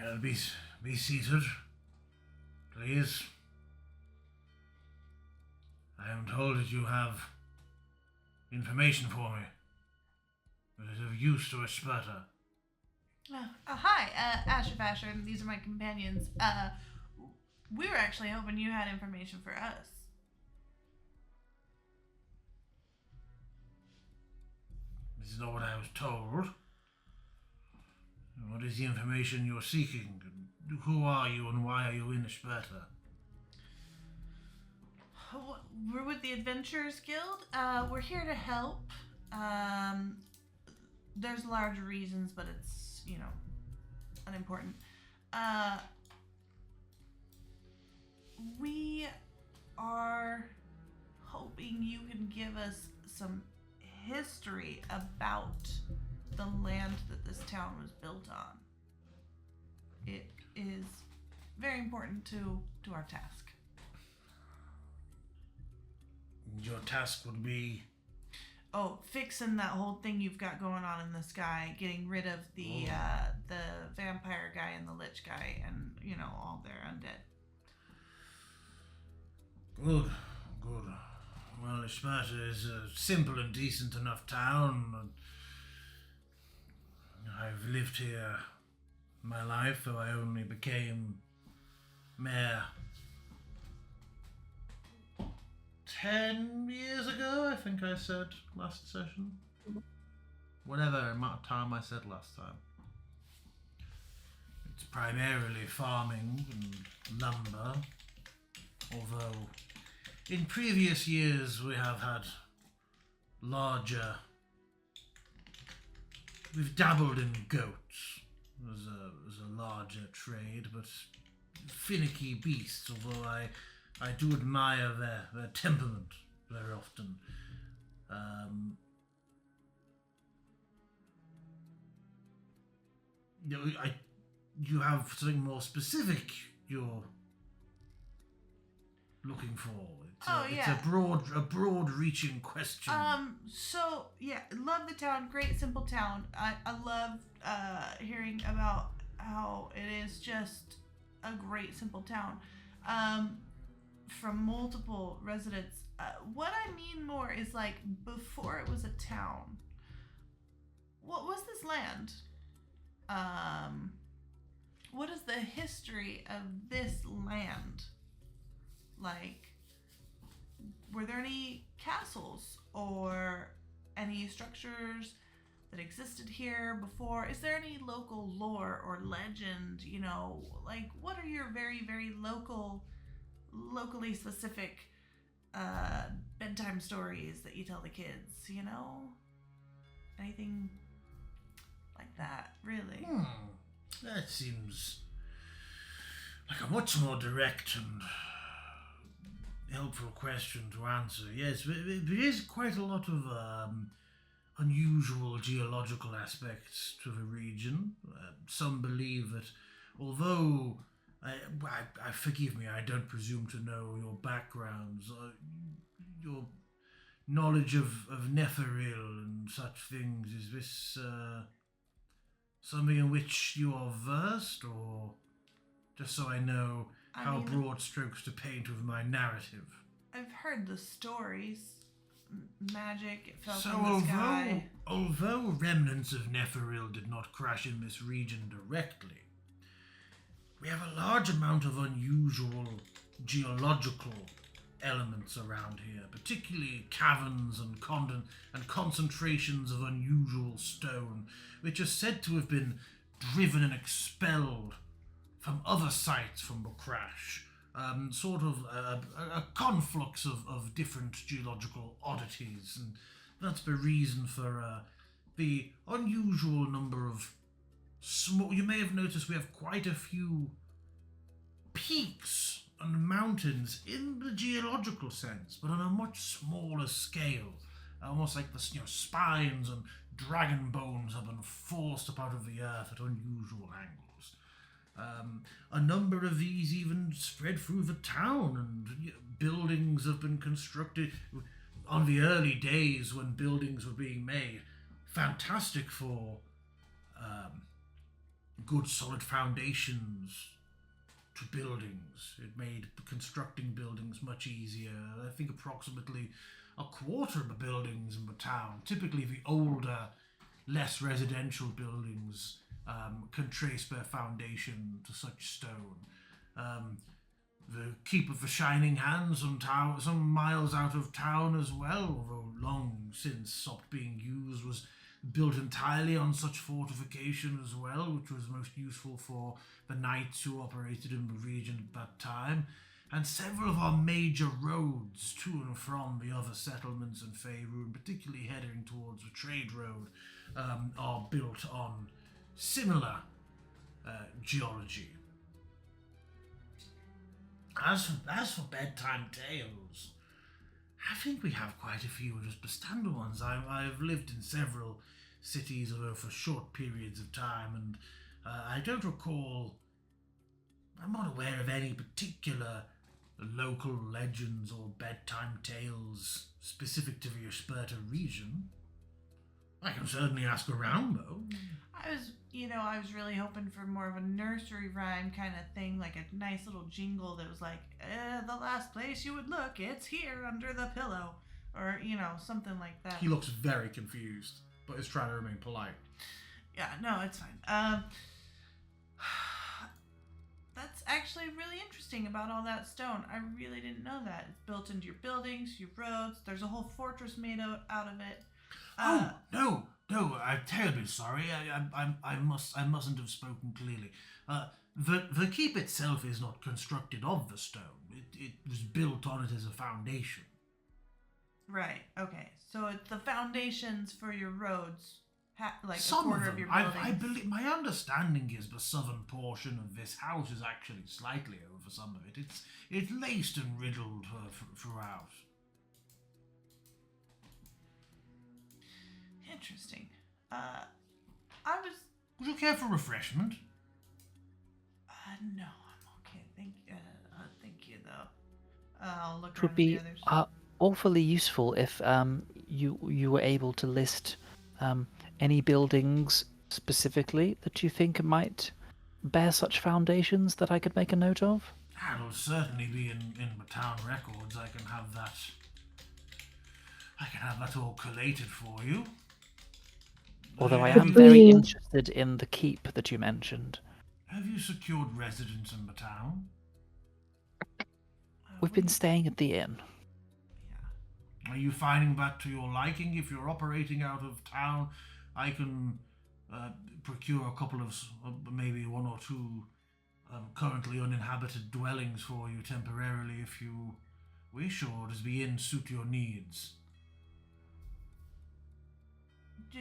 well, be seated. Please. I am told that you have information for me that is of use to a Sparta. Hi, Asher Fasher, and these are my companions. We were actually hoping you had information for us. This is not what I was told. What is the information you're seeking? Who are you and why are you in Sparta? We're with the Adventurers Guild. We're here to help. There's large reasons, but it's, unimportant. We are hoping you can give us some history about the land that this town was built on. It is very important to our task. Your task would be... Oh, fixing that whole thing you've got going on in the sky, getting rid of the vampire guy and the lich guy, and all their undead. Good. Well, Sparta is a simple and decent enough town. I've lived here my life, though I only became mayor 10 years ago, I think I said last session. Whatever amount of time I said last time. It's primarily farming and lumber, although in previous years we have had larger... We've dabbled in goats as a larger trade, but finicky beasts, although I do admire their temperament very often. You have something more specific you're looking for. It's a broad-reaching question. So yeah, love the town. Great, simple town. I love hearing about how it is just a great, simple town. From multiple residents. What I mean more is like before it was a town. What was this land? What is the history of this land? Like, were there any castles or any structures that existed here before? Is there any local lore or legend? Like, what are your very, very locally specific bedtime stories that you tell the kids? Anything like that, really? That seems like a much more direct and helpful question to answer. Yes, there is quite a lot of unusual geological aspects to the region. Some believe that although, forgive me, I don't presume to know your backgrounds, your knowledge of Neferil and such things, is this something in which you are versed, or just so I know how broad strokes to paint with my narrative? I've heard the stories. Magic, it fell from the sky. Although remnants of Neferil did not crash in this region directly, we have a large amount of unusual geological elements around here, particularly caverns and concentrations of unusual stone, which are said to have been driven and expelled from other sites from the crash. Sort of a conflux of different geological oddities, and that's the reason for the unusual number of small... You may have noticed we have quite a few peaks and mountains in the geological sense, but on a much smaller scale. Almost like the spines and dragon bones have been forced up out of the earth at unusual angles. A number of these even spread through the town, and buildings have been constructed on the early days when buildings were being made. Fantastic for good solid foundations to buildings. It made constructing buildings much easier. I think approximately a quarter of the buildings in the town, typically the older, less residential buildings, can trace their foundation to such stone. The Keep of the Shining Hand, some miles out of town as well, although long since stopped being used, was built entirely on such fortification as well, which was most useful for the knights who operated in the region at that time. And several of our major roads to and from the other settlements in Faerun, particularly heading towards the trade road, are built on similar geology. As for bedtime tales, I think we have quite a few just the standard ones. I've lived in several cities, although for short periods of time, and I don't recall. I'm not aware of any particular local legends or bedtime tales specific to the Esperta region. I can certainly ask around, though. I was really hoping for more of a nursery rhyme kind of thing, like a nice little jingle that was like, the last place you would look, it's here under the pillow. Or, something like that. He looks very confused, but is trying to remain polite. Yeah, no, it's fine. That's actually really interesting about all that stone. I really didn't know that. It's built into your buildings, your roads. There's a whole fortress made out of it. No, I'm terribly sorry. I mustn't have spoken clearly. The keep itself is not constructed of the stone. It was built on it as a foundation. Right. Okay. So it's the foundations for your roads, like Some a quarter of of your them. buildings. I believe my understanding is the southern portion of this house is actually slightly over some of it. It's laced and riddled throughout. Interesting. Would you care for refreshment? No, I'm okay. Thank you though. I'll look It would around be at the others. awfully useful if you were able to list any buildings specifically that you think might bear such foundations that I could make a note of. That'll certainly be in the town records. I can have that all collated for you. Although I Have am you- very interested in the keep that you mentioned. Have you secured residence in the town? We've been staying at the inn. Yeah. Are you finding that to your liking? If you're operating out of town, I can procure a couple of, maybe one or two currently uninhabited dwellings for you temporarily if you wish, or does the inn suit your needs? Do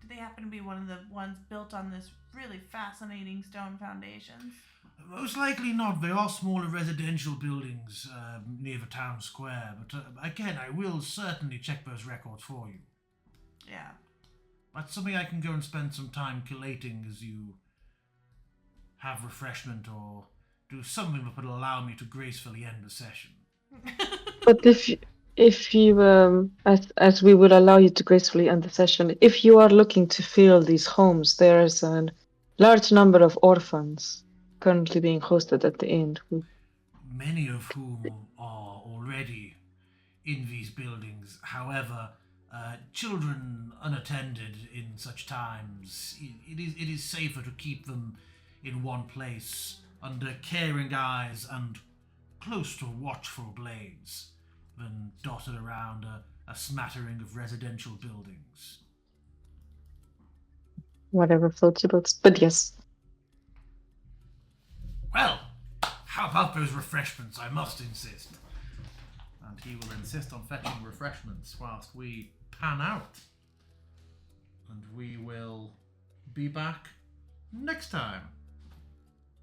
they happen to be one of the ones built on this really fascinating stone foundations? Most likely not. There are smaller residential buildings near the town square, but again, I will certainly check those records for you. Yeah. That's something I can go and spend some time collating as you have refreshment or do something that would allow me to gracefully end the session. But if you as we will allow you to gracefully end the session, if you are looking to fill these homes, there is a large number of orphans currently being hosted at the inn. Many of whom are already in these buildings. However, children unattended in such times, it is safer to keep them in one place under caring eyes and close to watchful blades than dotted around a smattering of residential buildings. Whatever floats your boats. But yes. Well, how about those refreshments? I must insist. And he will insist on fetching refreshments whilst we pan out. And we will be back next time.